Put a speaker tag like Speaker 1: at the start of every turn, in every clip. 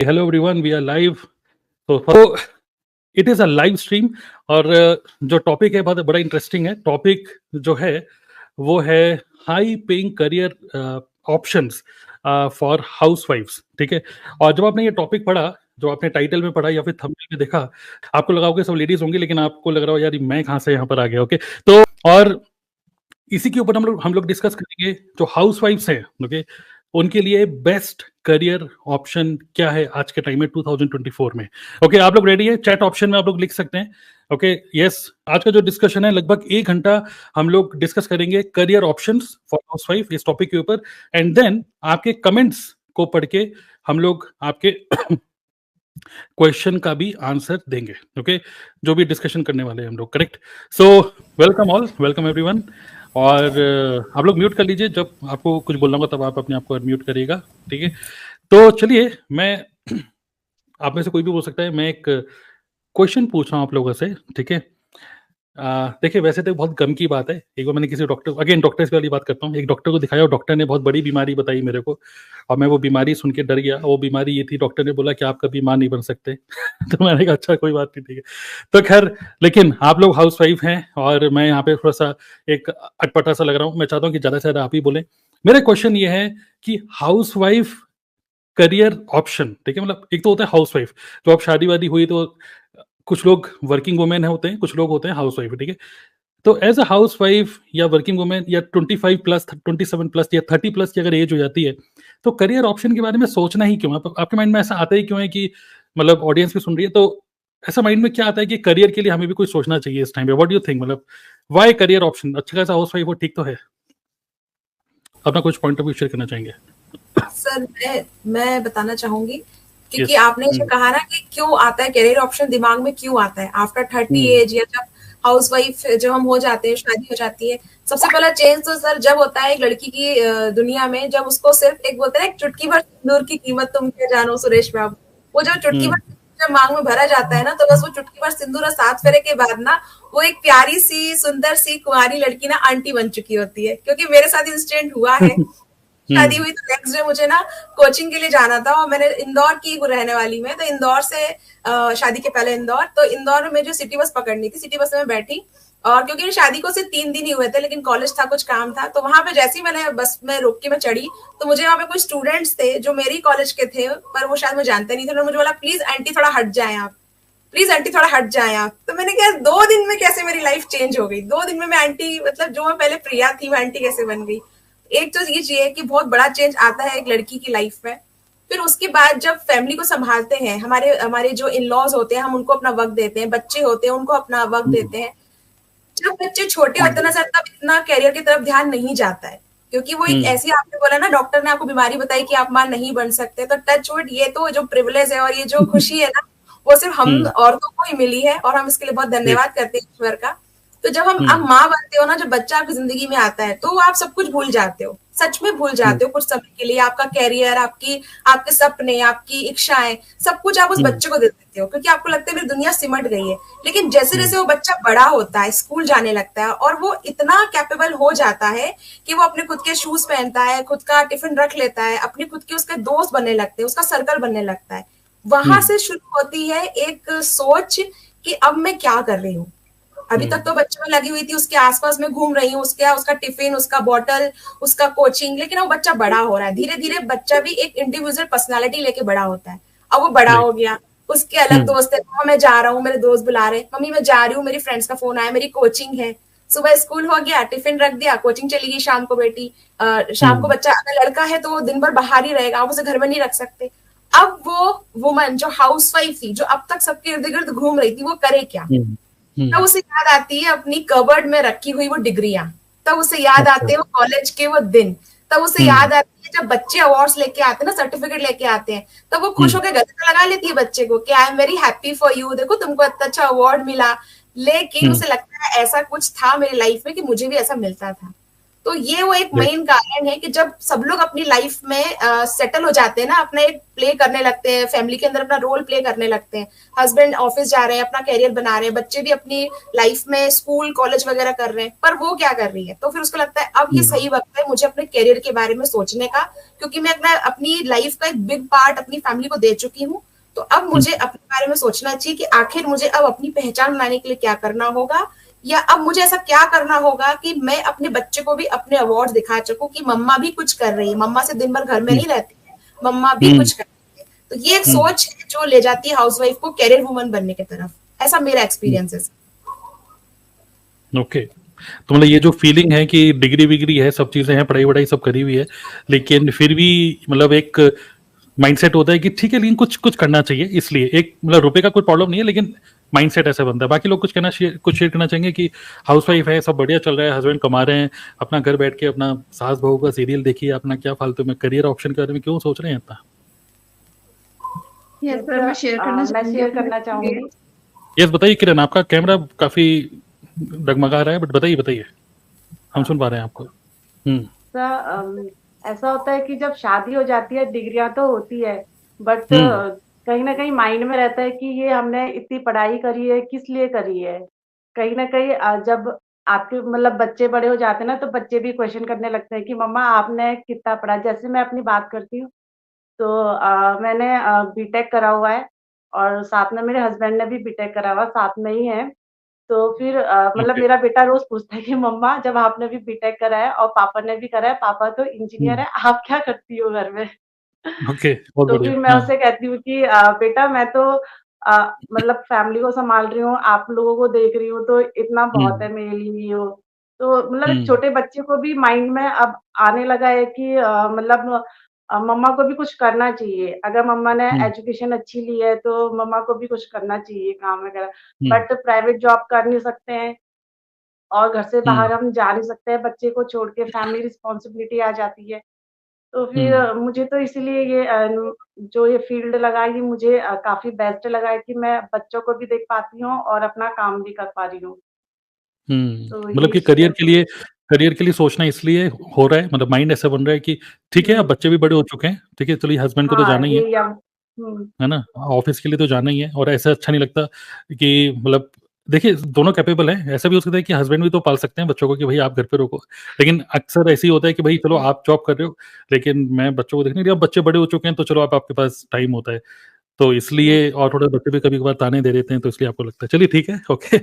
Speaker 1: Hello everyone, we are live. तो it is a live stream. और जो topic है बहुत बड़ा इंटरेस्टिंग है। टॉपिक जो है वो है high paying career options for हाउसवाइफ्स। ठीक है। और जब आपने ये टॉपिक पढ़ा, जो आपने टाइटल में पढ़ा या फिर थंबनेल में देखा, आपको लगा होगा सब लेडीज होंगी, लेकिन आपको लग रहा हो यार मैं कहाँ से यहाँ पर आ गया। ओके। तो और इसी के ऊपर हम लोग डिस्कस करेंगे जो हाउसवाइफ्स हैं। ओके। उनके लिए बेस्ट करियर ऑप्शन क्या है आज के टाइम में 2024 में। ओके, आप लोग रेडी है? चैट ऑप्शन में आप लोग लिख सकते हैं। Okay, yes. आज का जो डिस्कशन है लगभग 1 घंटा हम लोग डिस्कस करेंगे करियर ऑप्शंस फॉर हाउसवाइफ, इस टॉपिक के ऊपर। एंड देन आपके कमेंट्स को पढ़ के हम लोग आपके क्वेश्चन का भी आंसर देंगे। ओके, जो भी डिस्कशन करने वाले हैं हम लोग। Correct. So welcome all, welcome everyone. और आप लोग म्यूट कर लीजिए, जब आपको कुछ बोलना होगा तब आप अपने आप को म्यूट करिएगा। ठीक है। तो चलिए, मैं आप में से कोई भी बोल सकता है। मैं एक क्वेश्चन पूछ रहा हूँ आप लोगों से। ठीक है। देखिए, वैसे तो बहुत गम की बात है। एक बार मैंने किसी डॉक्टर, अगेन डॉक्टर्स वाली बात करता हूँ, एक डॉक्टर को दिखाया और डॉक्टर ने बहुत बड़ी बीमारी बताई मेरे को, और मैं वो बीमारी सुन के डर गया। वो बीमारी ये थी, डॉक्टर ने बोला कि आप कभी मां नहीं बन सकते। तो मैंने कहा अच्छा कोई बात नहीं, ठीक है। तो खैर, लेकिन आप लोग हाउस वाइफ हैं और मैं यहाँ पे थोड़ा सा एक अटपटा सा लग रहा हूँ। मैं चाहता हूँ कि ज़्यादा से ज़्यादा आप ही बोले। मेरा क्वेश्चन ये है कि हाउस वाइफ करियर ऑप्शन, ठीक है, मतलब एक तो होता है हाउस वाइफ, तो अब शादी वादी हुई तो कुछ लोग वर्किंग वुमेन होते हैं, कुछ लोग होते हैं हाउस वाइफ। ठीक है। तो एज अ हाउस वाइफ या वर्किंग वुमेन या 25 प्लस, 27 प्लस या 30 प्लस की अगर एज हो जाती है, तो करियर ऑप्शन के बारे में सोचना ही क्यों? आपके माइंड में ऐसा आता ही क्यों है कि मतलब ऑडियंस भी सुन रही है तो ऐसा माइंड में क्या आता है कि करियर के लिए हमें भी कुछ सोचना चाहिए इस टाइम पे? What do you think? मतलब व्हाई करियर ऑप्शन? अच्छा खासा हाउस वाइफ हो, ठीक तो है। अपना कुछ पॉइंट ऑफ व्यू शेयर करना चाहेंगे?
Speaker 2: सर मैं बताना चाहूंगी क्योंकि
Speaker 1: यस।
Speaker 2: आपने जो कहा ना कि क्यों आता है करियर ऑप्शन दिमाग में, क्यों आता है आफ्टर 30 एज या जब हाउस वाइफ जब हम हो जाते हैं, शादी हो जाती है। सबसे पहला चेंज तो सर जब होता है एक लड़की की दुनिया में, जब उसको सिर्फ एक बोलते हैं ना, एक चुटकी भर सिंदूर की कीमत तुम क्या जानो सुरेश बाबू। वो जो चुटकी भर जब मांग में भरा जाता है ना, तो बस वो चुटकी भर सिंदूर और 7 फेरे के बाद ना वो एक प्यारी सी सुंदर सी कुंवारी लड़की ना आंटी बन चुकी होती है। क्योंकि मेरे साथ इंसिडेंट हुआ है, शादी हुई तो नेक्स्ट डे मुझे ना कोचिंग के लिए जाना था, और मैंने इंदौर की रहने वाली में, तो इंदौर से शादी के पहले इंदौर, तो इंदौर में जो सिटी बस पकड़नी थी, सिटी बस में बैठी। और क्योंकि शादी को सिर्फ 3 दिन ही हुए थे, लेकिन कॉलेज था, कुछ काम था, तो वहां पे जैसे ही मैंने बस में रोक के मैं चढ़ी, तो मुझे वहां पे कुछ स्टूडेंट्स थे जो मेरी कॉलेज के थे, पर वो शायद मुझे जानते नहीं थे। उन्होंने मुझे बोला प्लीज आंटी थोड़ा हट जाए आप, प्लीज आंटी थोड़ा हट जाए आप। तो मैंने कहा 2 दिन में कैसे मेरी लाइफ चेंज हो गई, 2 दिन में मैं आंटी, मतलब जो मैं पहले प्रिया थी, मैं आंटी कैसे बन गई। एक तो ये चीज है कि बहुत बड़ा चेंज आता है एक लड़की की लाइफ में। फिर उसके बाद जब फैमिली को संभालते हैं, हमारे हमारे जो इन लॉज होते हैं, हम उनको अपना वक्त देते हैं, बच्चे होते हैं उनको अपना वक्त देते हैं। जब बच्चे छोटे होते हैं ना सर, तब इतना कैरियर की तरफ ध्यान नहीं जाता है, क्योंकि वो एक ऐसी, आपने बोला ना डॉक्टर ने आपको बीमारी बताई कि आप मां नहीं बन सकते, तो टच वुड, ये तो जो प्रिविलेज है और ये जो खुशी है ना, वो सिर्फ हम औरतों को ही मिली है, और हम इसके लिए बहुत धन्यवाद करते हैं ईश्वर का। तो जब आप माँ बनते हो ना, जब बच्चा आपकी जिंदगी में आता है, तो आप सब कुछ भूल जाते हो, सच में भूल जाते हो कुछ समय के लिए। आपका कैरियर, आपकी आपके सपने, आपकी इच्छाएं, सब कुछ आप उस बच्चे को दे देते हो, क्योंकि आपको लगता है मेरी दुनिया सिमट गई है। लेकिन जैसे जैसे वो बच्चा बड़ा होता है, स्कूल जाने लगता है, और वो इतना कैपेबल हो जाता है कि वो अपने खुद के शूज पहनता है, खुद का टिफिन रख लेता है, अपने खुद के उसके दोस्त बनने लगते हैं, उसका सर्कल बनने लगता है। वहां से शुरू होती है एक सोच कि अब मैं क्या कर रही हूँ। अभी तक तो बच्चों में लगी हुई थी, उसके आसपास में घूम रही हूँ, उसका टिफिन, उसका बॉटल, उसका कोचिंग, लेकिन अब बच्चा बड़ा हो रहा है, धीरे धीरे बच्चा भी एक इंडिविजुअल पर्सनालिटी लेके बड़ा होता है। अब वो बड़ा हो गया, उसके अलग दोस्त है, मैं जा रहा हूँ, मेरे दोस्त बुला रहे, मम्मी मैं जा रही हूँ, मेरी फ्रेंड्स का फोन आया, मेरी कोचिंग है। सुबह स्कूल हो गया, टिफिन रख दिया, कोचिंग चली गई, शाम को बेटी, शाम को बच्चा, अगर लड़का है तो वो दिन भर बाहर ही रहेगा, आप उसे घर में नहीं रख सकते। अब वो वुमन जो हाउस वाइफ थी, जो अब तक सबके इर्द गिर्द घूम रही थी, वो करे क्या? तब उसे याद आती है अपनी कबर्ड में रखी हुई वो डिग्रियां, तब उसे याद आते हैं वो कॉलेज के वो दिन, तब उसे याद आती है जब बच्चे अवार्ड्स लेके आते हैं ना, सर्टिफिकेट लेके आते हैं, तब वो खुश होकर गले लगा लेती है बच्चे को कि आई am very happy for you, देखो तुमको इतना अच्छा अवार्ड मिला। लेकिन उसे लगता है ऐसा कुछ था मेरी लाइफ में कि मुझे भी ऐसा मिलता था। तो ये वो एक मेन कारण है कि जब सब लोग अपनी लाइफ में सेटल हो जाते हैं ना, अपना एक प्ले करने लगते हैं, फैमिली के अंदर अपना रोल प्ले करने लगते हैं, हस्बैंड ऑफिस जा रहे हैं, अपना कैरियर बना रहे हैं, बच्चे भी अपनी लाइफ में स्कूल कॉलेज वगैरह कर रहे हैं, पर वो क्या कर रही है, तो फिर उसको लगता है अब ये सही वक्त है मुझे अपने कैरियर के बारे में सोचने का, क्योंकि मैं अपनी लाइफ का एक बिग पार्ट अपनी फैमिली को दे चुकी हूँ। तो अब मुझे अपने बारे में सोचना चाहिए कि आखिर मुझे अब अपनी पहचान बनाने के लिए क्या करना होगा, या अब मुझे ऐसा क्या करना होगा कि मैं अपने बच्चे को भी अपने अवार्ड दिखा सकूं कि मम्मा भी कुछ कर रही है, मम्मा से दिन भर घर में नहीं रहती है, मम्मा भी कुछ कर रही है। तो ये एक सोच है जो ले जाती है हाउसवाइफ को कैरियर वुमन बनने की तरफ। ऐसा मेरा एक्सपीरियंस है।
Speaker 1: ओके, तो मतलब ये जो फीलिंग है कि डिग्री विग्री है, सब चीजें हैं, पढ़ाई वढ़ाई सब करी हुई है, लेकिन फिर भी मतलब एक माइंडसेट होता है कि ठीक है लेकिन कुछ कुछ करना चाहिए, इसलिए एक मतलब रुपए का कोई प्रॉब्लम नहीं है, लेकिन माइंडसेट ऐसा बनता है। बाकी लोग कुछ कुछ शेयर करना चाहेंगे कि हाउसवाइफ है, सब बढ़िया चल रहा है, हस्बैंड कमा रहे हैं, अपना घर बैठ के अपना सास बहू का सीरियल देखिए, अपना क्या फालतू में करियर ऑप्शन के बारे में क्यों सोच रहे हैं इतना?
Speaker 3: यस सर, मैं शेयर करना चाहूंगी।
Speaker 1: यस बताइए किरण, आपका कैमरा काफी डगमगा रहा है, बट बताइए बताइए, हम सुन पा रहे हैं आपको।
Speaker 3: सर ऐसा होता है कि जब शादी हो जाती है डिग्रियां तो होती है, बट कहीं ना कहीं माइंड में रहता है कि ये हमने इतनी पढ़ाई करी है किस लिए करी है। कहीं ना कहीं जब आपके मतलब बच्चे बड़े हो जाते हैं ना, तो बच्चे भी क्वेश्चन करने लगते हैं कि मम्मा आपने कितना पढ़ा। जैसे मैं अपनी बात करती हूँ, तो मैंने बीटेक करा हुआ है, और साथ में मेरे हस्बैंड ने भी बीटेक करा हुआ, साथ में ही है। तो फिर मतलब
Speaker 1: ओके
Speaker 3: मेरा बेटा रोज पूछता है कि मम्मा जब आपने भी बीटेक करा है और पापा ने भी करा है, पापा तो इंजीनियर है, आप क्या करती हो घर में?
Speaker 1: ओके, बहुत
Speaker 3: तो
Speaker 1: बढ़िया।
Speaker 3: फिर मैं
Speaker 1: हाँ।
Speaker 3: उससे कहती हूँ कि बेटा मैं तो मतलब फैमिली को संभाल रही हूँ, आप लोगों को देख रही हूँ, तो इतना बहुत है मेरे लिए वो। तो मतलब एक छोटे बच्चे को भी माइंड में अब आने लगा है कि मतलब मम्मा को भी कुछ करना चाहिए। अगर मम्मा ने एजुकेशन अच्छी ली है, तो मम्मा को भी कुछ करना चाहिए काम वगैरह। बट प्राइवेट जॉब कर नहीं सकते हैं, और घर से बाहर हम जा नहीं सकते हैं, बच्चे को छोड़ के फैमिली रिस्पॉन्सिबिलिटी आ जाती है। तो फिर मुझे तो इसीलिए ये जो ये फील्ड लगा, ये मुझे काफ़ी बेस्ट लगा है कि मैं बच्चों को भी देख पाती हूँ और अपना काम भी कर पा रही हूँ। तो
Speaker 1: मतलब
Speaker 3: ये
Speaker 1: कि
Speaker 3: शेयर
Speaker 1: करियर के लिए सोचना इसलिए हो रहा है, मतलब माइंड ऐसा बन रहा है कि ठीक है अब बच्चे भी बड़े हो चुके हैं, ठीक है चलिए हस्बैंड को तो
Speaker 3: हाँ,
Speaker 1: जाना ही
Speaker 3: ये या हुँ,
Speaker 1: है ना? ऑफिस के लिए तो जाना ही है, और ऐसा अच्छा नहीं लगता कि मतलब देखिए दोनों कैपेबल हैं, ऐसा भी हो सकता है कि हस्बैंड भी तो पाल सकते हैं बच्चों को कि भाई आप घर पे रुको, लेकिन अक्सर ऐसे ही होता है कि भाई चलो आप जॉब कर रहे हो, लेकिन मैं बच्चों को देखने, अब बच्चे बड़े हो चुके हैं तो चलो अब आपके पास टाइम होता है। तो इसलिए, और थोड़े बच्चे भी कभी-कभार ताने दे देते हैं, तो इसलिए आपको लगता है। चलिए ठीक है, ओके।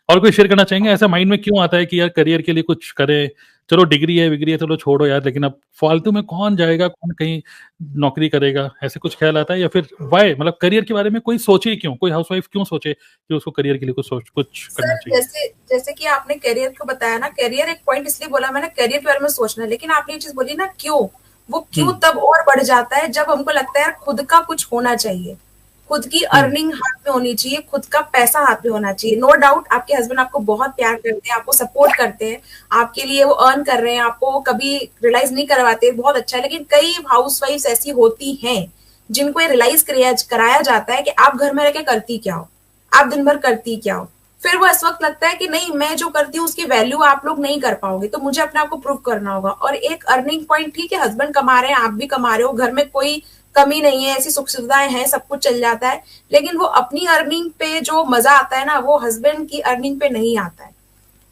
Speaker 1: और कोई शेयर करना चाहेंगे? ऐसा माइंड में क्यों आता है कि यार करियर के लिए कुछ करें? चलो डिग्री है, विग्री है, चलो छोड़ो यार, लेकिन अब फालतू में कौन जाएगा, कौन कहीं नौकरी करेगा? ऐसे कुछ ख़्याल आता है, या फिर व्हाय, मतलब करियर के बारे में कोई सोचे ही क्यों? कोई हाउसवाइफ क्यों सोचे कि उसको करियर के लिए कुछ करना
Speaker 2: सर
Speaker 1: चाहिए?
Speaker 2: जैसे जैसे कि आपने करियर को बताया ना, करियर एक पॉइंट इसलिए बोला मैंने, करियर के बारे में सोचना है, लेकिन आपने ये चीज बोली ना क्यों, वो क्यों
Speaker 1: हुँ,
Speaker 2: तब और बढ़ जाता है जब हमको लगता है यार खुद का कुछ होना चाहिए, खुद की
Speaker 1: हुँ,
Speaker 2: अर्निंग हाथ में होनी चाहिए, खुद का पैसा हाथ में होना चाहिए। नो डाउट आपके हस्बैंड आपको बहुत प्यार करते हैं, आपको सपोर्ट करते हैं, आपके लिए वो अर्न कर रहे हैं, आपको वो कभी रियलाइज नहीं करवाते, बहुत अच्छा है। लेकिन कई हाउस वाइफ ऐसी होती हैं जिनको ये रियलाइज कराया जाता है कि आप घर में रह के करती क्या हो, आप दिन भर करती क्या हो। फिर वो इस वक्त लगता है कि नहीं, मैं जो करती हूँ उसकी वैल्यू आप लोग नहीं कर पाओगे, तो मुझे अपने आप को प्रूव करना होगा। और एक अर्निंग पॉइंट, ठीक है हस्बैंड कमा रहे हैं, आप भी कमा रहे हो, घर में कोई कमी नहीं है, ऐसी सुख सुविधाएं हैं, सब कुछ चल जाता है, लेकिन वो अपनी अर्निंग पे जो मजा आता है ना, वो हस्बैंड की अर्निंग पे नहीं आता है।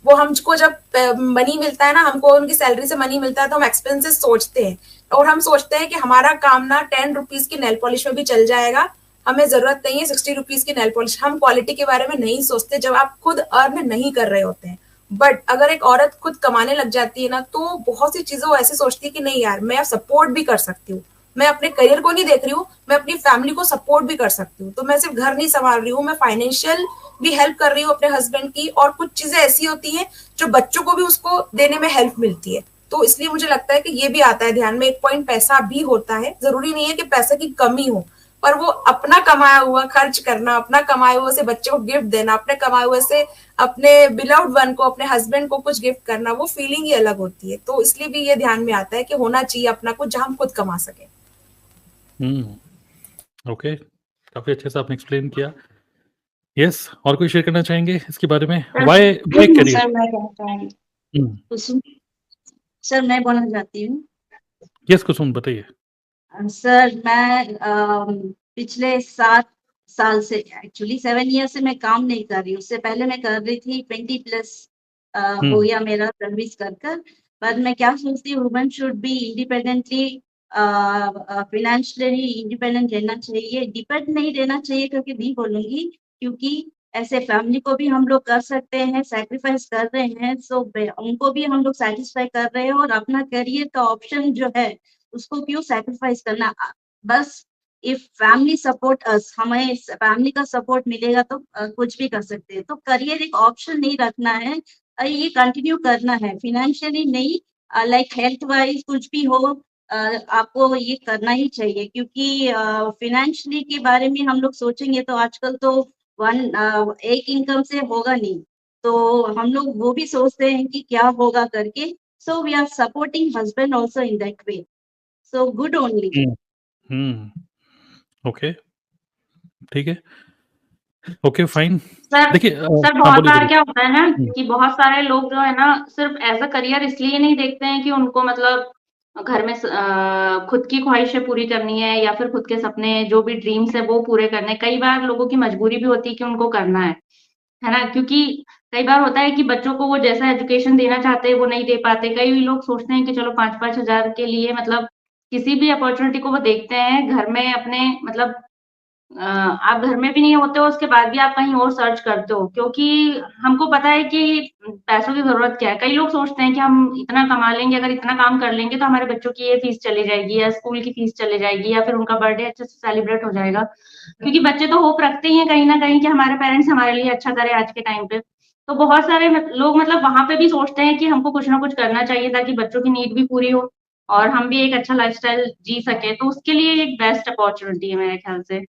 Speaker 2: वो हमको जब मनी मिलता है ना, हमको उनकी सैलरी से मनी मिलता है, तो हम एक्सपेंसेस सोचते हैं, और हम सोचते हैं कि हमारा काम ना 10 रुपीज की नेल पॉलिश में भी चल जाएगा, हमें जरूरत नहीं है 60 रुपीज की नेल पॉलिश। हम क्वालिटी के बारे में नहीं सोचते जब आप खुद अर्न नहीं कर रहे होते हैं। बट अगर एक औरत खुद कमाने लग जाती है ना, तो बहुत सी चीजें वो ऐसे सोचती है कि नहीं यार, मैं सपोर्ट भी कर सकती हूँ, मैं अपने करियर को नहीं देख रही हूँ, मैं अपनी फैमिली को सपोर्ट भी कर सकती हूँ। तो मैं सिर्फ घर नहीं संभाल रही हूँ, मैं फाइनेंशियल भी हेल्प कर रही हूँ अपने हस्बैंड की, और कुछ चीजें ऐसी होती हैं जो बच्चों को भी उसको देने में हेल्प मिलती है। तो इसलिए मुझे लगता है कि ये भी आता है ध्यान में, एक पॉइंट पैसा भी होता है, जरूरी नहीं है कि पैसे की कमी हो, पर वो अपना कमाया हुआ खर्च करना, अपना कमाया हुआ से बच्चे को गिफ्ट देना, अपने कमाए हुए से अपने बिलव्ड वन को, अपने हस्बैंड को कुछ गिफ्ट करना, वो फीलिंग ही अलग होती है। तो इसलिए भी ये ध्यान में आता है कि होना चाहिए अपना कुछ जहां हम खुद कमा सके।
Speaker 1: ओके, काफ़ी अच्छे से आपने एक्सप्लेन किया। यस, और कोई शेयर करना चाहेंगे इसके बारे में? Why why career?
Speaker 3: सर मैं कहना चाहूँगी।
Speaker 1: हुँ,
Speaker 4: सर मैं बोलना चाहती हूँ।
Speaker 1: यस कुसुम बताइए।
Speaker 4: सर मैं पिछले 7 साल से एक्चुअली 7 ईयर से मैं काम नहीं कर रही हूँ। उससे पहले मैं कर रही थी 20+ हो गया मेरा सर्विस कर। पर मैं क्या सोचती हूँ, women should be independently financially independent रहना चाहिए, डिपेंड नहीं रहना चाहिए करके नहीं बोलूँगी, क्योंकि ऐसे फैमिली को भी हम लोग कर सकते हैं, सैक्रिफाइस कर रहे हैं, सो उनको भी हम लोग सैटिस्फाई कर रहे हैं और अपना करियर का ऑप्शन जो है उसको क्यों सैक्रिफाइस करना। बस इफ फैमिली सपोर्ट अस, हमें फैमिली का सपोर्ट मिलेगा तो कुछ भी कर सकते हैं। तो करियर एक ऑप्शन नहीं रखना है, ये कंटिन्यू करना है, फाइनेंशियली नहीं, लाइक हेल्थ वाइज कुछ भी हो, आपको ये करना ही चाहिए, क्योंकि फाइनेंशियली के बारे में हम लोग सोचेंगे तो आजकल तो एक इनकम से होगा नहीं, तो हम लोग वो भी सोचते हैं कि क्या होगा करके। So we are supporting husband also in that way, so good only.
Speaker 1: Okay ठीक है, ओके फाइन।
Speaker 5: सर
Speaker 1: देखिए
Speaker 5: सर
Speaker 1: हाँ
Speaker 5: बहुत
Speaker 1: बोलिए
Speaker 5: बार
Speaker 1: बोलिए।
Speaker 5: क्या होता है ना कि बहुत सारे लोग जो है ना सिर्फ एज अ करियर इसलिए नहीं देखते हैं कि उनको मतलब घर में खुद की ख्वाहिशें पूरी करनी है या फिर खुद के सपने जो भी ड्रीम्स है वो पूरे करने हैं। कई बार लोगों की मजबूरी भी होती है कि उनको करना है ना? क्योंकि कई बार होता है कि बच्चों को वो जैसा एजुकेशन देना चाहते हैं वो नहीं दे पाते। कई लोग सोचते हैं कि चलो 5-5 हज़ार के लिए मतलब किसी भी अपॉर्च्युनिटी को वो देखते हैं घर में अपने मतलब आप घर में भी नहीं होते हो, उसके बाद भी आप कहीं और सर्च करते हो, क्योंकि हमको पता है कि पैसों की ज़रूरत क्या है। कई लोग सोचते हैं कि हम इतना कमा लेंगे, अगर इतना काम कर लेंगे तो हमारे बच्चों की ये फीस चली जाएगी या स्कूल की फीस चली जाएगी या फिर उनका बर्थडे अच्छे से सेलिब्रेट हो जाएगा। क्योंकि बच्चे तो होप रखते ही हैं कहीं न कहीं कि हमारे पेरेंट्स हमारे लिए अच्छा करें आज के टाइम पे। तो बहुत सारे लोग मतलब वहाँ पे भी सोचते हैं कि हमको कुछ ना कुछ करना चाहिए ताकि बच्चों की नीड भी पूरी हो और हम भी एक अच्छा लाइफ़स्टाइल जी सकें। तो उसके लिए एक बेस्ट अपॉर्च्युनिटी है मेरे ख्याल से।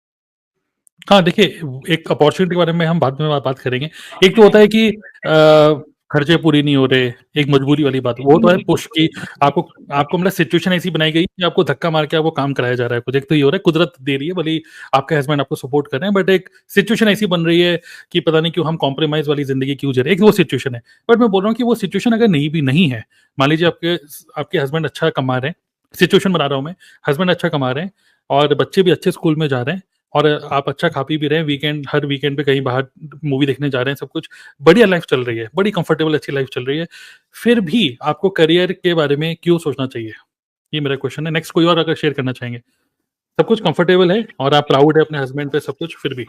Speaker 1: हाँ, देखिए एक अपॉर्च्युनिटी के बारे में हम बाद में बात करेंगे। एक तो होता है कि खर्चे पूरी नहीं हो रहे, एक मजबूरी वाली बात, वो तो है पुश की आपको आपको मतलब सिचुएशन ऐसी बनाई गई कि आपको धक्का मार के आपको काम कराया जा रहा है कुछ। एक तो ये हो रहा है कुदरत दे रही है, भले ही आपके हस्बैंड आपको सपोर्ट कर रहे हैं, बट एक सिचुएशन ऐसी बन रही है कि पता नहीं क्यों हम कॉम्प्रोमाइज़ वाली ज़िंदगी क्यों जी रहे हैं, एक वो सिचुएशन है। बट मैं बोल रहा हूँ कि वो सिचुएशन अगर नहीं है, मान लीजिए आपके हस्बैंड अच्छा कमा रहे हैं, सिचुएशन बना रहा हूँ मैं, हस्बैंड अच्छा कमा रहे हैं और बच्चे भी अच्छे स्कूल में जा रहे हैं और आप अच्छा खा पी भी रहे हैं, हर वीकेंड पे कहीं बाहर मूवी देखने जा रहे हैं, सब कुछ बढ़िया लाइफ चल रही है, बड़ी कंफर्टेबल अच्छी लाइफ चल रही है, फिर भी आपको करियर के बारे में क्यों सोचना चाहिए? ये मेरा क्वेश्चन है। नेक्स्ट कोई और अगर शेयर करना चाहेंगे? सब कुछ कंफर्टेबल है और आप प्राउड है अपने हस्बैंड पे, सब कुछ, फिर भी?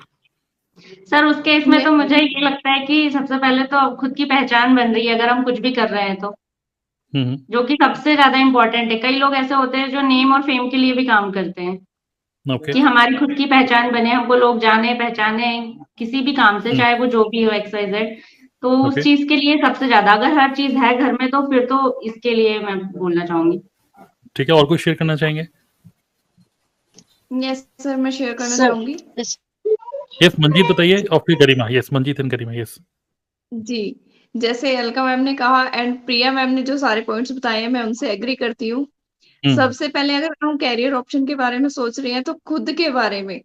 Speaker 5: सर उस केस में तो मुझे ये लगता है कि सबसे पहले तो खुद की पहचान बन रही है अगर हम कुछ भी कर रहे हैं तो, जो कि सबसे ज़्यादा इम्पोर्टेंट है। कई लोग ऐसे होते हैं जो नेम और फेम के लिए भी काम करते हैं,
Speaker 1: ओके।
Speaker 5: कि हमारी खुद की पहचान बने, हमको लोग जाने पहचाने किसी भी काम से, चाहे वो जो भी हो XYZ। तो उस
Speaker 1: ओके,
Speaker 5: चीज़ के लिए सबसे ज़्यादा अगर हर चीज़ है घर में तो फिर तो इसके लिए मैं बोलना चाहूँगी।
Speaker 1: ठीक है, और कुछ शेयर करना चाहेंगे?
Speaker 6: यस सर, मैं शेयर करना
Speaker 4: सर
Speaker 6: चाहूंगी।
Speaker 1: यस मंजीत बताइए और फिर Garima. Yes Manjeet and Garima. Yes
Speaker 6: ji, जैसे अलका मैम ने कहा एंड प्रिया मैम ने जो सारे पॉइंट्स बताए हैं मैं उनसे एग्री करती हूँ। सबसे पहले अगर हम कैरियर ऑप्शन के बारे में सोच रहे हैं तो खुद के बारे में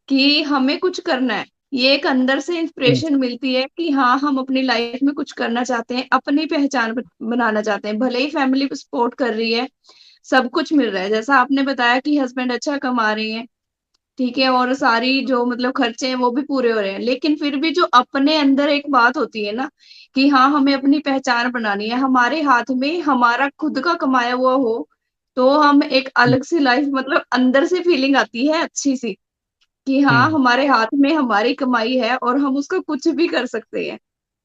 Speaker 6: कि हमें कुछ करना है, ये एक अंदर से इंस्पिरेशन मिलती है कि हाँ हम अपनी लाइफ में कुछ करना चाहते हैं, अपनी पहचान बनाना चाहते हैं, भले ही फैमिली सपोर्ट कर रही है, सब कुछ मिल रहा है, जैसा आपने बताया कि हस्बैंड अच्छा कमा रहे हैं, ठीक है, और सारी जो मतलब खर्चे हैं वो भी पूरे हो रहे हैं, लेकिन फिर भी जो अपने अंदर एक बात होती है ना कि हाँ हमें अपनी पहचान बनानी है, हमारे हाथ में हमारा खुद का कमाया हुआ हो, तो हम एक अलग सी लाइफ मतलब अंदर से फीलिंग आती है अच्छी सी कि हाँ हमारे हाथ में हमारी कमाई है और हम उसका कुछ भी कर सकते हैं,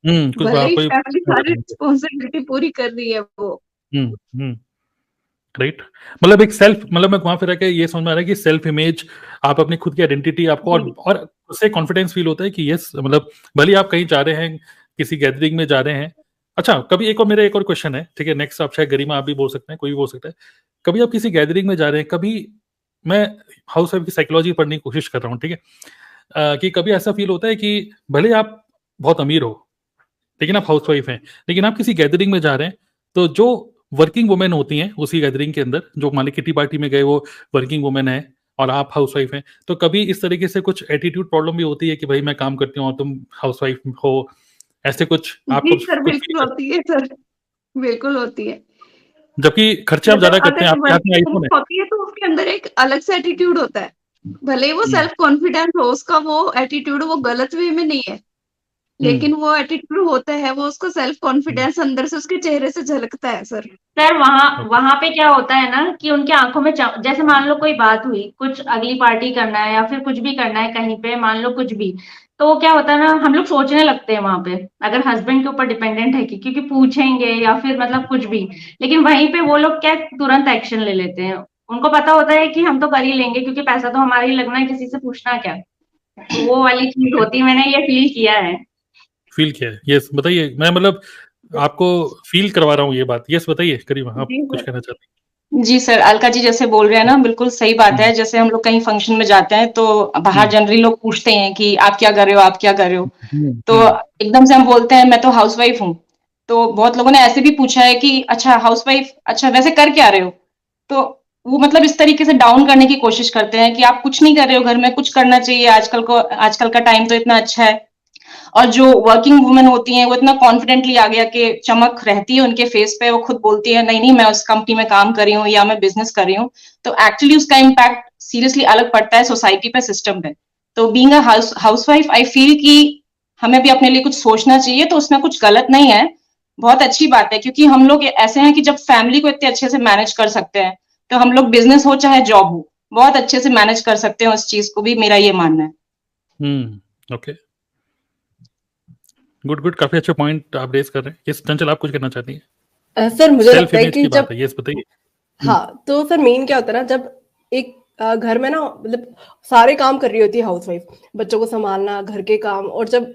Speaker 1: कुछ
Speaker 6: भले ही
Speaker 1: कोई
Speaker 6: फैमिली सारी रिस्पॉन्सिबिलिटी पूरी कर रही है वो।
Speaker 1: राइट, मतलब एक सेल्फ, मतलब मैं वहां पे रह के ये समझ में आ रहा है कि सेल्फ इमेज, आप अपनी खुद की आइडेंटिटी आपको और उससे कॉन्फिडेंस फील होता है कि यस, मतलब भले आप कहीं जा रहे हैं, किसी गैदरिंग में जा रहे हैं। अच्छा, कभी मेरा एक और क्वेश्चन है, ठीक है, नेक्स्ट आप चाहे गरिमा आप भी बोल सकते हैं, कोई भी बोल सकता है। कभी आप किसी गैदरिंग में जा रहे हैं, कभी मैं हाउस वाइफ की साइकोलॉजी पढ़ने की कोशिश कर रहा हूँ, ठीक है, कि कभी ऐसा फील होता है कि भले आप बहुत अमीर हो लेकिन आप हाउस वाइफ हैं, लेकिन आप किसी गैदरिंग में जा रहे हैं, तो जो वर्किंग वुमेन होती हैं उसी गैदरिंग के अंदर, जो मान ली किटी पार्टी में गए वो वर्किंग वुमेन है और आप हाउस वाइफ हैं, तो कभी इस तरीके से कुछ एटीट्यूड प्रॉब्लम भी होती है कि भाई मैं काम करती हूँ और तुम हाउस वाइफ हो, ऐसे कुछ आपको
Speaker 6: जी सर,
Speaker 1: कुछ फील
Speaker 6: बिल्कुल
Speaker 1: कर?
Speaker 6: होती है सर, बिल्कुल होती है।
Speaker 1: जबकि खर्चे आप ज्यादा
Speaker 6: मतलब
Speaker 1: करते हैं,
Speaker 6: अगर
Speaker 1: आपके हाथ में
Speaker 6: वर्किंग
Speaker 1: आईफोन है।
Speaker 6: होती है तो उसके अंदर एक अलग सा एटीट्यूड होता है, भले ही वो
Speaker 1: हम्म,
Speaker 6: सेल्फ कॉन्फिडेंस हो, उसका वो एटीट्यूड वो गलत वे में नहीं है, लेकिन वो एटीट्यूड होता है, वो उसको सेल्फ कॉन्फिडेंस अंदर से उसके चेहरे से झलकता है सर।
Speaker 5: सर वहां
Speaker 1: ओके।
Speaker 5: वहां पे क्या होता है ना कि उनकी आंखों में जैसे मान लो कोई बात हुई, कुछ अगली पार्टी करना है या फिर कुछ भी करना है कहीं पे, मान लो कुछ भी, तो क्या होता है ना, हम लोग सोचने लगते हैं वहां पे, अगर हस्बैंड के ऊपर डिपेंडेंट है कि क्योंकि पूछेंगे या फिर मतलब कुछ भी, लेकिन वहीं पे वो लोग क्या तुरंत एक्शन ले लेते हैं। उनको पता होता है कि हम तो कर ही लेंगे क्योंकि पैसा तो हमारा ही लगना है, किसी से पूछना क्या। तो वो वाली चीज होती है, मैंने ये फील किया है।
Speaker 1: फील किया है, यस बताइए। मैं मतलब आपको फील करवा रहा हूँ ये बात। यस बताइए करीब, आप
Speaker 6: जी
Speaker 1: कुछ
Speaker 6: सर।
Speaker 1: कहना चाहते
Speaker 5: जी सर, अलका जी जैसे बोल रहे हैं ना, बिल्कुल सही बात है।
Speaker 1: हैं?
Speaker 5: जैसे हम लोग कहीं फंक्शन में जाते हैं तो बाहर जनरली लोग पूछते हैं कि आप क्या कर रहे हो, आप क्या कर रहे हो।
Speaker 1: हम्म,
Speaker 5: तो एकदम से हम बोलते हैं मैं तो हाउसवाइफ हूँ। तो बहुत लोगों ने ऐसे भी पूछा है कि अच्छा हाउसवाइफ, अच्छा वैसे कर क्या रहे हो। तो वो मतलब इस तरीके से डाउन करने की कोशिश करते हैं कि आप कुछ नहीं कर रहे हो घर में, कुछ करना चाहिए। आजकल का टाइम तो इतना अच्छा है। और जो वर्किंग वुमेन होती हैं वो इतना कॉन्फिडेंटली आगे आके चमक रहती है उनके फेस पे, वो खुद बोलती है नहीं नहीं मैं उस कंपनी में काम कर रही हूँ या मैं बिजनेस कर रही हूँ। तो एक्चुअली उसका इम्पैक्ट सीरियसली अलग पड़ता है सोसाइटी पे, सिस्टम पे। तो being a housewife I feel कि हमें भी अपने लिए कुछ सोचना चाहिए, तो उसमें कुछ गलत नहीं है, बहुत अच्छी बात है। क्योंकि हम लोग ऐसे हैं कि जब फैमिली को इतने अच्छे से मैनेज कर सकते हैं, तो हम लोग बिजनेस हो चाहे जॉब हो, बहुत अच्छे से मैनेज कर सकते हैं उस चीज को भी, मेरा ये मानना है।
Speaker 1: ओके, गुड गुड, काफी अच्छे पॉइंट आप रेज कर रहे हैं। यस चंचल, आप कुछ कहना चाहती हैं?
Speaker 7: सर मुझे
Speaker 1: सेल्फ
Speaker 7: लगता है
Speaker 1: इमेज
Speaker 7: कि
Speaker 1: की बात
Speaker 7: जब
Speaker 1: है, यस बताइए।
Speaker 7: हाँ तो सर मेन क्या होता है ना, जब एक घर में ना मतलब सारे काम कर रही होती है हाउसवाइफ, बच्चों को संभालना, घर के काम, और जब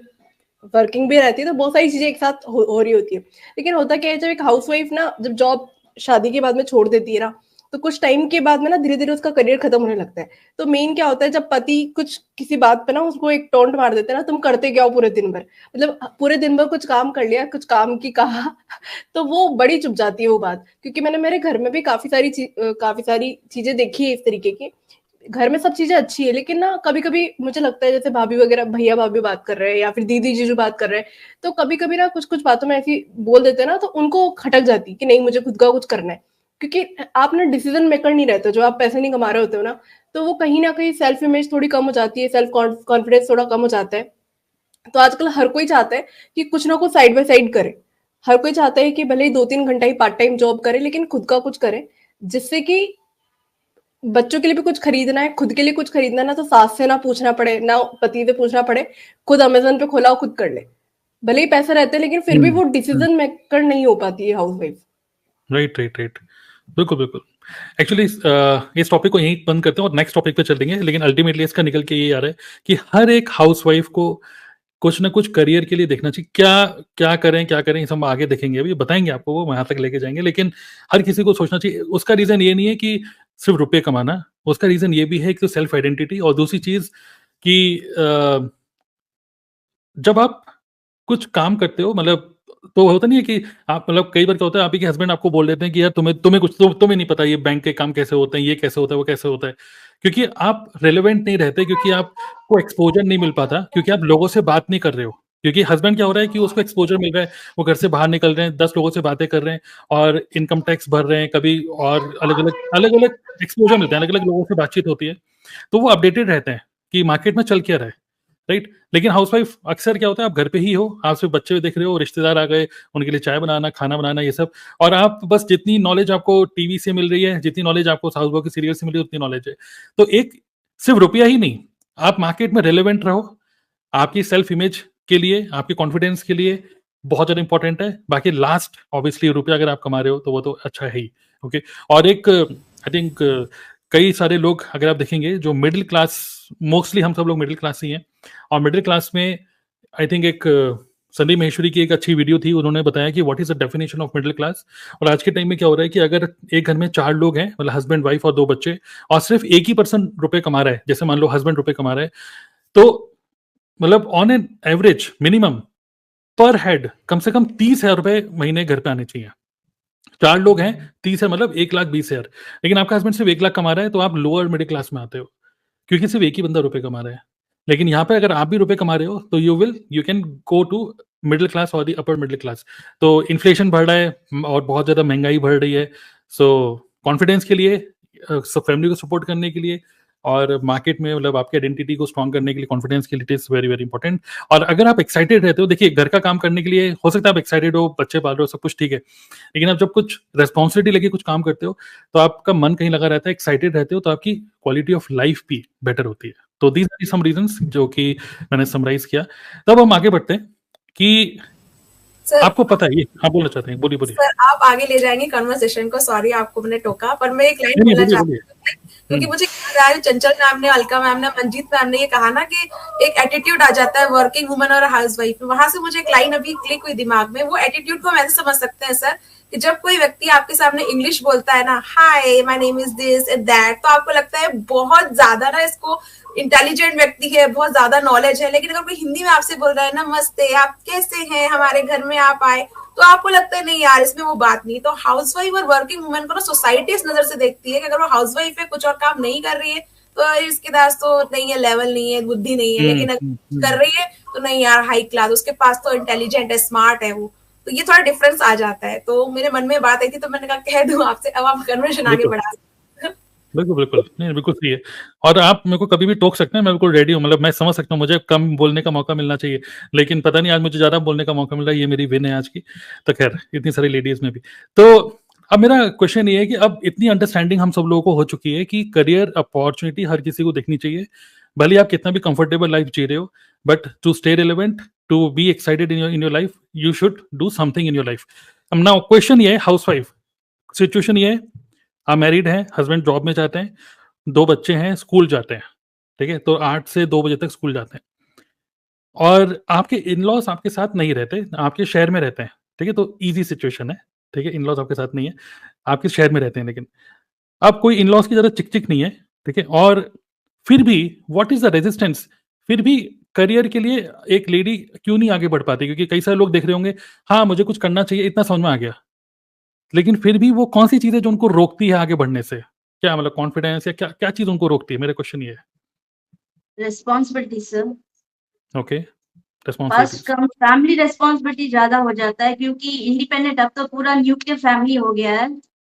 Speaker 7: वर्किंग भी रहती है तो बहुत सारी चीजें एक साथ हो रही होती है। लेकिन होता क्या है, जब एक हाउसवाइफ ना जब जॉब शादी के बाद में छोड़ देती है ना, तो कुछ टाइम के बाद में ना धीरे धीरे उसका करियर खत्म होने लगता है। तो मेन क्या होता है, जब पति कुछ किसी बात पे ना उसको एक टोंट मार देते हैं ना, तुम करते क्या हो पूरे दिन भर, मतलब पूरे दिन भर कुछ काम कर लिया, कुछ काम की कहा तो वो बड़ी चुप जाती है वो बात। क्योंकि मैंने मेरे घर में भी काफी सारी चीजें देखी है इस तरीके की। घर में सब चीजें अच्छी है, लेकिन ना कभी कभी मुझे लगता है जैसे भाभी वगैरह, भैया भाभी बात कर रहे हैं या फिर दीदी जीजू बात कर रहे हैं, तो कभी कभी ना कुछ कुछ बातों में ऐसी बोल देते हैं ना, तो उनको खटक जाती कि नहीं मुझे खुद का कुछ करना है। क्योंकि आप ना डिसीजन मेकर नहीं रहते जो आप पैसे नहीं कमा रहे होते हो ना, तो वो कहीं ना कहीं सेल्फ इमेज थोड़ी कम हो जाती है, सेल्फ कॉन्फिडेंस थोड़ा कम हो जाता है। तो आजकल हर कोई चाहता है कि कुछ ना कुछ साइड बाय साइड करे। हर कोई चाहता है कि भले ही 2-3 घंटा ही पार्ट टाइम जॉब करे, लेकिन खुद का कुछ करे, जिससे कि बच्चों के लिए भी कुछ खरीदना है, खुद के लिए कुछ खरीदना है ना, तो सास से ना पूछना पड़े, ना पति से पूछना पड़े, खुद अमेज़न पे खोला और खुद कर ले। भले ही पैसे रहते हैं, लेकिन फिर भी वो डिसीजन मेकर नहीं हो पाती है हाउसवाइफ।
Speaker 1: राइट राइट राइट, बिल्कुल बिल्कुल। एक्चुअली इस टॉपिक को यहीं बंद करते हैं और नेक्स्ट टॉपिक पे चलेंगे। लेकिन अल्टीमेटली इसका निकल के ये आ रहा है कि हर एक हाउसवाइफ को कुछ ना कुछ करियर के लिए देखना चाहिए। क्या क्या करें, क्या करें, सब हम आगे देखेंगे, अभी बताएंगे आपको, वो वहां तक लेके जाएंगे। लेकिन हर किसी को सोचना चाहिए। उसका रीजन ये नहीं है कि सिर्फ रुपए कमाना, उसका रीजन ये भी है कि सेल्फ आइडेंटिटी। और दूसरी चीज कि जब आप कुछ काम करते हो, मतलब तो होता नहीं है कि आप, मतलब कई बार क्या होता है, आप ही के हस्बैंड आपको बोल देते हैं कि यार तुम्हें कुछ तुम्हें नहीं पता ये बैंक के काम कैसे होते हैं, ये कैसे होता है, वो कैसे होता है। क्योंकि आप रेलेवेंट नहीं रहते, क्योंकि आपको एक्सपोजर नहीं मिल पाता, क्योंकि आप लोगों से बात नहीं कर रहे हो। क्योंकि हस्बैंड क्या हो रहा है कि उसको एक्सपोजर मिल रहा है, वो घर से बाहर निकल रहे हैं, 10 लोगों से बातें कर रहे हैं और इनकम टैक्स भर रहे हैं कभी, और अलग अलग एक्सपोजर मिलते हैं, अलग अलग लोगों से बातचीत होती है, तो वो अपडेटेड रहते हैं कि मार्केट में चल क्या रहा है। राइट। लेकिन हाउसवाइफ अक्सर क्या होता है, आप घर पे ही हो, आप सिर्फ बच्चे देख रहे हो, रिश्तेदार आ गए, उनके लिए चाय बनाना, खाना बनाना, ये सब। और आप बस जितनी नॉलेज आपको टीवी से मिल रही है, जितनी नॉलेज आपको साउथ बॉय के सीरियल से मिल रही है, उतनी नॉलेज है। तो एक सिर्फ रुपया ही नहीं, आप मार्केट में रेलेवेंट रहो, आपकी सेल्फ इमेज के लिए, आपके कॉन्फिडेंस के लिए बहुत ज्यादा इंपॉर्टेंट है। बाकी लास्ट ऑब्वियसली रुपया अगर आप कमा रहे हो तो वो तो अच्छा है ही। ओके। और एक आई थिंक कई सारे लोग अगर आप देखेंगे जो मिडिल क्लास, मोस्टली हम सब लोग मिडिल क्लास ही हैं, और मिडिल क्लास में आई थिंक एक संदीप महेश्वरी की एक अच्छी वीडियो थी, उन्होंने बताया कि what is the definition of middle class. और आज के टाइम में क्या हो रहा है कि अगर एक घर में 4 लोग हैं, मतलब हस्बैंड वाइफ और 2 बच्चे, और सिर्फ एक ही पर्सन रुपए कमा रहा है, जैसे मान लो हस्बैंड रुपए कमा रहा है, तो मतलब ऑन एन एवरेज मिनिमम पर हेड कम से कम 30,000 रुपए महीने घर पे आने चाहिए। 4 लोग हैं, 30 है मतलब 1,20,000। लेकिन आपका हस्बैंड सिर्फ 1 लाख कमा रहा है, तो आप लोअर मिडिल क्लास में आते हो, क्योंकि सिर्फ एक ही बंदा रुपए कमा रहा है। लेकिन यहाँ पे अगर आप भी रुपए कमा रहे हो, तो you can go to middle class और दी अपर मिडिल क्लास। तो इन्फ्लेशन बढ़ रहा है और बहुत ज़्यादा महंगाई बढ़ रही है। सो कॉन्फिडेंस के लिए, सब फैमिली को सपोर्ट करने के लिए और मार्केट में मतलब आपकी आइडेंटिटी को स्ट्रॉन्ग करने के लिए, कॉन्फिडेंस के लिए it is very very important. और अगर आप एक्साइटेड रहते हो, देखिए घर का काम करने के लिए हो सकता है आप एक्साइटेड हो, बच्चे पाल रहे हो, सब कुछ ठीक है, लेकिन आप जब कुछ रेस्पॉन्सिबिलिटी लेके कुछ काम करते हो तो आपका मन कहीं लगा रहता है, एक्साइटेड रहते हो, तो आपकी क्वालिटी ऑफ लाइफ भी बेटर होती है। तो दीज आर सम रीजंस जो कि मैंने समराइज किया। तब हम आगे बढ़ते हैं कि
Speaker 2: सर
Speaker 1: आपको पता है ये, हाँ बोलना चाहते हैं, बोलिए बोलिए।
Speaker 2: सर आप आगे ले जाएंगे कन्वर्सेशन को, सॉरी आपको मैंने टोका, पर मैं एक लाइन
Speaker 1: नहीं
Speaker 2: बोलना
Speaker 1: बोलिए
Speaker 2: चाहती
Speaker 1: बोलिए।
Speaker 2: हूँ क्योंकि मुझे याद आ रहा है चंचल मैम ने, अलका मैम ने, मंजीत मैम ने ये कहा ना कि एक एटीट्यूड आ जाता है वर्किंग वुमन और हाउस वाइफ में। वहां से मुझे एक लाइन अभी क्लिक हुई दिमाग में। वो एटीट्यूड को हम ऐसे समझ सकते हैं सर कि जब कोई व्यक्ति आपके सामने इंग्लिश बोलता है ना, hi my name is this and that, तो आपको लगता है बहुत ज्यादा ना इसको इंटेलिजेंट व्यक्ति है, बहुत ज्यादा नॉलेज है। लेकिन अगर कोई हिंदी में आपसे बोल रहा है नमस्ते, आप कैसे हैं, हमारे घर में आप आए, तो आपको लगता है नहीं यार इसमें वो बात नहीं। तो हाउसवाइफ और वर्किंग वुमेन को ना सोसाइटी इस नजर से देखती है कि अगर वो हाउसवाइफ है, कुछ और काम नहीं कर रही है, तो इसके पास तो नहीं है, लेवल नहीं है, बुद्धि नहीं है। लेकिन अगर कर रही है तो नहीं यार हाई क्लास, उसके पास तो इंटेलिजेंट है, स्मार्ट है वो। तो ये थोड़ा डिफरेंस आ जाता है। तो मेरे मन में बात आई थी तो मैंने कहा कह दूं आपसे, अब आप कन्वर्सेशन आगे बढ़ा सकते हैं।
Speaker 1: बिल्कुल बिल्कुल, नहीं बिल्कुल सही है। और आप मेरे को कभी भी टोक सकते हैं, मैं बिल्कुल रेडी हूँ। मतलब मैं समझ सकता हूँ मुझे कम बोलने का मौका मिलना चाहिए, लेकिन पता नहीं आज मुझे ज्यादा बोलने का मौका मिल रहा है, ये मेरी विन है आज की। तो खैर इतनी सारी लेडीज में भी। तो अब मेरा क्वेश्चन ये है कि अब इतनी अंडरस्टैंडिंग हम सब लोगों को हो चुकी है कि करियर अपॉर्चुनिटी हर किसी को देखनी चाहिए, भले आप कितना भी कंफर्टेबल लाइफ जी रहे हो, but to stay relevant, to be excited in your life, you should do something in your life. अब नाउ क्वेश्चन ये है, हाउसवाइफ सिचुएशन ये है, आप मैरिड हैं, हस्बैंड जॉब में जाते हैं, 2 बच्चे हैं, स्कूल जाते हैं, ठीक है? तो 8 से 2 बजे तक स्कूल जाते हैं और आपके इन-लॉज़ आपके साथ नहीं रहते, आपके शहर में रहते हैं, ठीक है? तो ईज़ी सिचुएशन है, ठीक है? इन-लॉज़ आपके साथ नहीं है, आपके शहर में रहते हैं लेकिन। अब कोई इन-लॉज़ की ज़्यादा चिक-चिक नहीं है, ठीक है? और फिर भी व्हाट इज़ द रेजिस्टेंस? फिर भी करियर के लिए एक लेडी क्यों नहीं आगे बढ़ पाती? क्योंकि कई सारे लोग देख रहे होंगे, हाँ, मुझे कुछ करना चाहिए, इतना समझ में आ गया। लेकिन फिर भी वो कौन-सी चीज़ है जो उनको रोकती है आगे बढ़ने से? क्या मतलब कॉन्फिडेंस या क्या क्या चीज़ उनको रोकती है? मेरा क्वेश्चन ये है।
Speaker 4: Responsibility sir.
Speaker 1: Okay,
Speaker 4: first
Speaker 1: responsibilities.
Speaker 4: कम फैमिली रिस्पॉन्सिबिलिटी ज्यादा हो जाता है क्योंकि इंडिपेंडेंट अब तो पूरा न्यूक्लियर फैमिली हो गया है।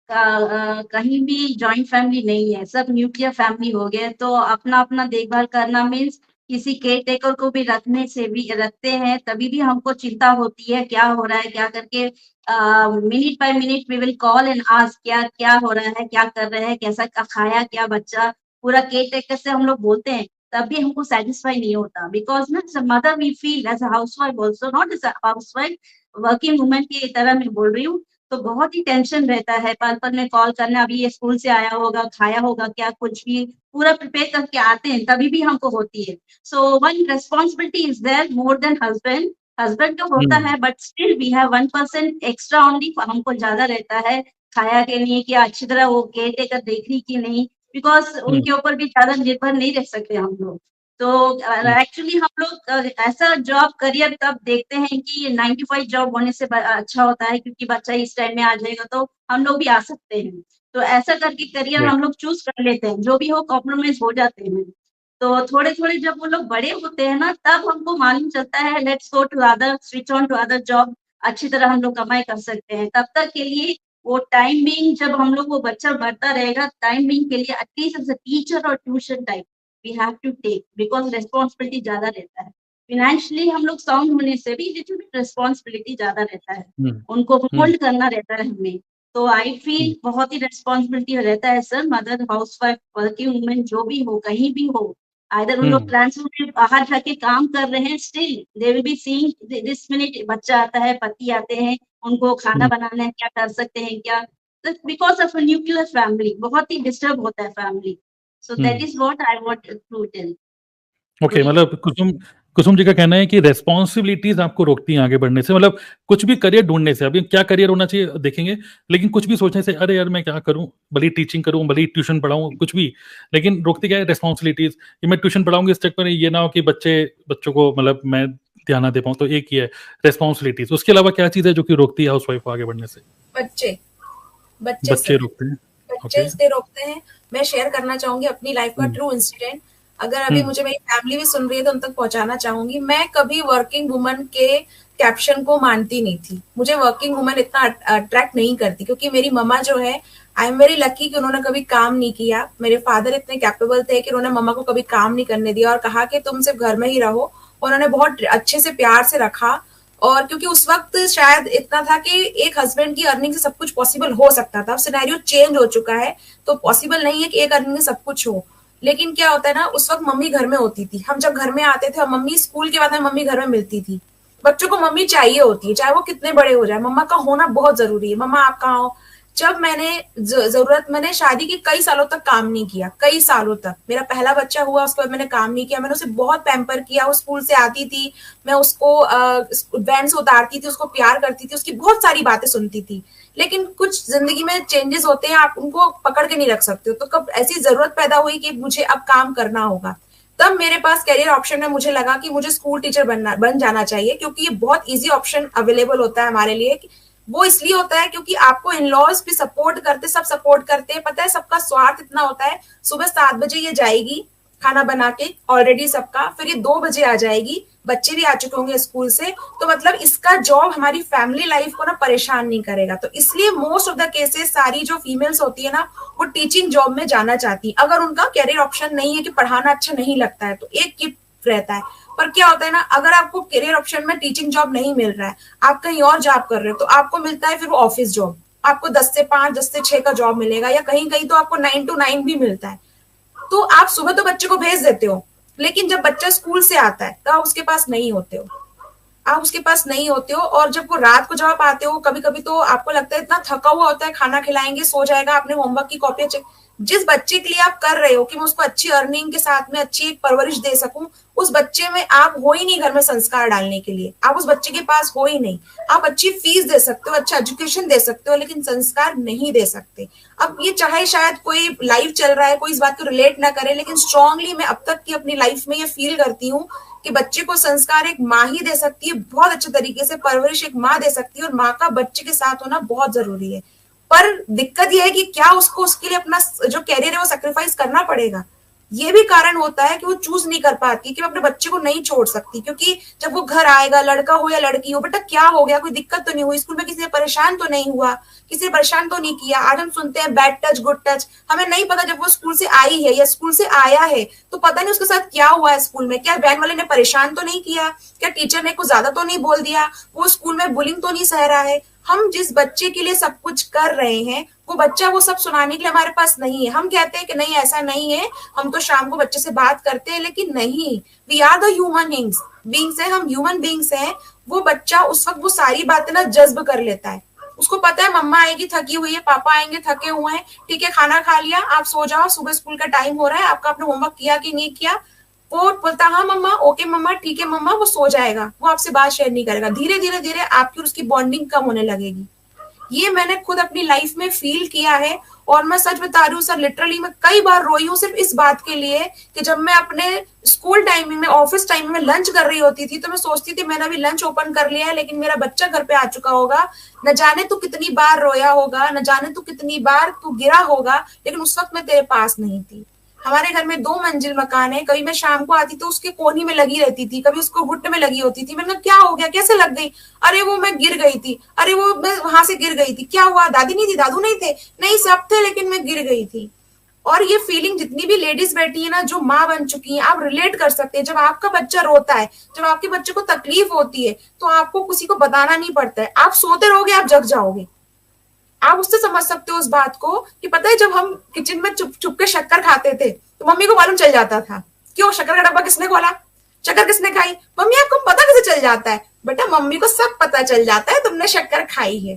Speaker 4: कहीं भी जॉइंट फैमिली नहीं है, सब न्यूक्लियर फैमिली हो गया है। तो अपना अपना देखभाल करना मीन्स किसी केयर टेकर को भी रखते हैं, तभी भी हमको चिंता होती है क्या हो रहा है, क्या करके minute by minute we will call and ask क्या क्या हो रहा है, क्या कर रहे हैं, कैसा खाया क्या बच्चा, पूरा केयर टेकर से हम लोग बोलते हैं, तब भी हमको सेटिस्फाई नहीं होता। बिकॉज ना as a mother we feel, as a housewife also, not as a housewife, working woman की तरह मैं बोल रही हूँ, तो बहुत ही टेंशन रहता है। पल पल में कॉल करना, अभी ये स्कूल से आया होगा, खाया होगा क्या, कुछ भी पूरा प्रिपेयर करके आते हैं, तभी भी हमको होती है। So one responsibility is there more than husband. Husband तो होता है but still we have 1% extra only, हमको ज्यादा रहता है खाया के लिए कि अच्छी तरह वो केयर टेकर देख रही कि नहीं, बिकॉज
Speaker 1: हुँ,
Speaker 4: उनके ऊपर भी ज्यादा निर्भर नहीं रह सकते हम लोग। तो
Speaker 1: हुँ,
Speaker 4: एक्चुअली हम लोग ऐसा जॉब करियर तब देखते हैं कि 9 to 5 जॉब होने से अच्छा होता है क्योंकि बच्चा इस टाइम में आ जाएगा तो हम लोग भी आ सकते हैं। तो ऐसा करके करियर
Speaker 1: राइट।
Speaker 4: हम लोग चूज कर लेते हैं, जो भी हो कॉम्प्रोमाइज हो जाते हैं। तो थोड़े-थोड़े जब वो लोग बड़े होते हैं ना, तब हमको मालूम चलता है let's go to other, switch on to other job, अच्छी तरह हम लोग कमाई कर सकते हैं। तब तक के लिए वो टाइम बीइंग, जब हम लोग वो बच्चा बढ़ता रहेगा, टाइम बीइंग के लिए एटलीस्ट एज़ अ टीचर और tuition type we have to take, because responsibility ज़्यादा रहता है। फाइनेंशियली हम लोग साउंड होने से भी लिटिल बिट रिस्पॉन्सिबिलिटी ज़्यादा रहता है।
Speaker 1: हुँ,
Speaker 4: उनको
Speaker 1: हुँ,
Speaker 4: मोल्ड करना रहता है हमें। तो आई
Speaker 1: हुँ,
Speaker 4: फील बहुत ही रिस्पॉन्सिबिलिटी रहता है sir, mother, housewife, working woman जो भी हो, कहीं भी हो। आइदर उन लोग
Speaker 1: हुँ,
Speaker 4: ट्रांसफर में बाहर जाके काम कर रहे हैं, still they will be seeing this minute बच्चा आता है, पति आते हैं, उनको खाना
Speaker 1: हुँ,
Speaker 4: बनाना है, क्या कर सकते हैं क्या? Because of a nuclear family बहुत ही डिस्टर्ब होता है फैमिली। सो दैट
Speaker 1: हुँ।
Speaker 4: Is what I want to tell.
Speaker 1: Okay,
Speaker 4: बोलिए।
Speaker 1: मतलब कुसुम कुसुम जी का कहना है कि रिस्पॉन्सिबिलिटीज़ आपको रोकती हैं आगे बढ़ने से, मतलब कुछ भी करियर ढूँढने से। अभी क्या करियर होना चाहिए देखेंगे, लेकिन कुछ भी सोचने से, अरे यार मैं क्या करूँ? भले ही टीचिंग करूँ, भले ही ट्यूशन पढ़ाऊँ, कुछ भी, लेकिन रोकती क्या है? रिस्पॉन्सिबिलिटीज़। कि मैं ट्यूशन पढ़ाऊँगी, इस चक्कर में ये ना हो कि बच्चों को मतलब मैं ध्यान ना दे पाऊँ, तो एक ही है रिस्पॉन्सिबिलिटीज़। उसके अलावा क्या चीज़ है जो कि रोकती है हाउसवाइफ को आगे बढ़ने से?
Speaker 2: बच्चे बच्चे
Speaker 1: बच्चे
Speaker 2: सर,
Speaker 1: रोकते हैं।
Speaker 2: बच्चे
Speaker 1: ओके।
Speaker 2: इसलिए रोकते हैं। मैं शेयर करना चाहूंगी अपनी लाइफ का
Speaker 1: हुँ,
Speaker 2: ट्रू इंसिडेंट। अगर अभी
Speaker 1: हुँ,
Speaker 2: मुझे मेरी फैमिली भी सुन रही है तो उन तक पहुंचाना चाहूंगी। मैं कभी वर्किंग वुमन के कैप्शन को मानती नहीं थी। मुझे वर्किंग वुमन इतना अट्रैक्ट नहीं करती, क्योंकि मेरी मम्मा जो है, आई एम वेरी लकी कि उन्होंने कभी काम नहीं किया। मेरे फादर इतने कैपेबल थे कि उन्होंने मम्मा को कभी काम नहीं करने दिया और कहा कि तुम सिर्फ घर में ही रहो। उन्होंने बहुत अच्छे से प्यार से रखा, और क्योंकि उस वक्त शायद इतना था कि एक हस्बैंड की अर्निंग से सब कुछ पॉसिबल हो सकता था। अब सिनेरियो चेंज हो चुका है, तो पॉसिबल नहीं है कि एक अर्निंग में सब कुछ हो। लेकिन क्या होता है ना, उस वक्त मम्मी घर में होती थी, हम जब घर में आते थे और मम्मी स्कूल के बाद में मम्मी घर में मिलती थी। बच्चों को मम्मी चाहिए होती है, चाहे वो कितने बड़े हो जाए, मम्मा का होना बहुत जरूरी है। मम्मा आप कहाँ हो? जब मैंने शादी के कई सालों तक काम नहीं किया, कई सालों तक। मेरा पहला बच्चा हुआ, उसके बाद मैंने काम नहीं किया। मैंने उसे बहुत पैम्पर किया। वो स्कूल से आती थी, मैं उसको वैन से उतारती थी, उसको प्यार करती थी, उसकी बहुत सारी बातें सुनती थी। लेकिन कुछ जिंदगी में चेंजेस होते हैं, आप उनको पकड़ के नहीं रख सकते हो। तो कब ऐसी जरूरत पैदा हुई कि मुझे अब काम करना होगा, तब मेरे पास करियर ऑप्शन में मुझे लगा कि मुझे स्कूल टीचर बन जाना चाहिए, क्योंकि ये बहुत इजी ऑप्शन अवेलेबल होता है हमारे लिए। वो इसलिए होता है क्योंकि आपको इन लॉज भी सपोर्ट करते, सब सपोर्ट करते हैं। पता है, सबका स्वार्थ इतना होता है, सुबह 7 बजे ये जाएगी खाना बना के ऑलरेडी सबका, फिर ये 2 बजे आ जाएगी, बच्चे भी आ चुके होंगे स्कूल से, तो मतलब इसका जॉब हमारी फैमिली लाइफ को ना परेशान नहीं करेगा। तो इसलिए मोस्ट ऑफ द केसेस सारी जो फीमेल्स होती है ना, वो टीचिंग जॉब में जाना चाहती है। अगर उनका कैरियर ऑप्शन नहीं है कि पढ़ाना अच्छा नहीं लगता है, तो एक कीप रहता है। पर क्या होता है ना, अगर आपको करियर ऑप्शन में टीचिंग जॉब नहीं मिल रहा है, आप कहीं और जॉब कर रहे हो, तो आपको मिलता है फिर ऑफिस जॉब। आपको 10 से 5, 10 से 6 का जॉब मिलेगा, या कहीं कहीं तो आपको 9 to 9 भी मिलता है। तो आप सुबह तो बच्चे को भेज देते हो, लेकिन जब बच्चा स्कूल से आता है तो आप उसके पास नहीं होते हो, आप उसके पास नहीं होते हो। और जब वो रात को जब आप आते हो, कभी कभी तो आपको लगता है इतना थका हुआ होता है, खाना खिलाएंगे, सो जाएगा, अपने होमवर्क की कॉपियां चेक। जिस बच्चे के लिए आप कर रहे हो कि मैं उसको अच्छी अर्निंग के साथ में अच्छी एक परवरिश दे सकूं, उस बच्चे में आप हो ही नहीं घर में संस्कार डालने के लिए। आप उस बच्चे के पास हो ही नहीं। आप अच्छी फीस दे सकते हो, अच्छा एजुकेशन दे सकते हो, लेकिन संस्कार नहीं दे सकते। अब ये चाहे शायद कोई लाइव चल रहा है, कोई इस बात को रिलेट ना करे, लेकिन स्ट्रांगली मैं अब तक की अपनी लाइफ में ये फील करती हूँ कि बच्चे को संस्कार एक माँ ही दे सकती है, बहुत अच्छे तरीके से परवरिश एक माँ दे सकती है, और माँ का बच्चे के साथ होना बहुत जरूरी है। पर दिक्कत यह है कि क्या उसको उसके लिए अपना जो कैरियर है वो सेक्रीफाइस करना पड़ेगा। ये भी कारण होता है कि वो चूज नहीं कर पाती कि मैं अपने बच्चे को नहीं छोड़ सकती, क्योंकि जब वो घर आएगा, लड़का हो या लड़की हो, बेटा क्या हो गया, कोई दिक्कत तो नहीं हुई, स्कूल में किसी ने परेशान तो नहीं हुआ, किसी ने परेशान तो नहीं किया। आज हम सुनते हैं बैड टच गुड टच, हमें नहीं पता जब वो स्कूल से आई है या स्कूल से आया है तो पता नहीं उसके साथ क्या हुआ है स्कूल में। क्या वैन वाले ने परेशान तो नहीं किया, क्या टीचर ने कुछ ज्यादा तो नहीं बोल दिया, वो स्कूल में बुलिंग तो नहीं सह रहा है। हम जिस बच्चे के लिए सब कुछ कर रहे हैं, वो बच्चा वो सब सुनाने के लिए हमारे पास नहीं है। हम कहते हैं कि नहीं ऐसा नहीं है, हम तो शाम को बच्चे से बात करते हैं, लेकिन नहीं, we are the human beings है, हम ह्यूमन बींग्स हैं। वो बच्चा उस वक्त वो सारी बातें ना जज्ब कर लेता है। उसको पता है मम्मा आएगी थकी हुई है, पापा आएंगे थके हुए हैं, ठीक है खाना खा लिया, आप सो जाओ, सुबह स्कूल का टाइम हो रहा है, आपका अपना होमवर्क किया कि नहीं किया। वो बोलता हाँ मम्मा, ओके मम्मा, ठीक है मम्मा, वो सो जाएगा, वो आपसे बात शेयर नहीं करेगा। धीरे धीरे धीरे आपकी और उसकी बॉन्डिंग कम होने लगेगी। ये मैंने खुद अपनी लाइफ में फील किया है, और मैं सच बता रही हूँ सर, लिटरली मैं कई बार रोई हूँ सिर्फ इस बात के लिए कि जब मैं अपने स्कूल टाइमिंग में, ऑफिस टाइमिंग में लंच कर रही होती थी, तो मैं सोचती थी मैंने अभी लंच ओपन कर लिया है, लेकिन मेरा बच्चा घर पे आ चुका होगा, न जाने तू कितनी बार रोया होगा, न जाने तू कितनी बार तू गिरा होगा, लेकिन उस वक्त मैं तेरे पास नहीं थी। हमारे घर में 2 मंजिल मकान है, कभी मैं शाम को आती तो उसके कोनी में लगी रहती थी, कभी उसको घुटने में लगी होती थी। मैंने कहा क्या हो गया, कैसे लग गई? अरे वो मैं गिर गई थी, अरे वो मैं वहां से गिर गई थी। क्या हुआ, दादी नहीं थी, दादू नहीं थे? नहीं, सब थे, लेकिन मैं गिर गई थी। और ये फीलिंग जितनी भी लेडीज बैठी है ना, जो माँ बन चुकी है, आप रिलेट कर सकते हैं। जब आपका बच्चा रोता है, जब आपके बच्चे को तकलीफ होती है, तो आपको किसी को बताना नहीं पड़ता है, आप सोते रहोगे, आप जग जाओगे। आप उससे समझ सकते हो उस बात को कि पता है जब हम किचन में चुप चुप के शक्कर खाते थे तो मम्मी को मालूम चल जाता था। क्यों? शक्कर का डब्बा किसने खोला, शक्कर किसने खाई, मम्मी आपको पता कैसे चल जाता है? बेटा मम्मी को सब पता चल जाता है, तुमने शक्कर खाई है।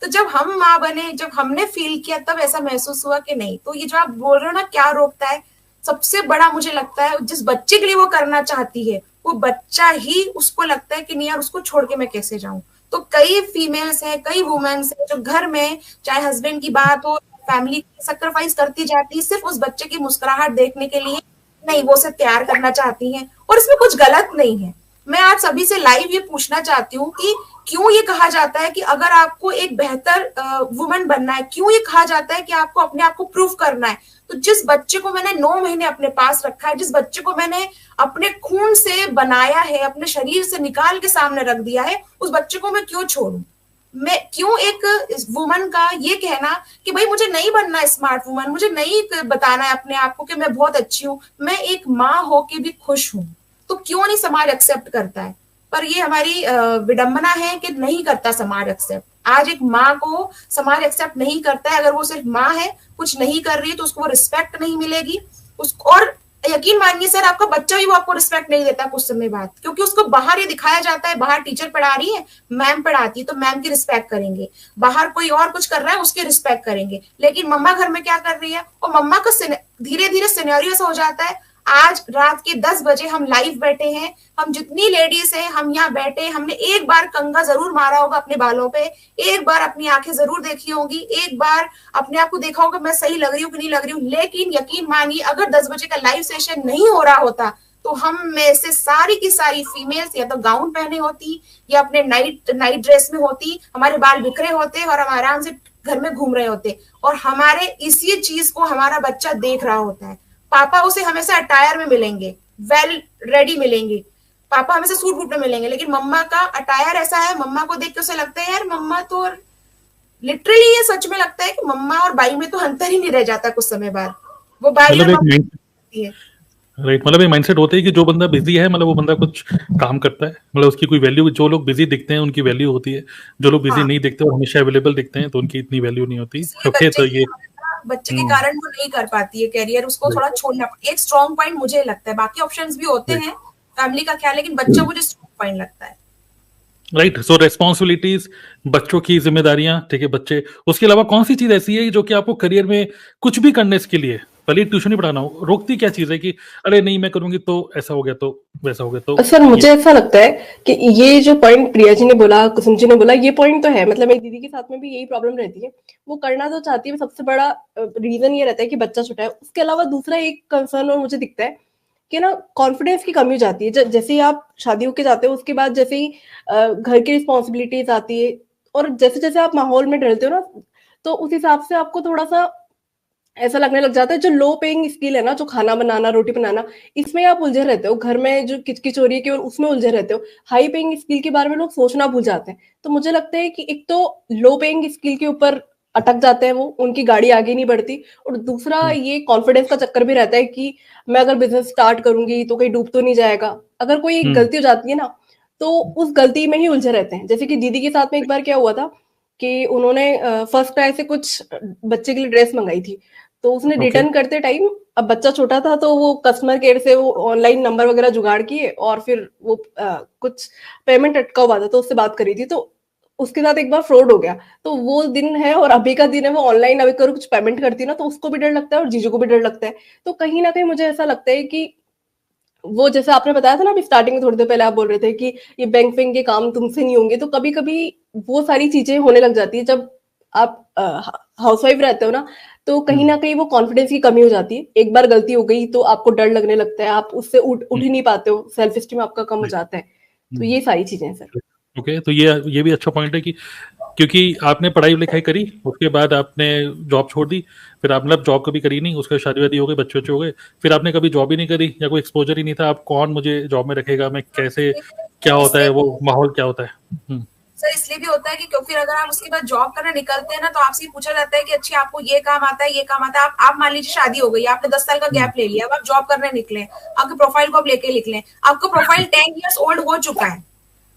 Speaker 2: तो जब हम माँ बने, जब हमने फील किया, तब ऐसा महसूस हुआ कि नहीं। तो ये जो आप बोल रहे हो ना, क्या रोकता है, सबसे बड़ा मुझे लगता है जिस बच्चे के लिए वो करना चाहती है, वो बच्चा ही उसको लगता है कि नहीं यार, उसको छोड़ के मैं कैसे जाऊं। तो कई फीमेल्स हैं, कई वुमेन्स हैं जो घर में चाहे हस्बैंड की बात हो, फैमिली सेक्रीफाइस करती जाती है सिर्फ उस बच्चे की मुस्कुराहट देखने के लिए। नहीं, वो उसे तैयार करना चाहती हैं, और इसमें कुछ गलत नहीं है। मैं आप सभी से लाइव ये पूछना चाहती हूँ कि क्यों ये कहा जाता है कि अगर आपको एक बेहतर वुमन बनना है, क्यों ये कहा जाता है कि आपको अपने आप को प्रूव करना है? तो जिस बच्चे को मैंने 9 महीने अपने पास रखा है, जिस बच्चे को मैंने अपने खून से बनाया है, अपने शरीर से निकाल के सामने रख दिया है, उस बच्चे को मैं क्यों छोड़ूं? मैं क्यों एक वुमन का ये कहना कि भाई मुझे नहीं बनना स्मार्ट वुमन, मुझे नहीं बताना है अपने आप को कि मैं बहुत अच्छी हूं, मैं एक माँ होके भी खुश हूं, तो क्यों नहीं समाज एक्सेप्ट करता है? पर ये हमारी विडंबना है कि नहीं करता समाज एक्सेप्ट। आज एक माँ को समाज एक्सेप्ट नहीं करता है, अगर वो सिर्फ माँ है, कुछ नहीं कर रही है, तो उसको वो रिस्पेक्ट नहीं मिलेगी उसको। और यकीन मानिए सर, आपका बच्चा भी वो आपको रिस्पेक्ट नहीं देता कुछ समय बाद, क्योंकि उसको बाहर ये दिखाया जाता है, बाहर टीचर पढ़ा रही है, मैम पढ़ाती है तो मैम की रिस्पेक्ट करेंगे, बाहर कोई और कुछ कर रहा है उसकी रिस्पेक्ट करेंगे, लेकिन मम्मा घर में क्या कर रही है? और मम्मा का धीरे धीरे सिनेरियो ऐसा हो जाता है। आज रात के 10 बजे हम लाइव बैठे हैं, हम जितनी लेडीज हैं हम यहाँ बैठे, हमने एक बार कंघा जरूर मारा होगा अपने बालों पे, एक बार अपनी आंखें जरूर देखी होंगी, एक बार अपने आप को देखा होगा मैं सही लग रही हूँ कि नहीं लग रही हूँ। लेकिन यकीन मानिए अगर 10 बजे का लाइव सेशन नहीं हो रहा होता तो हम में से सारी की सारी फीमेल्स या तो गाउन पहने होती या अपने नाइट ड्रेस में होती, हमारे बाल बिखरे होते और हम आराम से घर में घूम रहे होते, और हमारे इसी चीज को हमारा बच्चा देख रहा होता है। पापा उसे हमेशा अटायर में मिलेंगे, वेल रेडी मिलेंगे, पापा हमेशा सूट बूट में मिलेंगे, लेकिन मम्मा का अटायर ऐसा है, मम्मा को देख के उसे लगता है यार मम्मा तो, लिटरली ये सच में लगता है कि मम्मा और बाई में तो अंतर ही नहीं रह जाता कुछ समय बाद, वो बाई और मम्मा है।
Speaker 1: राइट, मतलब ये माइंडसेट होता है कि जो बंदा बिजी है मतलब वो बंदा कुछ काम करता है, मतलब उसकी कोई वैल्यू, जो लोग बिजी दिखते हैं उनकी वैल्यू होती है, जो लोग बिजी नहीं दिखते और हमेशा अवेलेबल दिखते हैं तो उनकी इतनी वैल्यू नहीं होती। ओके, तो ये
Speaker 2: बच्चे के कारण वो नहीं कर पाती है कैरियर, उसको थोड़ा छोड़ना, एक स्ट्रॉन्ग पॉइंट मुझे लगता है, बाकी ऑप्शंस भी होते हैं फैमिली का ख्याल, लेकिन बच्चा मुझे स्ट्रॉन्ग पॉइंट लगता है।
Speaker 1: राइट, सो रेस्पॉन्सिबिलिटीज, बच्चों की जिम्मेदारियां, ठीक है, बच्चे, उसके अलावा कौन सी चीज ऐसी है जो कि आपको करियर में कुछ भी करने के लिए, भले ट्यूशन ही पढ़ाना हो, रोकती क्या चीज है कि अरे नहीं मैं करूंगी तो ऐसा हो गया तो वैसा हो गया? तो
Speaker 7: सर मुझे ऐसा लगता है कि ये जो पॉइंट प्रिया जी ने बोला, कुसुम जी ने बोला, ये पॉइंट तो है, मतलब मेरी दीदी के साथ में भी यही प्रॉब्लम रहती है, वो करना तो चाहती है, सबसे बड़ा रीजन ये रहता है कि बच्चा छोटा है। उसके अलावा दूसरा एक कंसर्न और मुझे दिखता है कि ना कॉन्फिडेंस की कमी हो जाती है। जैसे ही आप शादी होके जाते हो उसके बाद जैसे ही घर की रिस्पॉन्सिबिलिटीज आती है और जैसे जैसे आप माहौल में ढलते हो ना, तो उस हिसाब से आपको थोड़ा सा ऐसा लगने लग जाता है जो लो पेइंग स्किल है ना, जो खाना बनाना, रोटी बनाना, इसमें आप उलझे रहते हो, घर में जो किचकिच हो रही है केवल उसमें उलझे रहते हो, हाई पेइंग स्किल के बारे में लोग सोचना भूल जाते हैं। तो मुझे लगता है कि एक तो लो पेइंग स्किल के ऊपर अटक जाते हैं वो, उनकी गाड़ी आगे नहीं बढ़ती, और दूसरा ये कॉन्फिडेंस का चक्कर भी रहता है कि मैं अगर बिजनेस स्टार्ट करूंगी तो कहीं डूब तो नहीं जाएगा। अगर कोई एक गलती हो जाती है ना तो उस गलती में ही उलझे रहते हैं। जैसे कि दीदी के साथ में एक बार क्या हुआ था कि उन्होंने फर्स्ट क्राई से कुछ बच्चे के लिए ड्रेस मंगाई थी, तो उसने रिटर्न करते टाइम, अब बच्चा छोटा था तो वो कस्टमर केयर से वो ऑनलाइन नंबर वगैरह जुगाड़ किए और फिर वो कुछ पेमेंट अटका हुआ था तो उससे बात करी थी, तो उसके साथ एक बार फ्रॉड हो गया। तो वो दिन है और अभी का दिन है, वो ऑनलाइन अभी कर कुछ पेमेंट करती है ना तो उसको भी डर लगता है और जीजू को भी डर लगता है। तो कहीं ना कहीं मुझे ऐसा लगता है कि वो, जैसे आपने बताया था ना अभी स्टार्टिंग में, थोड़ी देर पहले आप बोल रहे थे कि ये बैंक के काम तुमसे नहीं होंगे, तो कभी कभी वो सारी चीजें होने लग जाती है जब आप हाउसवाइफ रहते हो ना, तो कहीं ना कहीं वो कॉन्फिडेंस की कमी हो जाती है। एक बार गलती हो गई तो आपको डर लगने लगता है, आप उससे उठ ही नहीं पाते हो, सेल्फ स्टीम आपका कम हो जाता है। तो ये सारी चीजें हैं सर।
Speaker 1: ओके, तो ये भी अच्छा पॉइंट है कि क्योंकि आपने पढ़ाई लिखाई करी, उसके बाद आपने जॉब छोड़ दी, फिर आपने मतलब जॉब कभी करी नहीं, उसके शादी वादी हो गई, बच्चे हो गए, फिर आपने कभी जॉब ही नहीं करी या कोई एक्सपोजर ही नहीं था, आप कौन मुझे जॉब में रखेगा, मैं कैसे, क्या होता है वो माहौल, क्या होता है?
Speaker 2: सर इसलिए भी होता है कि क्योंकि अगर आप उसके बाद जॉब करने निकलते हैं ना तो आपसे पूछा जाता है कि अच्छा आपको ये काम आता है, ये काम आता है। आप मान लीजिए शादी हो गई, आपने 10 साल का गैप ले लिया, अब आप जॉब करने निकले, आपके प्रोफाइल को आप लेके निकले, आपका प्रोफाइल 10 ईयर्स ओल्ड हो चुका है,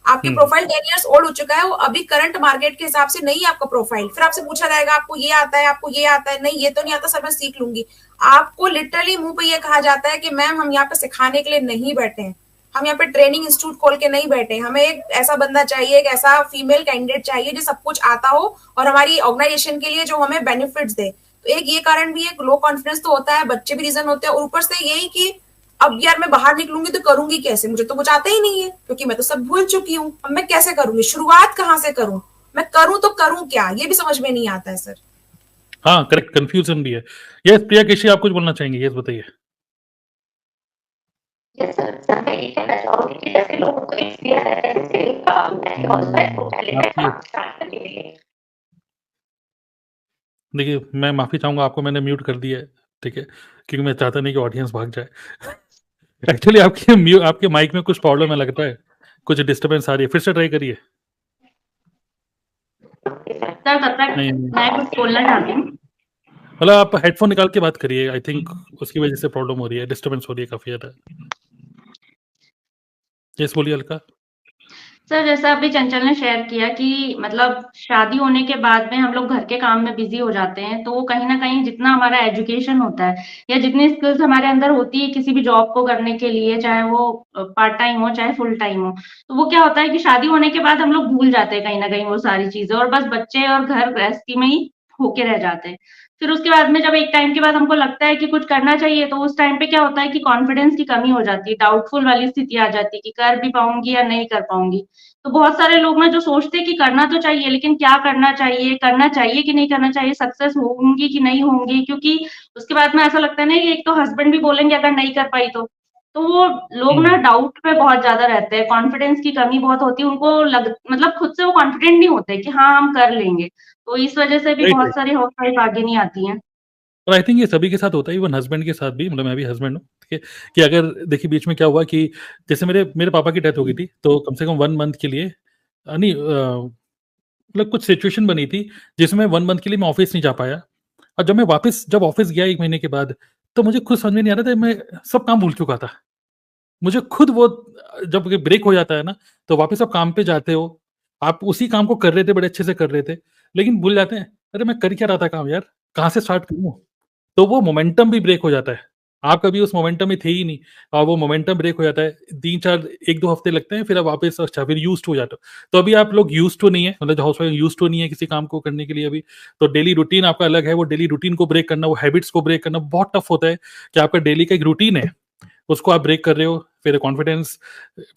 Speaker 2: आपकी प्रोफाइल 10 ईयर्स ओल्ड हो चुका है, वो अभी करंट मार्केट के हिसाब से नहीं है आपका प्रोफाइल। फिर आपसे पूछा जाएगा आपको ये आता है, आपको ये आता है, नहीं ये तो नहीं आता सर मैं सीख लूंगी। आपको लिटरली मुंह पे ये कहा जाता है कि मैम हम यहाँ पे सिखाने के लिए नहीं बैठे हैं, हम यहाँ पे ट्रेनिंग इंस्टीट्यूट खोल के नहीं बैठे, हमें एक ऐसा बंदा चाहिए, एक ऐसा फीमेल कैंडिडेट चाहिए जो सब कुछ आता हो और हमारी ऑर्गेनाइजेशन के लिए जो हमें बेनिफिट्स दे। तो एक ये कारण भी है, लो कॉन्फिडेंस तो होता है, बच्चे भी रीजन होते हैं, और ऊपर से यही कि अब यार मैं बाहर निकलूंगी तो करूंगी कैसे, मुझे तो कुछ आता ही नहीं है क्योंकि मैं तो सब भूल चुकी हूँ, अब मैं कैसे करूंगी, शुरुआत कहाँ से करूं, मैं करूं तो करूं क्या, ये भी समझ में नहीं आता है सर।
Speaker 1: हाँ करेक्ट, कंफ्यूजन भी है। यस प्रिया केशी, आप कुछ बोलना चाहेंगे? यस बताइए।
Speaker 8: यस सर, सर मैं ये कहना चाहूँगी कि जैसे लोगों को एक्सपीरियंस रहता है जैसे मैं हाउसवाइफ हूँ, पहले मैं
Speaker 1: आपकी
Speaker 8: काम स्टार्ट करने के लिए
Speaker 1: देखिए, मैं माफ़ी चाहूँगा, आपको मैंने म्यूट कर दिया है, ठीक है? क्योंकि मैं चाहता नहीं कि ऑडियंस भाग जाए। एक्चुअली आपके माइक में कुछ प्रॉब्लम है लगता है, कुछ डिस्टर्बेंस आ रही है, फिर से ट्राई करिए।
Speaker 5: सर तब तक
Speaker 1: नहीं,
Speaker 5: मैं कुछ बोलना चाहती हूँ।
Speaker 1: मतलब आप हेडफ़ोन निकाल के बात करिए, आई थिंक उसकी वजह से प्रॉब्लम हो रही है, डिस्टर्बेंस हो रही है काफ़ी ज़्यादा। यस, बोलिए अलका।
Speaker 5: सर जैसा अभी चंचल ने शेयर किया कि मतलब शादी होने के बाद में हम लोग घर के काम में बिजी हो जाते हैं, तो कहीं ना कहीं जितना हमारा एजुकेशन होता है या जितनी स्किल्स हमारे अंदर होती है किसी भी जॉब को करने के लिए, चाहे वो पार्ट टाइम हो चाहे फुल टाइम हो, तो वो क्या होता है कि शादी होने के बाद हम लोग भूल जाते हैं कहीं ना कहीं वो सारी चीजें और बस बच्चे और घर गृहस्थी में ही होके रह जाते हैं। फिर उसके बाद में जब एक टाइम के बाद हमको लगता है कि कुछ करना चाहिए, तो उस टाइम पे क्या होता है कि कॉन्फिडेंस की कमी हो जाती है, डाउटफुल वाली स्थिति आ जाती है कि कर भी पाऊंगी या नहीं कर पाऊंगी। तो बहुत सारे लोग ना जो सोचते हैं कि करना तो चाहिए, लेकिन क्या करना चाहिए कि नहीं करना चाहिए, सक्सेस होंगी कि नहीं होंगी, क्योंकि उसके बाद में ऐसा लगता है ना कि एक तो हस्बैंड भी बोलेंगे अगर नहीं कर पाई तो वो लोग ना डाउट में बहुत ज्यादा रहते हैं, कॉन्फिडेंस की कमी बहुत होती है, उनको मतलब खुद से वो कॉन्फिडेंट नहीं होते कि हाँ हम कर लेंगे, तो इस वजह से भी
Speaker 1: राइट,
Speaker 5: बहुत
Speaker 1: राइट।
Speaker 5: सारी हाउसवाइफ आगे नहीं आती हैं।
Speaker 1: और आई थिंक ये सभी के साथ होता है, इवन हस्बैंड के साथ भी, मतलब मैं भी हस्बैंड हूँ, ठीक है? कि अगर देखिए बीच में क्या हुआ कि जैसे मेरे पापा की डेथ हो गई थी, तो कम से कम 1 मंथ के लिए नहीं मतलब कुछ सिचुएशन बनी थी, जिसमें 1 मंथ के लिए मैं ऑफ़िस नहीं जा पाया। और जब ऑफ़िस गया 1 महीने के बाद, तो मुझे खुद समझ में नहीं आ रहा था, मैं सब काम भूल चुका था। मुझे खुद वो जब ये ब्रेक हो जाता है ना, तो वापस आप काम पे जाते हो, आप उसी काम को कर रहे थे, बड़े अच्छे से कर रहे थे, लेकिन भूल जाते हैं, अरे मैं कर क्या रहा था काम यार? कहाँ से स्टार्ट करूँ? तो वो मोमेंटम भी ब्रेक हो जाता है। आप कभी उस मोमेंटम में थे ही नहीं और वो मोमेंटम ब्रेक हो जाता है। 3-4 1-2 हफ्ते लगते हैं, फिर आप वापस अच्छा फिर यूज़्ड टू हो जाते हो। तो अभी आप लोग यूज़्ड टू नहीं है, मतलब जो हाउसवाइफ यूज़्ड टू नहीं है किसी काम को करने के लिए अभी, तो डेली रूटीन आपका अलग है, वो डेली रूटीन को ब्रेक करना, वो हैबिट्स को ब्रेक करना बहुत टफ होता है कि आपका डेली का एक रूटीन है, उसको आप ब्रेक कर रहे हो, फिर कॉन्फिडेंस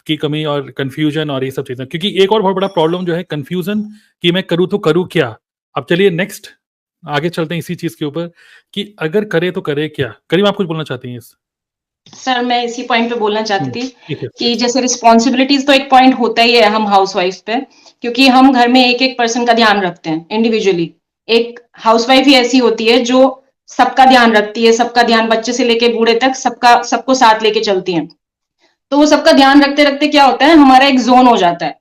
Speaker 1: की कमी और कन्फ्यूजन और ये सब चीज़ें। क्योंकि एक और बहुत बड़ा प्रॉब्लम जो है कन्फ्यूजन कि मैं करूँ तो करूँ क्या? अब चलिए नेक्स्ट आगे चलते हैं इसी चीज़ के ऊपर कि अगर करे तो करे क्या? करीम आप कुछ बोलना चाहती हैं इस
Speaker 9: सर मैं इसी पॉइंट पे बोलना चाहती थी
Speaker 1: ठीक है,
Speaker 9: कि जैसे रिस्पॉन्सिबिलिटीज तो एक पॉइंट होता ही है हम हाउसवाइफ पे, क्योंकि हम घर में एक एक पर्सन का ध्यान रखते हैं इंडिविजुअली। एक हाउसवाइफ ही ऐसी होती है जो सबका ध्यान रखती है, सबका ध्यान बच्चे से लेके बूढ़े तक सबको साथ लेके चलती है। तो वो सबका ध्यान रखते रखते क्या होता है, हमारा एक जोन हो जाता है,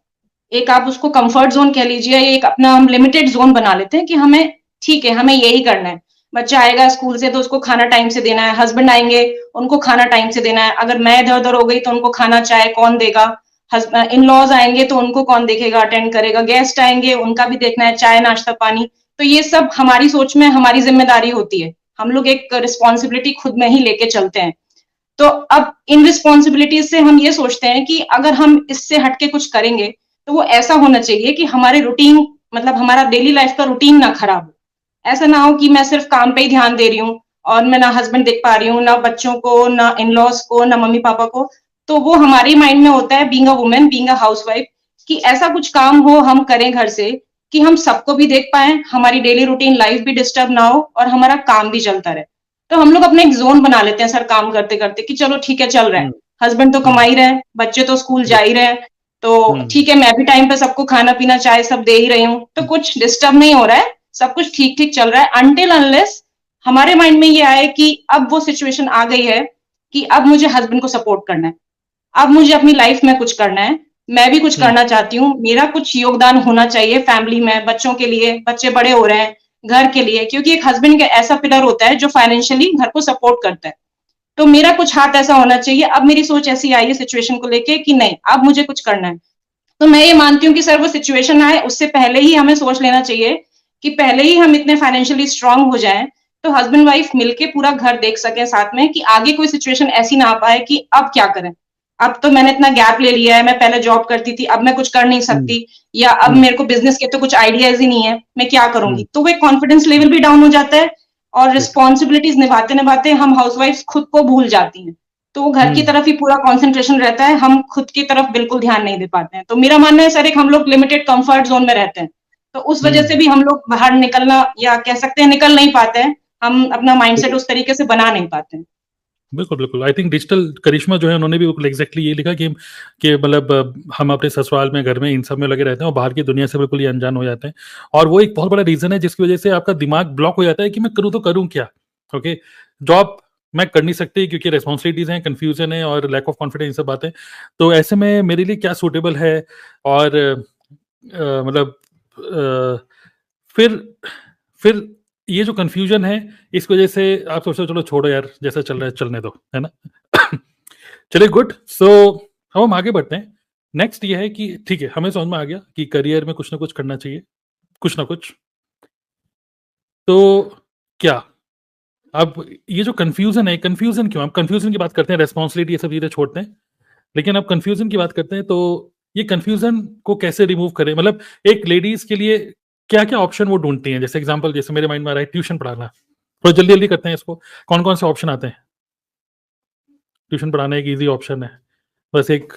Speaker 9: एक आप उसको कंफर्ट जोन कह लीजिए, एक अपना हम लिमिटेड जोन बना लेते हैं कि हमें ठीक है हमें यही करना है। बच्चा आएगा स्कूल से तो उसको खाना टाइम से देना है, हस्बैंड आएंगे उनको खाना टाइम से देना है, अगर मैं इधर उधर हो गई तो उनको खाना चाय कौन देगा, इन लॉज आएंगे तो उनको कौन देखेगा अटेंड करेगा, गेस्ट आएंगे उनका भी देखना है चाय नाश्ता पानी। तो ये सब हमारी सोच में हमारी जिम्मेदारी होती है, हम लोग एक रिस्पॉन्सिबिलिटी खुद में ही लेके चलते हैं। तो अब इन रिस्पॉन्सिबिलिटीज से हम ये सोचते हैं कि अगर हम इससे हटके कुछ करेंगे तो वो ऐसा होना चाहिए कि हमारे रूटीन मतलब हमारा डेली लाइफ का रूटीन ना खराब हो। ऐसा ना हो कि मैं सिर्फ काम पे ही ध्यान दे रही हूँ और मैं ना हस्बैंड देख पा रही हूँ, ना बच्चों को, ना इन लॉज को, ना मम्मी पापा को। तो वो हमारे माइंड में होता है being a women, being a housewife, कि ऐसा कुछ काम हो हम करें घर से कि हम सबको भी देख पाए, हमारी डेली रूटीन लाइफ भी डिस्टर्ब ना हो और हमारा काम भी चलता रहे। तो हम लोग अपने एक जोन बना लेते हैं सर काम करते करते कि चलो ठीक है चल रहा है, हस्बैंड तो कमा ही रहे हैं, बच्चे तो स्कूल जा ही रहे हैं, तो ठीक है मैं भी टाइम पे सबको खाना पीना चाय सब दे ही रही हूँ, तो कुछ डिस्टर्ब नहीं हो रहा है, सब कुछ ठीक ठीक चल रहा है, अनटिल अनलेस हमारे माइंड में ये आए कि अब वो सिचुएशन आ गई है कि अब मुझे हस्बैंड को सपोर्ट करना है, अब मुझे अपनी लाइफ में कुछ करना है, मैं भी कुछ करना चाहती हूँ, मेरा कुछ योगदान होना चाहिए फैमिली में, बच्चों के लिए, बच्चे बड़े हो रहे हैं, घर के लिए, क्योंकि एक हस्बैंड का ऐसा पिलर होता है जो फाइनेंशियली घर को सपोर्ट करता है। तो मेरा कुछ हाथ ऐसा होना चाहिए। अब मेरी सोच ऐसी आई है सिचुएशन को लेके कि नहीं अब मुझे कुछ करना है। तो मैं ये मानती हूँ कि सर वो सिचुएशन आए उससे पहले ही हमें सोच लेना चाहिए कि पहले ही हम इतने फाइनेंशियली स्ट्रांग हो जाएं तो हस्बैंड वाइफ मिलके पूरा घर देख सकें साथ में, कि आगे कोई सिचुएशन ऐसी ना आ पाए कि अब क्या करें, अब तो मैंने इतना गैप ले लिया है, मैं पहले जॉब करती थी अब मैं कुछ कर नहीं सकती, या अब मेरे को बिजनेस के तो कुछ आइडियाज ही नहीं है, मैं क्या करूंगी। तो वो कॉन्फिडेंस लेवल भी डाउन हो जाता है और रिस्पॉन्सिबिलिटीज निभाते निभाते हम हाउसवाइफ खुद को भूल जाती हैं, तो वो घर की तरफ ही पूरा कंसंट्रेशन रहता है, हम खुद की तरफ बिल्कुल ध्यान नहीं दे पाते हैं। तो मेरा मानना है सर एक हम लोग लिमिटेड कंफर्ट जोन में रहते हैं, तो उस वजह से भी हम लोग बाहर निकलना या कह सकते हैं निकल नहीं पाते हैं, हम अपना माइंडसेट उस तरीके से बना नहीं पाते हैं।
Speaker 1: बिल्कुल, बिल्कुल। आई थिंक डिजिटल करिश्मा जो है उन्होंने भी बिल्कुल एग्ज़ैक्टली ये लिखा कि मतलब हम अपने ससुराल में, घर में इन सब में लगे रहते हैं और बाहर की दुनिया से बिल्कुल ही अनजान हो जाते हैं। और वो एक बहुत बड़ा रीज़न है जिसकी वज़ह से आपका दिमाग ब्लॉक हो जाता है कि मैं करूँ तो करूँ क्या? ओके, जॉब मैं कर नहीं सकती क्योंकि रिस्पॉन्सिबिलिटीज़ हैं, कन्फ्यूज़न है और लैक ऑफ कॉन्फिडेंस, ये सब बातें। तो ऐसे में मेरे लिए क्या सूटेबल है और मतलब फिर फिर ये जो कन्फ्यूजन है, इस वजह से आप सोचते हो चलो छोड़ो यार, जैसा चल रहा है चलने दो, है ना? चलिए गुड। सो अब हम आगे बढ़ते हैं। नेक्स्ट ये है कि ठीक है, हमें समझ में आ गया कि करियर में कुछ ना कुछ करना चाहिए, कुछ ना कुछ। तो क्या अब ये जो कन्फ्यूजन है, कन्फ्यूजन क्यों? अब कन्फ्यूजन की बात करते हैं, रिस्पॉन्सिबिलिटी ये सब चीजें छोड़ते हैं, लेकिन अब कन्फ्यूजन की बात करते हैं। तो ये कन्फ्यूजन को कैसे रिमूव करें? मतलब एक लेडीज के लिए क्या क्या ऑप्शन वो ढूंढती हैं? जैसे एग्जांपल, जैसे मेरे माइंड में आ रहा है ट्यूशन पढ़ाना। थोड़ा जल्दी जल्दी करते हैं इसको। कौन कौन से ऑप्शन आते हैं? ट्यूशन पढ़ाना एक इजी ऑप्शन है, बस एक।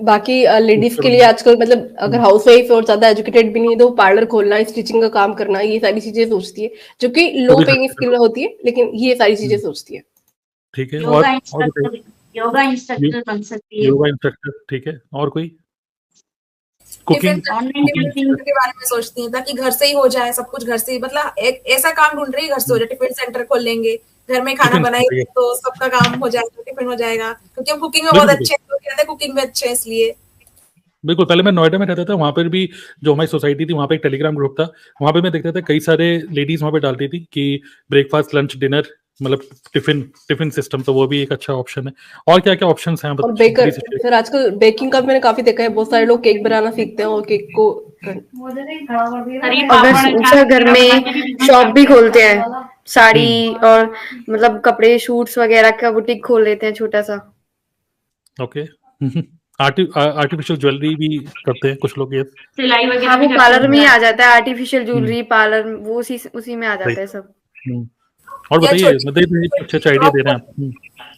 Speaker 7: बाकी लेडीज के लिए आजकल मतलब अगर हाउसवाइफ और ज्यादा एजुकेटेड भी नहीं है तो पार्लर खोलना, स्टिचिंग का काम करना, ये सारी चीजें सोचती है, जो कि लो पेइंग स्किल होती है, लेकिन ये सारी चीजें सोचती है।
Speaker 1: ठीक है।
Speaker 4: योगा
Speaker 1: और
Speaker 4: इंस्ट्रक्टर, योगा इंस्ट्रक्टर बन सकती है।
Speaker 1: योगा इंस्ट्रक्टर, ठीक है। और कोई? कुकिंग,
Speaker 2: डिफेंस सेंटर के बारे में सोचती हैं ताकि घर से ही हो जाए सब कुछ, घर से ही, मतलब एक ऐसा काम ढूंढ रही है घर से हो जाए। टिफिन सेंटर खोल लेंगे, घर में खाना बनाएंगे तो सबका काम हो जाएगा, टिफिन हो जाएगा, क्योंकि हम कुकिंग में बहुत अच्छे हैं, तो कहते हैं कुकिंग में अच्छे हैं इसलिए।
Speaker 1: बिल्कुल। पहले मैं नोएडा में रहता था, वहाँ पर भी जो हमारी सोसाइटी थी, वहाँ पे एक टेलीग्राम ग्रुप था। वहाँ पे मैं देखता था कई सारे लेडीज वहाँ पे डालती थी कि ब्रेकफास्ट, लंच, डिनर, मतलब टिफिन सिस्टम। तो वो भी एक अच्छा ऑप्शन है। और क्या क्या ऑप्शन हैं?
Speaker 7: और बेकर सर, आजकल बेकिंग का मैंने काफी देखा है, बहुत सारे लोग केक बनाना सीखते हैं और केक को
Speaker 10: अगर सर घर में शॉप भी खोलते हैं, साड़ी और मतलब कपड़े, शूट्स वगैरह का बुटीक खोल लेते हैं छोटा सा।
Speaker 1: ओके। आर्टिफिशियल ज्वेलरी भी करते हैं कुछ लोग, ये
Speaker 5: सिलाई वगैरह
Speaker 10: हाँ, वो
Speaker 5: भी
Speaker 10: पार्लर में ही
Speaker 5: करते
Speaker 10: आ जाता है, आर्टिफिशियल ज्वेलरी पार्लर, वो उसी में आ जाता है सब।
Speaker 1: और बताइए, मतलब अच्छा आइडिया दे रहे हैं आप।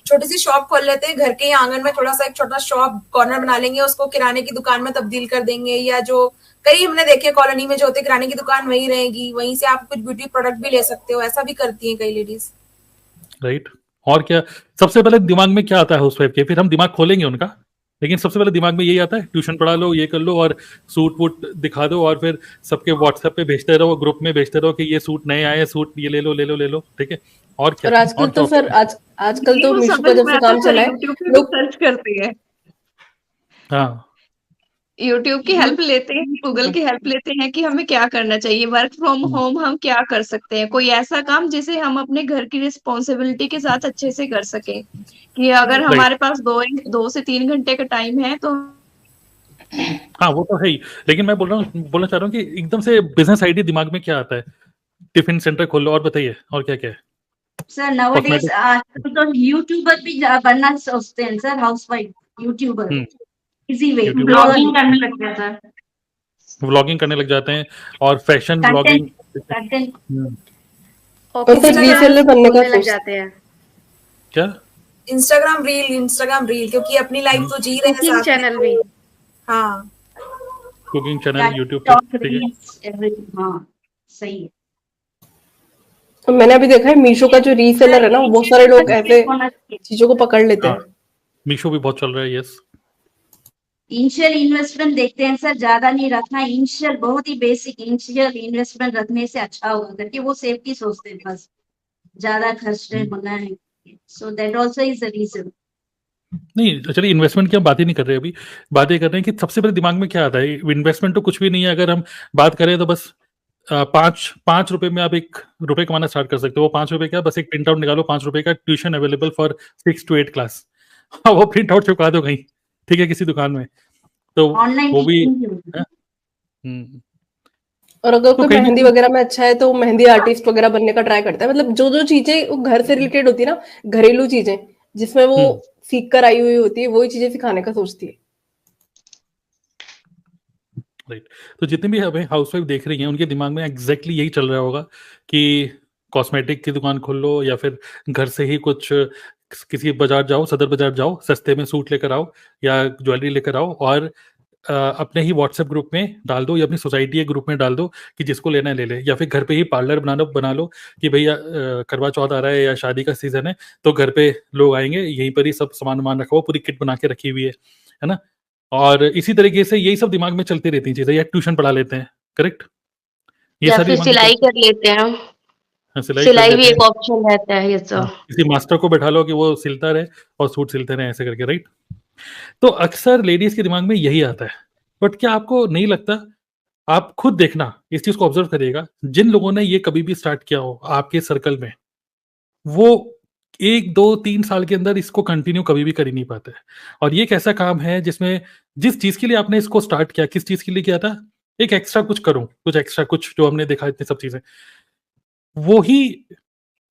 Speaker 2: छोटी सी शॉप खोल लेते हैं घर के ही आंगन में, थोड़ा सा एक छोटा शॉप कॉर्नर बना लेंगे, उसको किराने की दुकान में तब्दील कर देंगे, या जो कई हमने देखे कॉलोनी में जो होते किराने की दुकान वहीं रहेगी, वहीं से आप कुछ ब्यूटी प्रोडक्ट भी ले सकते हो। ऐसा भी करती हैं कई लेडीज।
Speaker 1: राइट। और क्या सबसे पहले दिमाग में क्या आता है हाउसवाइफ के? फिर हम दिमाग खोलेंगे उनका, लेकिन सबसे पहले दिमाग में यही आता है ट्यूशन पढ़ा लो, ये कर लो और सूट वूट दिखा दो, और फिर सबके व्हाट्सएप पे भेजते रहो, ग्रुप में भेजते रहो कि ये सूट नए आए, सूट ये ले लो ले लो ले लो, ठीक है। और क्या?
Speaker 7: और आजकल तो सर आजकल तो मीशो का जब से काम चला है,
Speaker 6: लोग सर्च करते हैं,
Speaker 1: हाँ,
Speaker 6: यूट्यूब की हेल्प लेते हैं, गूगल की हेल्प लेते हैं कि हमें क्या करना चाहिए, वर्क फ्रॉम होम हम क्या कर सकते हैं, कोई ऐसा काम जिसे हम अपने घर की रिस्पॉन्सिबिलिटी के साथ अच्छे से कर सकें, कि अगर हमारे पास 2 से 3 घंटे का टाइम है तो।
Speaker 1: हाँ, वो तो है ही, लेकिन मैं बोलना चाह रहा हूँ कि एकदम से बिजनेस आइडिया दिमाग में क्या आता है? टिफिन सेंटर खोल लो। और बताइए और क्या क्या है?
Speaker 4: सर नाउअडेज तो यूट्यूबर भी बनना सोचते हैं sir, housewife YouTuber, easy way,
Speaker 5: blogging करने लगते हैं सर,
Speaker 1: व्लॉगिंग करने लग जाते हैं और फैशन ब्लॉगिंग,
Speaker 7: और फिर रीसेलर बनने का
Speaker 10: लग जाते हैं।
Speaker 1: क्या?
Speaker 2: इंस्टाग्राम रील, क्योंकि अपनी लाइफ तो जी रहे हैं,
Speaker 10: कुकिंग चैनल भी,
Speaker 2: हाँ,
Speaker 1: कुकिंग चैनल यूट्यूब पे, ठीक है।
Speaker 4: हाँ सही है।
Speaker 7: तो मैंने अभी देखा है मीशो का जो रीसेलर है ना, बहुत सारे लोग ऐसे चीजों को पकड़ लेते हैं।
Speaker 1: मीशो भी बहुत चल रहा है, यस।
Speaker 4: इनिशियल इन्वेस्टमेंट देखते हैं सर, ज्यादा नहीं रखना, इनिशियल बहुत ही बेसिक इनिशियल इन्वेस्टमेंट रखने से अच्छा होगा, करके वो सेफ्टी सोचते हैं, बस ज्यादा खर्च होना है, so that also is the reason.
Speaker 1: नहीं, चलिए इन्वेस्टमेंट की हम बात ही नहीं कर रहे अभी। बात ये कर रहे हैं कि सबसे पहले दिमाग में क्या आता है। इन्वेस्टमेंट तो कुछ भी नहीं है, अगर हम बात करें तो बस 5 रुपए में आप 1 रुपए कमाना स्टार्ट कर सकते हो। वो 5 रुपए क्या, बस एक प्रिंट आउट निकालो, 5 रुपए का tuition available for 6 to 8 class. वो प्रिंट आउट चुका दो कहीं, ठीक है, किसी दुकान में, तो वो भी है।
Speaker 7: और अगर कोई मेहंदी वगैरह में अच्छा है तो मेहंदी आर्टिस्ट वगैरह बनने का ट्राई करता है। मतलब जो जो चीजें वो घर से रिलेटेड होती है ना, घरेलू चीजें जिसमें वो सीख कर आई हुई होती है, वही चीजें सिखाने का सोचती है।
Speaker 1: राइट। तो जितने भी हमें हाउसवाइफ देख रही हैं, उनके दिमाग में एग्जैक्टली यही चल रहा होगा कि कॉस्मेटिक की दुकान खोल लो, या फिर घर से ही कुछ किसी बाजार जाओ, सदर बाजार जाओ, सस्ते में सूट लेकर आओ या ज्वेलरी लेकर आओ, और अपने ही व्हाट्सएप ग्रुप में डाल दो या अपनी सोसाइटी के ग्रुप में डाल दो कि जिसको लेना है ले ले, या फिर घर पे ही पार्लर बना लो कि भैया करवा चौथ आ रहा है या शादी का सीजन है तो घर पे लोग आएंगे, यहीं पर ही सब सामान वामान रखा हुआ, पूरी किट बना के रखी हुई है ना। और इसी तरीके से यही सब दिमाग में चलती रहती चीजें, या ट्यूशन पढ़ा लेते हैं, करेक्ट, ये
Speaker 8: या
Speaker 1: सारी
Speaker 8: फिर
Speaker 1: दिमाग में
Speaker 8: सिलाई
Speaker 1: चलती
Speaker 8: कर लेते हैं हम,
Speaker 1: हाँ, सिलाई कर
Speaker 8: सिलाई भी
Speaker 1: लेते हैं।
Speaker 8: एक ऑप्शन रहता है ये
Speaker 1: हाँ,
Speaker 8: सब।
Speaker 1: किसी मास्टर को बैठा लो कि वो सिलता रहे और सूट सिलते रहे ऐसे करके, राइट। तो अक्सर लेडीज के दिमाग में यही आता है। बट क्या आपको नहीं लगता, आप खुद देखना, इस चीज को ऑब्जर्व करिएगा, जिन लोगों ने ये कभी भी स्टार्ट किया हो आपके सर्कल में, वो 1 2 3 साल के अंदर इसको कंटिन्यू कभी भी कर ही नहीं पाते। और ये एक ऐसा काम है जिसमें जिस चीज के लिए आपने इसको स्टार्ट किया, किस चीज के लिए किया था, एक एक्स्ट्रा कुछ करूं, कुछ एक्स्ट्रा कुछ जो हमने देखा इतनी सब चीजें, वो ही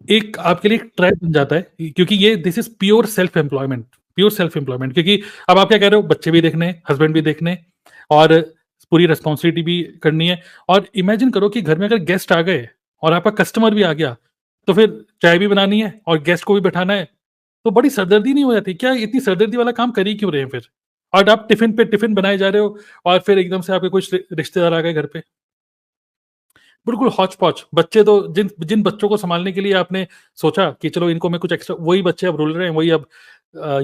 Speaker 1: एक आपके लिए ट्रैप बन जाता है, क्योंकि ये this is pure self employment, pure self employment. क्योंकि अब आप क्या कह रहे हो, बच्चे भी देखने, हस्बैंड भी देखने, और पूरी रिस्पॉन्सिबिलिटी भी करनी है। और इमेजिन करो कि घर में अगर गेस्ट आ गए और आपका कस्टमर भी आ गया, तो फिर चाय भी बनानी है और गेस्ट को भी बैठाना है, तो बड़ी सरदर्दी नहीं हो जाती क्या? इतनी सरदर्दी वाला काम कर ही क्यों रहे हैं फिर? और आप टिफिन पे टिफिन बनाए जा रहे हो और फिर एकदम से आपके कुछ रिश्तेदार आ गए घर पे, बिल्कुल हौच पौच। बच्चे तो जिन जिन बच्चों को संभालने के लिए आपने सोचा कि चलो इनको मैं कुछ एक्स्ट्रा, वही बच्चे अब रुल रहे हैं, वही अब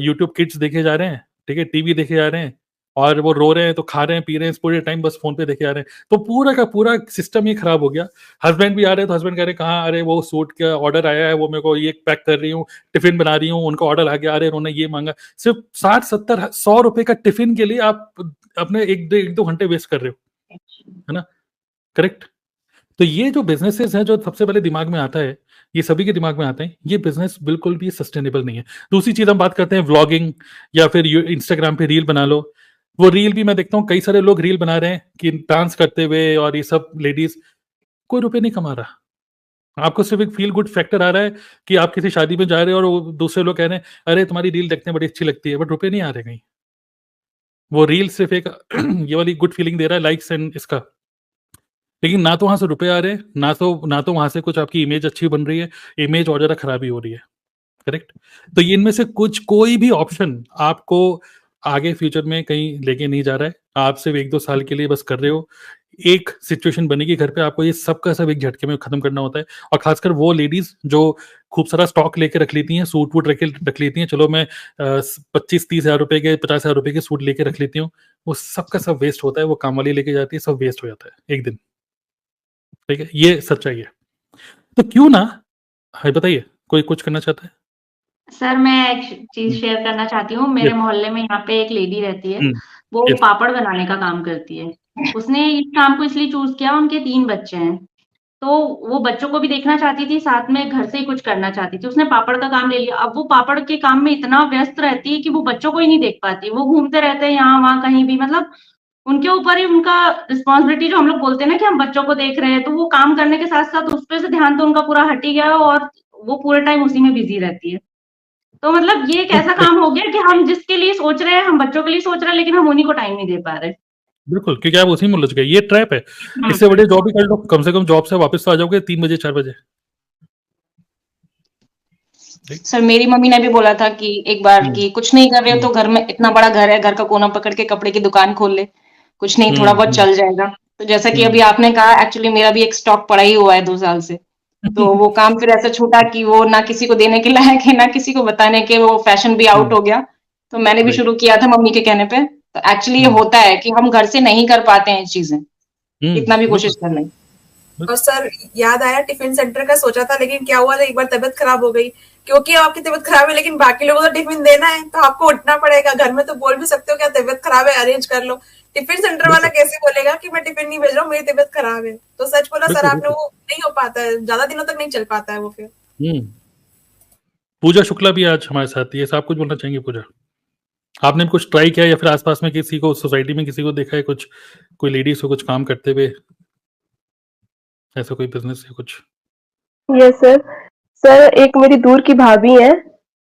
Speaker 1: यूट्यूब किड्स देखे जा रहे हैं, ठीक है, टीवी देखे जा रहे हैं, और वो रो रहे हैं तो खा रहे हैं पी रहे हैं, पूरे टाइम बस फोन पे देखे जा रहे हैं। तो पूरा का पूरा सिस्टम ही खराब हो गया। हस्बैंड भी आ रहे हैं तो हस्बैंड कह रहे हैं कहाँ, अरे वो सूट का ऑर्डर आया है, वो मेरे को ये पैक कर रही हूँ, टिफिन बना रही हूँ, उनका ऑर्डर आ गया, अरे उन्होंने ये मांगा। सिर्फ 60 70 100 रुपए का टिफिन के लिए आप अपने 1 2 घंटे वेस्ट कर रहे हो, है ना, करेक्ट। तो ये जो बिजनेसेस हैं, जो सबसे पहले दिमाग में आता है, ये सभी के दिमाग में आते हैं, ये बिजनेस बिल्कुल भी सस्टेनेबल नहीं है। दूसरी चीज हम बात करते हैं व्लॉगिंग, या फिर इंस्टाग्राम पे रील बना लो। वो रील भी मैं देखता हूँ कई सारे लोग रील बना रहे हैं कि डांस करते हुए, और ये सब लेडीज, कोई रुपए नहीं कमा रहा। आपको सिर्फ एक फील गुड फैक्टर आ रहा है कि आप किसी शादी में जा रहे हो और वो दूसरे लोग कह रहे हैं अरे तुम्हारी रील देखते हैं बड़ी अच्छी लगती है, बट रुपए नहीं आ रहे कहीं। वो रील सिर्फ एक ये वाली गुड फीलिंग दे रहा है, लाइक्स एंड इसका, लेकिन ना तो वहां से रुपए आ रहे हैं, ना तो वहां से कुछ आपकी इमेज अच्छी बन रही है, इमेज और ज्यादा खराबी हो रही है, करेक्ट। तो ये इनमें से कुछ कोई भी ऑप्शन आपको आगे फ्यूचर में कहीं लेके नहीं जा रहा है। आप सिर्फ 1 2 साल के लिए बस कर रहे हो। एक सिचुएशन बनेगी घर पे, आपको ये सब का सब एक झटके में खत्म करना होता है। और खासकर वो लेडीज जो खूब सारा स्टॉक लेके रख लेती हैं, सूट वूट रख लेती हैं, चलो मैं 25 30 हजार रुपए के 50 हजार रुपए के सूट लेके रख लेती हूँ, वो सब का सब वेस्ट होता है। वो काम वाली लेके जाती है, सब वेस्ट हो जाता है एक दिन, ठीक है, ये सच्चाई है। तो क्यों ना, हाँ बताइए, कोई कुछ करना चाहता है?
Speaker 5: सर मैं एक चीज शेयर करना चाहती हूँ। मेरे मोहल्ले में यहाँ पे एक लेडी रहती है, वो
Speaker 1: yes.
Speaker 5: पापड़ बनाने का काम करती है। उसने इस काम को इसलिए चूज किया, उनके 3 बच्चे हैं, तो वो बच्चों को भी देखना चाहती थी, साथ में घर से ही कुछ करना चाहती थी। उसने पापड़ का काम ले लिया। अब वो पापड़ के काम में इतना व्यस्त रहती है कि वो बच्चों को ही नहीं देख पाती। वो घूमते रहते हैं यहाँ वहाँ कहीं भी, मतलब उनके ऊपर ही उनका रिस्पॉन्सिबिलिटी, जो हम लोग बोलते हैं ना कि हम बच्चों को देख रहे हैं, तो वो काम करने के साथ साथ उस पे से ध्यान तो उनका पूरा हट ही गया, और वो पूरे टाइम उसी में बिजी रहती है। तो मतलब ये एक ऐसा काम हो गया कि हम जिसके लिए सोच रहे हैं, हम बच्चों के लिए सोच रहे हैं, लेकिन हम उन्हीं को टाइम नहीं दे पा रहे।
Speaker 1: बिल्कुल, क्योंकि आप उसी में उलझ गए। ये ट्रैप है। इससे बड़े जॉब ही कर लो, कम से कम जॉब से वापस तो आ जाओगे 3 बजे 4 बजे।
Speaker 9: सर मेरी मम्मी ने भी बोला था कि एक बार कि कुछ नहीं कर रहे हो तो घर में इतना बड़ा घर है, घर का कोना पकड़ के कपड़े की दुकान खोल ले, कुछ नहीं थोड़ा बहुत चल जाएगा। तो जैसा कि अभी आपने कहा, एक्चुअली मेरा भी एक स्टॉक पड़ा ही हुआ है 2 साल से। तो वो काम फिर ऐसा छूटा कि वो ना किसी को देने के लायक है, ना किसी को बताने के, वो फैशन भी आउट हो गया। तो मैंने भी शुरू किया था मम्मी के कहने पे। तो एक्चुअली ये होता है कि हम घर से नहीं कर पाते हैं चीजें, इतना भी कोशिश कर लें।
Speaker 2: और सर याद आया, टिफिन सेंटर का सोचा था, लेकिन क्या हुआ, एक बार तबीयत खराब हो गई। क्योंकि आपकी तबीयत खराब है, लेकिन बाकी लोगों को तो टिफिन देना है, तो आपको उठना पड़ेगा। घर में तो बोल भी सकते हो क्या तबीयत खराब है, अरेंज कर लो। टिफिन सेंटर वाला कैसे बोलेगा कि मैं टिफिन नहीं भेज रहा हूँ, मेरी तबीयत खराब है। तो सच बोला सर आपने, वो नहीं हो पाता है, ज्यादा दिनों तक नहीं चल पाता है वो फिर।
Speaker 1: पूजा शुक्ला भी आज हमारे साथ है, आप कुछ बोलना चाहेंगे? पूजा, आपने कुछ ट्राई किया या फिर आसपास में किसी को, सोसाइटी में किसी को देखा है, कुछ कोई लेडीज को कुछ काम करते हुए, ऐसा कोई बिजनेस या कुछ?
Speaker 7: यस सर, एक मेरी दूर की भाभी है,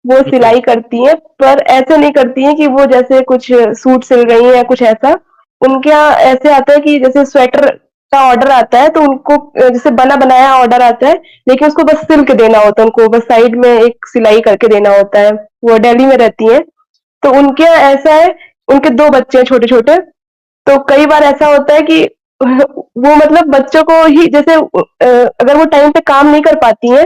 Speaker 7: वो सिलाई करती है, पर ऐसे नहीं करती है कि वो जैसे कुछ सूट सिल रही है या कुछ ऐसा। उनके यहाँ ऐसे आता है कि जैसे स्वेटर का ऑर्डर आता है, तो उनको जैसे बना बनाया ऑर्डर आता है, लेकिन उसको बस सिल के देना होता है, उनको बस साइड में एक सिलाई करके देना होता है। वो दिल्ली में रहती है। तो उनके यहाँ ऐसा है, उनके 2 बच्चे हैं छोटे छोटे,
Speaker 11: तो कई बार ऐसा होता है कि वो मतलब बच्चों को ही जैसे अगर वो टाइम पे काम नहीं कर पाती हैं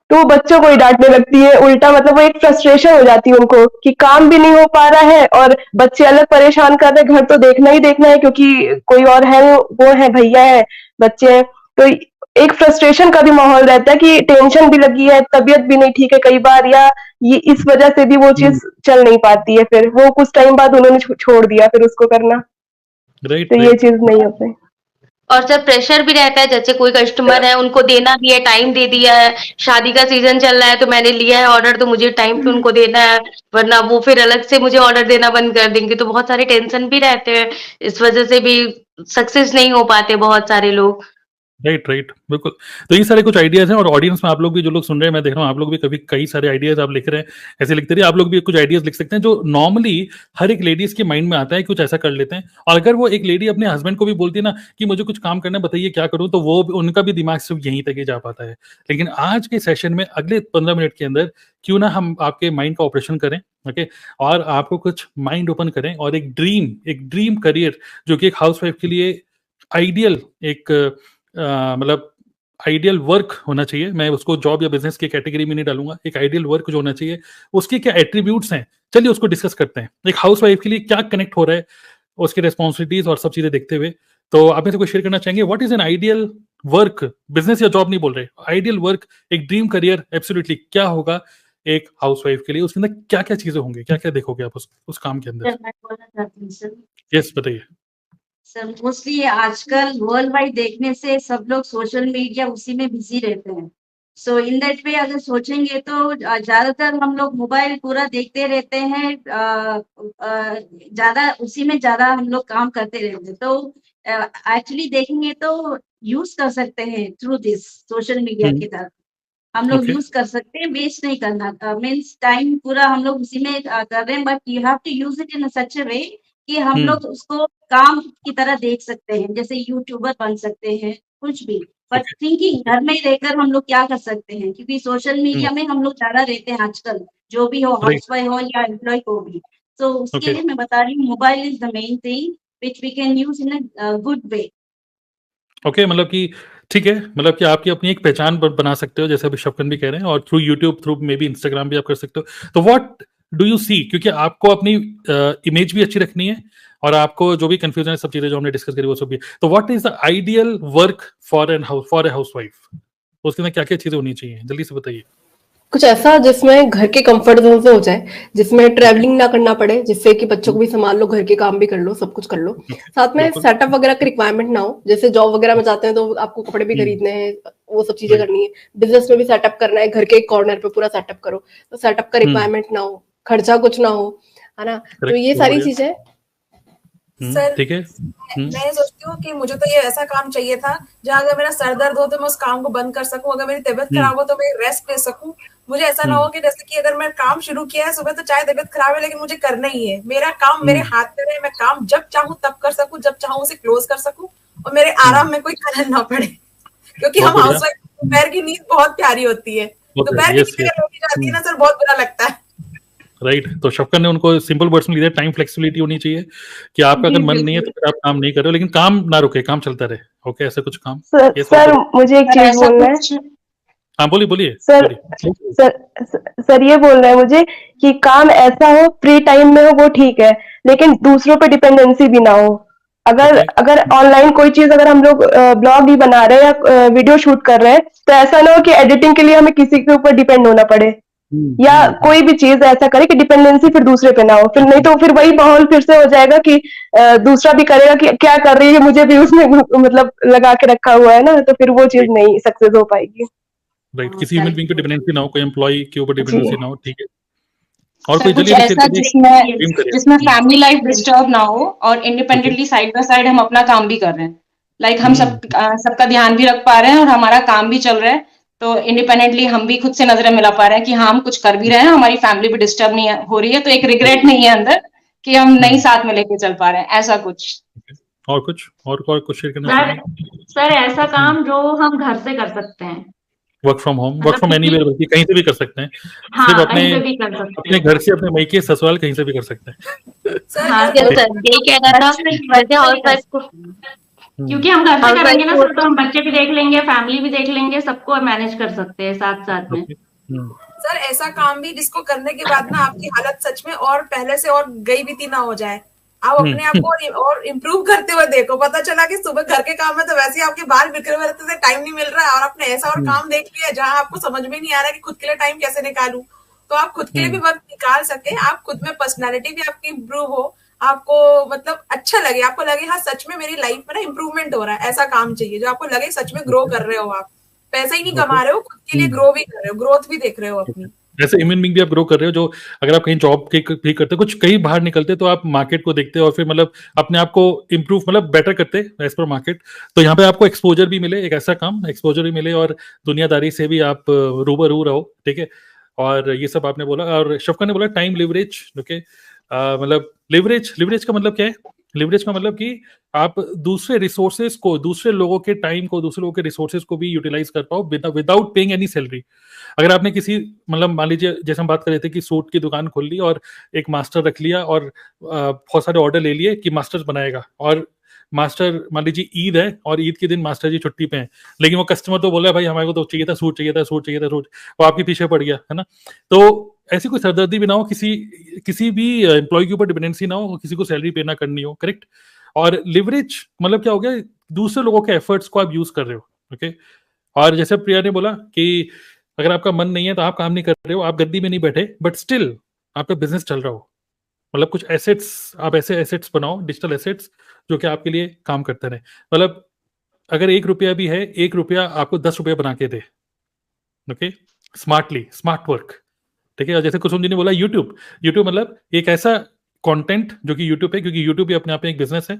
Speaker 11: तो वो बच्चों को ही डांटने लगती है, उल्टा मतलब वो एक फ्रस्ट्रेशन हो जाती है उनको कि काम भी नहीं हो पा रहा है और बच्चे अलग परेशान कर रहे, घर तो देखना ही देखना है क्योंकि कोई और है, वो है, भैया है, बच्चे हैं। तो एक फ्रस्ट्रेशन का भी माहौल रहता है कि टेंशन भी लगी है, तबीयत भी नहीं ठीक है कई बार, या ये इस वजह से भी वो चीज चल नहीं पाती है, फिर वो कुछ टाइम बाद उन्होंने छोड़ दिया फिर उसको करना।
Speaker 1: राइट,
Speaker 11: तो ये चीज नहीं होती।
Speaker 8: और सर प्रेशर भी रहता है, जैसे कोई कस्टमर है उनको देना भी है, टाइम दे दिया है, शादी का सीजन चल रहा है तो मैंने लिया है ऑर्डर तो मुझे टाइम पे उनको देना है, वरना वो फिर अलग से मुझे ऑर्डर देना बंद कर देंगे, तो बहुत सारे टेंशन भी रहते हैं, इस वजह से भी सक्सेस नहीं हो पाते बहुत सारे लोग।
Speaker 1: राइट, राइट, बिल्कुल। तो ये सारे कुछ आइडियाज हैं और ऑडियंस में आप लोग भी जो लोग सुन रहे हैं, मैं देख रहा हूँ आप लोग भी कभी कई सारे आइडियाज आप लिख रहे हैं, ऐसे लिखते रहिए। आप लोग भी कुछ आइडियाज लिख सकते हैं जो नॉर्मली हर एक लेडीज के माइंड में आता है, कुछ ऐसा कर लेते हैं। और अगर वो एक लेडी अपने हस्बैंड को भी बोलती है ना कि मुझे कुछ काम करना है, बताइए क्या करूं, तो वो उनका भी दिमाग सिर्फ यहीं तक ही जा पाता है। लेकिन आज के सेशन में अगले 15 मिनट के अंदर क्यों ना हम आपके माइंड का ऑपरेशन करें, ओके, और आपको कुछ माइंड ओपन करें और एक ड्रीम करियर जो कि एक हाउसवाइफ के लिए आइडियल एक मतलब आइडियल वर्क होना चाहिए। मैं उसको जॉब या बिजनेस की कैटेगरी में नहीं डालूंगा, एक आइडियल वर्क जो होना चाहिए उसके क्या एट्रीब्यूट्स हैं, चलिए उसको डिस्कस करते हैं। एक हाउसवाइफ के लिए क्या कनेक्ट हो रहा है, उसकी रिस्पॉन्सिबिलिटीज और सब चीजें देखते हुए। तो आप में से कोई शेयर करना चाहेंगे, what is an ideal work, business या जॉब नहीं बोल रहे, आइडियल वर्क, एक ड्रीम करियर एब्सोल्युटली क्या होगा एक हाउसवाइफ के लिए, उसके अंदर क्या क्या चीजें होंगी, क्या क्या देखोगे आप उस काम के अंदर?
Speaker 4: मैं बोलना चाहती हूँ सर।
Speaker 1: यस, बताइए।
Speaker 4: सर मोस्टली आजकल वर्ल्ड वाइड देखने से सब लोग सोशल मीडिया उसी में बिजी रहते हैं। सो इन दैट वे अगर सोचेंगे तो ज्यादातर हम लोग मोबाइल पूरा देखते रहते हैं, ज्यादा उसी में ज्यादा हम लोग काम करते रहते हैं। तो एक्चुअली देखेंगे तो यूज कर सकते हैं थ्रू दिस सोशल मीडिया की तरफ हम लोग
Speaker 1: Okay.
Speaker 4: यूज कर सकते हैं, वेस्ट नहीं करना। मीन्स टाइम पूरा हम लोग उसी में कर रहे हैं, but you have to use it in such a way कि हम लोग उसको काम की तरह देख सकते हैं, जैसे यूट्यूबर बन सकते हैं, कुछ भी। बट थिंकिंग घर में रहकर हम लोग क्या कर सकते हैं, क्योंकि सोशल मीडिया में हम लोग ज्यादा रहते हैं आजकल, जो भी हो, हाउसवाइफ हो या एम्प्लॉय को भी। तो उसके लिए मैं बता रही हूँ mobile is the main thing which we can use in a good way.
Speaker 1: Okay, मतलब कि ठीक है, मतलब कि आपकी अपनी एक पहचान बना सकते हो, जैसे अभी शफकन भी कह रहे हैं, और through YouTube, through may be Instagram भी आप कर सकते हो। तो व्हाट डू यू सी, क्योंकि आपको अपनी इमेज भी अच्छी रखनी है और आपको जो भी कंफ्यूजन है, सब चीजें जो हमने डिस्कस करी वो सब भी। तो what is the ideal work for a housewife, उसके अंदर क्या क्या चीजें होनी चाहिए, जल्दी से बताइए।
Speaker 7: कुछ ऐसा जिसमें घर के कंफर्ट जोन से हो जाए, जिसमें ट्रैवलिंग ना करना पड़े, जिससे कि बच्चों को भी संभाल लो, घर के काम भी कर लो, सब कुछ कर लो। साथ में सेटअप वगैरह की रिक्वायरमेंट ना हो, जैसे जॉब वगैरह में जाते हैं तो आपको कपड़े भी खरीदने हैं, वो सब चीजें करनी है। बिजनेस में भी सेटअप करना है, घर के एक कॉर्नर पे पूरा सेटअप करो, तो सेटअप का रिक्वायरमेंट ना हो, खर्चा कुछ ना हो, है ना। तो ये सारी चीजें
Speaker 2: सर
Speaker 1: ठीक है।
Speaker 2: मैं सोचती हूँ कि मुझे तो ये ऐसा काम चाहिए था जहाँ अगर मेरा सर दर्द हो तो मैं उस काम को बंद कर सकूं, अगर मेरी तबीयत खराब हो तो मैं रेस्ट ले सकूं। मुझे ऐसा ना हो कि जैसे कि अगर मैं काम शुरू किया है सुबह, तो चाहे तबीयत खराब है लेकिन मुझे करना ही है, मेरा काम मेरे हाथ में रहे, मैं काम जब चाहूँ तब कर सकूं, जब चाहूँ उसे क्लोज कर सकूं और मेरे आराम में कोई खलल ना पड़े। क्योंकि हम हाउसवाइफ, दोपहर की नींद बहुत प्यारी होती है, दोपहर की नींद अगर रोटी जाती है ना सर, बहुत बुरा लगता है।
Speaker 1: राइट, तो शफकन ने उनको सिंपल वर्ड्स में लिखा, टाइम फ्लेक्सिबिलिटी होनी चाहिए कि आपका अगर मन नहीं है तो फिर आप काम नहीं कर रहे हो, लेकिन काम ना रुके, काम चलता रहे। ओके, ऐसा कुछ काम।
Speaker 11: सर मुझे एक चीज बोलना है।
Speaker 1: हाँ, बोलिए।
Speaker 11: सर ये बोलना है मुझे कि काम ऐसा हो, फ्री टाइम में हो वो ठीक है, लेकिन दूसरों पे डिपेंडेंसी भी ना हो। अगर ऑनलाइन कोई चीज, अगर हम लोग ब्लॉग ही बना रहे हैं या वीडियो शूट कर रहे हैं, तो ऐसा ना हो कि एडिटिंग के लिए हमें किसी के ऊपर डिपेंड होना पड़े, या कोई भी चीज ऐसा करे कि डिपेंडेंसी फिर दूसरे पे ना हो। फिर नहीं तो फिर वही माहौल फिर से हो जाएगा कि दूसरा भी करेगा कि क्या कर रही है, मुझे भी उसमें मतलब लगा के रखा हुआ है ना, तो फिर वो चीज नहीं सक्सेस हो पाएगी।
Speaker 1: राइट, किसी ह्यूमन बीइंग पे डिपेंडेंसी ना हो, कोई एम्प्लॉय के ऊपर डिपेंडेंसी ना हो। ठीक है, और कोई
Speaker 9: कुछ ऐसा जिसमें फैमिली लाइफ डिस्टर्ब ना हो और इंडिपेंडेंटली साइड बाय साइड हम अपना काम भी कर रहे हैं, लाइक हम सबका ध्यान भी रख पा रहे हैं और हमारा काम भी चल रहा है, तो इंडिपेंडेंटली हम भी खुद से नजरें मिला पा रहे हैं कि हाँ हम कुछ कर भी रहे हैं, हमारी फैमिली भी डिस्टर्ब नहीं हो रही है, तो एक रिग्रेट नहीं है अंदर कि हम नहीं साथ में लेके चल पा रहे हैं, ऐसा कुछ।
Speaker 1: और कुछ शेयर करना चाहिए?
Speaker 5: सर ऐसा काम जो हम घर से कर सकते हैं,
Speaker 1: work from home, work from anywhere, बल्कि कहीं से भी कर सकते हैं।
Speaker 5: हाँ,
Speaker 1: सिर्फ अपने
Speaker 5: कहीं पे भी कर सकते
Speaker 1: अपने
Speaker 5: हैं।
Speaker 1: घर से, अपने मायके, ससुराल, कहीं से भी कर सकते हैं।
Speaker 2: सर
Speaker 5: हाँ,
Speaker 8: यस सर, यही कहना था वैसे हाउसवाइफ को।
Speaker 5: क्योंकि हम घर से
Speaker 8: हाउसवाइफ
Speaker 5: करेंगे ना
Speaker 8: को
Speaker 5: सर, तो हम बच्चे भी देख लेंगे, फैमिली भी देख लेंगे, सबको मैनेज कर सकते हैं साथ साथ में।
Speaker 2: सर ऐसा काम भी जिसको करने के बाद ना आपकी हालत सच में और पहले से और गई बीती ना हो जाए, आप अपने आप को और इम्प्रूव करते हुए देखो। पता चला कि सुबह घर के काम में तो वैसे ही आपके बाल बिखरे हुए रहते थे, टाइम नहीं मिल रहा है, और आपने ऐसा और काम देख लिया जहां आपको समझ में नहीं आ रहा है कि खुद के लिए टाइम कैसे निकालूं, तो आप खुद के लिए भी वक्त निकाल सके, आप खुद में पर्सनैलिटी भी आपकी इम्प्रूव हो, आपको मतलब अच्छा लगे, आपको लगे हाँ सच में मेरी लाइफ में ना इम्प्रूवमेंट हो रहा है। ऐसा काम चाहिए जो आपको लगे सच में ग्रो कर रहे हो, आप पैसा ही नहीं कमा रहे हो, खुद के लिए ग्रो भी कर रहे हो, ग्रोथ भी देख रहे हो अपनी।
Speaker 1: जैसे ह्यूमन बीइंग भी आप ग्रो कर रहे हो, जो अगर आप कहीं जॉब भी करते हो, कुछ कहीं बाहर निकलते तो आप मार्केट को देखते हो और फिर मतलब अपने आप को इम्प्रूव, मतलब बेटर करते एज पर मार्केट। तो यहाँ पे आपको एक्सपोजर भी मिले, एक ऐसा काम एक्सपोजर भी मिले, और दुनियादारी से भी आप रूबरू रहो, ठीक है। और ये सब आपने बोला, और शफका ने बोला टाइम लिवरेज, ओके। मतलब लिवरेज का मतलब क्या है? लिवरेज का मतलब कि आप दूसरे रिसोर्सेज को, दूसरे लोगों के टाइम को, दूसरे लोगों के रिसोर्सेज को भी यूटिलाइज कर पाओ विदाउट पेइंग एनी सैलरी। अगर आपने किसी, मतलब मान लीजिए जैसे हम बात कर रहे थे कि सूट की दुकान खोल ली और एक मास्टर रख लिया और बहुत सारे ऑर्डर ले लिए कि मास्टर बनाएगा, और मास्टर मान लीजिए ईद है और ईद के दिन मास्टर जी छुट्टी पे हैं, लेकिन वो कस्टमर तो बोला भाई हमारे को तो चाहिए था सूट, चाहिए था सूट, चाहिए था सूट, वो आपके पीछे पड़ गया, है ना। तो ऐसी कोई सरदर्दी भी ना हो, किसी भी एम्प्लॉय के ऊपर डिपेंडेंसी ना हो, किसी को सैलरी पे ना करनी हो, करेक्ट। और लिवरेज मतलब क्या हो गया? दूसरे लोगों के एफर्ट्स को आप यूज कर रहे हो, ओके। और जैसे प्रिया ने बोला कि अगर आपका मन नहीं है तो आप काम नहीं कर रहे हो, आप गद्दी में नहीं बैठे, बट स्टिल आपका बिजनेस चल रहा हो, मतलब कुछ एसेट्स, आप ऐसे एसेट्स बनाओ, डिजिटल एसेट्स, जो कि आपके लिए काम करते रहे। मतलब अगर 1 रुपया भी है, 1 रुपया आपको 10 रुपये बना के दे, ओके। स्मार्टली, स्मार्ट वर्क, ठीक है। और जैसे कुसुम जी ने बोला यूट्यूब मतलब एक ऐसा कंटेंट जो कि यूट्यूब है, क्योंकि यूट्यूब भी अपने आप में एक बिजनेस है,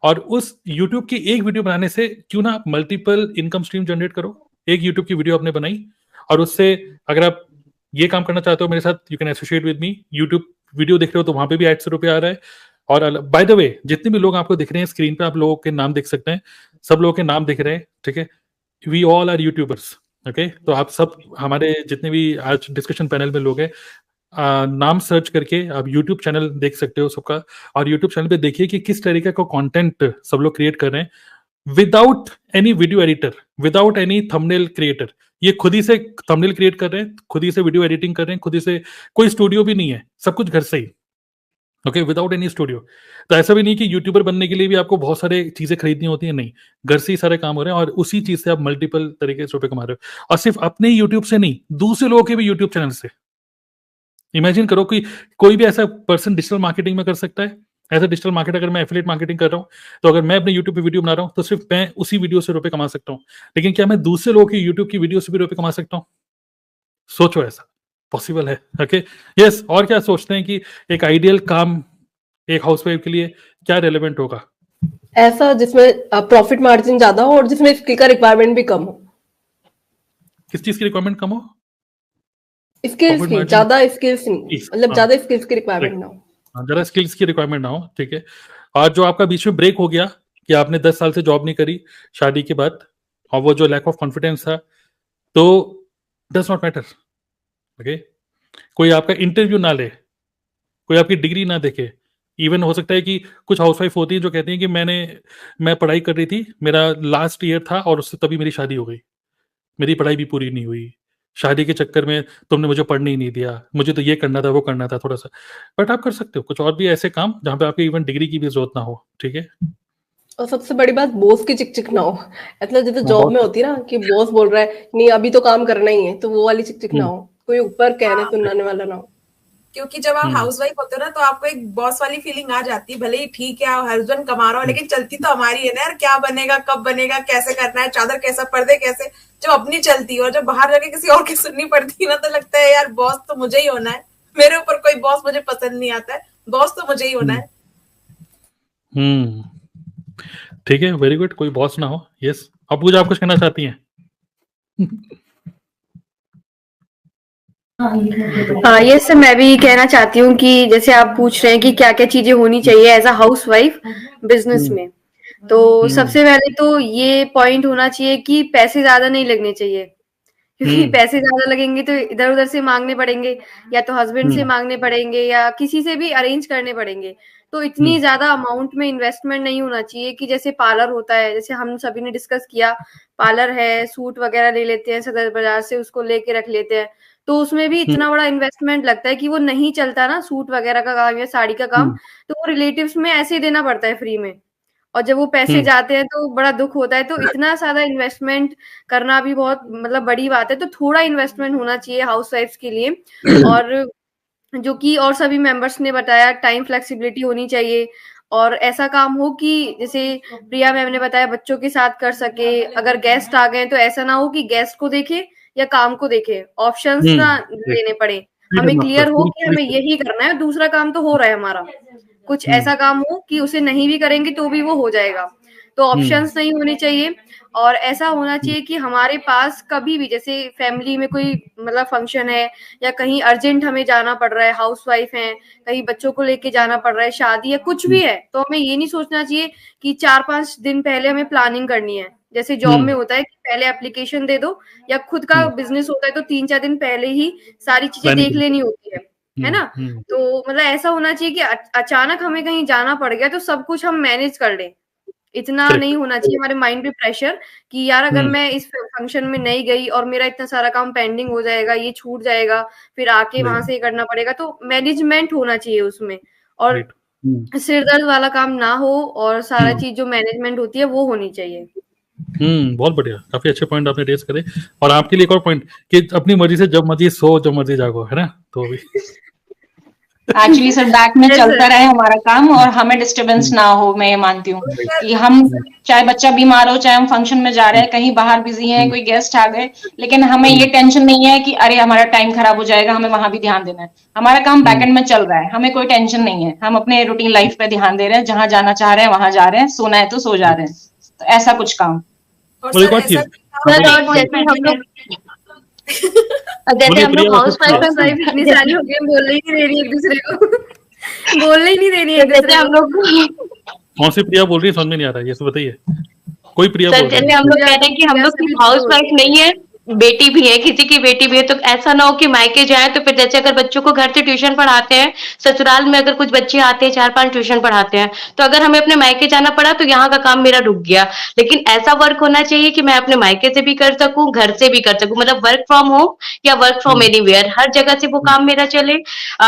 Speaker 1: और उस यूट्यूब की एक वीडियो बनाने से क्यों ना आप मल्टीपल इनकम स्ट्रीम जनरेट करो। एक यूट्यूब की वीडियो आपने बनाई और उससे, अगर आप ये काम करना चाहते हो मेरे साथ, you can associate with me. YouTube video देख रहे हो तो वहां पे भी 800 रुपये आ रहा है। और बाय द वे, जितने भी लोग आपको दिख रहे हैं स्क्रीन पे, आप लोगों के नाम देख सकते हैं, सब लोगों के नाम दिख रहे हैं, ठीक है। We all are YouTubers, okay. तो आप सब, हमारे जितने भी आज डिस्कशन पैनल में लोग हैं, नाम सर्च करके आप यूट्यूब चैनल देख सकते हो सबका, और यूट्यूब चैनल पे देखिए कि किस तरीके का कंटेंट सब लोग क्रिएट कर रहे हैं without any video editor, without any thumbnail creator. ये खुद ही से थंबनेल क्रिएट कर रहे हैं, खुद ही से वीडियो एडिटिंग कर रहे हैं, खुद ही से, कोई स्टूडियो भी नहीं है, सब कुछ घर से ही, ओके, विदाउट एनी स्टूडियो। तो ऐसा भी नहीं कि यूट्यूबर बनने के लिए भी आपको बहुत सारे चीजें खरीदनी होती है, नहीं, घर से ही सारे काम हो रहे हैं, और उसी चीज से आप मल्टीपल तरीके से रुपए कमा रहे हो, और सिर्फ अपने यूट्यूब से नहीं, दूसरे लोगों के भी यूट्यूब चैनल से। इमेजिन करो कि कोई भी ऐसा पर्सन डिजिटल मार्केटिंग में कर सकता है। ऐसा डिजिटल मार्केट, अगर मैं एफिलिएट मार्केटिंग कर रहा हूं, तो अगर मैं अपने यूट्यूब पे वीडियो बना रहा हूं तो सिर्फ मैं उसी वीडियो से रुपए कमा सकता हूं, लेकिन क्या मैं दूसरे लोगों की यूट्यूब की वीडियो से भी रुपए कमा सकता हूं? सोचो, ऐसा पॉसिबल है, ओके। यस। और क्या सोचते हैं कि एक आइडियल काम एक हाउसवाइफ के लिए क्या रेलेवेंट होगा?
Speaker 7: ऐसा जिसमें प्रॉफिट मार्जिन ज्यादा हो और जिसमें स्किल का रिक्वायरमेंट भी कम हो।
Speaker 1: किस चीज की रिक्वायरमेंट कम हो?
Speaker 7: स्किल्स की, ज्यादा स्किल्स नहीं, मतलब ज्यादा स्किल्स की रिक्वायरमेंट ना हो।
Speaker 1: ज्यादा स्किल्स की रिक्वायरमेंट ना हो, ठीक है। और जो आपका बीच में ब्रेक हो गया कि आपने 10 साल से जॉब नहीं करी शादी के बाद, और वो जो लैक ऑफ कॉन्फिडेंस था, तो डज नॉट मैटर, ओके। कोई आपका इंटरव्यू ना ले, कोई आपकी डिग्री ना देखे। इवन हो सकता है कि कुछ हाउसवाइफ होती है जो कहती हैं कि मैं पढ़ाई कर रही थी, मेरा लास्ट ईयर था और उससे तभी मेरी शादी हो गई, मेरी पढ़ाई भी पूरी नहीं हुई, शादी के चक्कर में तुमने मुझे पढ़ने ही नहीं दिया, मुझे तो ये करना था, वो करना था थोड़ा सा। बट आप कर सकते हो कुछ और भी ऐसे काम जहाँ पे आपके इवन डिग्री की भी जरूरत ना हो, ठीक है।
Speaker 7: और सबसे बड़ी बात, बॉस की चिक चिक ना हो। मतलब जैसे जॉब में होती है ना कि बॉस बोल रहा है नहीं अभी तो काम करना ही है, तो वो वाली चिक चिक ना हो, कोई ऊपर कहने सुनाने वाला ना हो।
Speaker 2: क्योंकि जब आप हाउसवाइफ होते हो ना, तो आपको एक बॉस वाली फीलिंग आ जाती है, भले ही ठीक है हस्बैंड कमा रहा हो, लेकिन चलती तो हमारी है ना यार, क्या बनेगा, कब बनेगा, कैसे करना है, चादर कैसा, पर्दे कैसे, जब अपनी चलती है। और जब बाहर जाके किसी और की सुननी पड़ती है ना, तो लगता है यार बॉस तो मुझे ही होना है, मेरे ऊपर कोई बॉस मुझे पसंद नहीं आता है, बॉस तो मुझे ही होना है।
Speaker 1: ठीक है, वेरी गुड। कोई बॉस ना हो। यस, अब पूजा आप कुछ कहना चाहती हैं?
Speaker 10: हाँ, ये सब मैं भी कहना चाहती हूँ कि जैसे आप पूछ रहे हैं कि क्या क्या चीजें होनी चाहिए as a housewife business में, तो सबसे पहले तो ये पॉइंट होना चाहिए कि पैसे ज्यादा नहीं लगने चाहिए, क्योंकि पैसे ज्यादा लगेंगे तो इधर उधर से मांगने पड़ेंगे, या तो हस्बैंड से मांगने पड़ेंगे या किसी से भी अरेंज करने पड़ेंगे। तो इतनी ज्यादा अमाउंट में इन्वेस्टमेंट नहीं होना चाहिए कि जैसे पार्लर होता है, जैसे हम सभी ने डिस्कस किया, पार्लर है, सूट वगैरह ले लेते हैं सदर बाजार से, उसको लेके रख लेते हैं, तो उसमें भी इतना बड़ा इन्वेस्टमेंट लगता है कि वो नहीं चलता ना, सूट वगैरह का काम या साड़ी का काम, तो वो रिलेटिव्स में ऐसे ही देना पड़ता है फ्री में, और जब वो पैसे जाते हैं तो बड़ा दुख होता है। तो इतना ज्यादा इन्वेस्टमेंट करना भी बहुत मतलब बड़ी बात है, तो थोड़ा इन्वेस्टमेंट होना चाहिए हाउसवाइफ्स के लिए। और जो कि और सभी मेंबर्स ने बताया, टाइम फ्लेक्सिबिलिटी होनी चाहिए, और ऐसा काम हो कि जैसे प्रिया मैम ने बताया बच्चों के साथ कर सके, अगर गेस्ट आ गए तो ऐसा ना हो कि गेस्ट को देखे या काम को देखे, ऑप्शंस ना देने पड़े, हमें क्लियर हो कि हमें यही करना है, दूसरा काम तो हो रहा है हमारा, कुछ ऐसा काम हो कि उसे नहीं भी करेंगे तो भी वो हो जाएगा, तो ऑप्शंस नहीं होने चाहिए। और ऐसा होना चाहिए कि हमारे पास कभी भी, जैसे फैमिली में कोई मतलब फंक्शन है या कहीं अर्जेंट हमें जाना पड़ रहा है, हाउसवाइफ है, कहीं बच्चों को लेके जाना पड़ रहा है, शादी है, कुछ भी है, तो हमें ये नहीं सोचना चाहिए कि 4-5 दिन पहले हमें प्लानिंग करनी है। जैसे जॉब में होता है कि पहले एप्लीकेशन दे दो, या खुद का बिजनेस होता है तो 3-4 दिन पहले ही सारी चीजें देख लेनी होती है ना। तो मतलब ऐसा होना चाहिए कि अचानक हमें कहीं जाना पड़ गया तो सब कुछ हम मैनेज कर लें, इतना नहीं होना चाहिए हमारे माइंड पे प्रेशर कि यार अगर मैं इस फंक्शन में नहीं गई और मेरा इतना सारा काम पेंडिंग हो जाएगा, ये छूट जाएगा, फिर आके वहां से करना पड़ेगा, तो मैनेजमेंट होना चाहिए उसमें, और सिर दर्द वाला काम ना हो, और सारा चीज जो मैनेजमेंट होती है वो होनी चाहिए।
Speaker 1: बहुत बढ़िया, काफी अच्छे पॉइंट आपने रेज करे। और आपके लिए एक और पॉइंट कि अपनी मर्जी से जब मर्जी सो, जब मर्जी जागो, है ना, तो भी
Speaker 9: एक्चुअली सर बैक में चलता रहे हमारा काम और हमें डिस्टरबेंस ना हो। मैं ये मानती हूँ कि हम चाहे बच्चा बीमार हो, चाहे हम फंक्शन में जा रहे हैं, कहीं बाहर बिजी हैं, कोई गेस्ट आ गए, लेकिन हमें ये टेंशन नहीं है कि अरे हमारा टाइम खराब हो जाएगा, हमें वहां भी ध्यान देना है। हमारा काम बैकएंड में चल रहा है, हमें कोई टेंशन नहीं है, हम अपने रूटीन लाइफ पे ध्यान दे रहे हैं, जहां जाना चाह रहे हैं वहां जा रहे हैं, सोना है तो सो जा रहे हैं, तो ऐसा कुछ काम।
Speaker 8: और एक और चीज, जैसे हम लोग हाउस वाइफ
Speaker 7: इतनी सारी हो गई, बोलने ही नहीं दे रही एक दूसरे को, बोलने ही नहीं दे रही है
Speaker 8: जैसे हम लोग,
Speaker 1: कौन सी प्रिया बोल रही है समझ में नहीं आ रहा है, ये तो बताइए, कोई प्रिया बोल रही है?
Speaker 8: जैसे हम लोग कह रहे हैं कि हम लोग सिर्फ हाउस वाइफ नहीं है, बेटी भी है, किसी की बेटी भी है, तो ऐसा ना हो कि मायके जाए तो फिर जैसे अगर बच्चों को घर से ट्यूशन पढ़ाते हैं, ससुराल में अगर कुछ बच्चे आते हैं 4-5 ट्यूशन पढ़ाते हैं, तो अगर हमें अपने मायके जाना पड़ा तो यहाँ का काम मेरा रुक गया। लेकिन ऐसा वर्क होना चाहिए कि मैं अपने मायके से भी कर सकूं, घर से भी कर सकूं, मतलब वर्क फ्रॉम होम या वर्क फ्रॉम एनीवेयर, हर जगह से वो काम मेरा चले।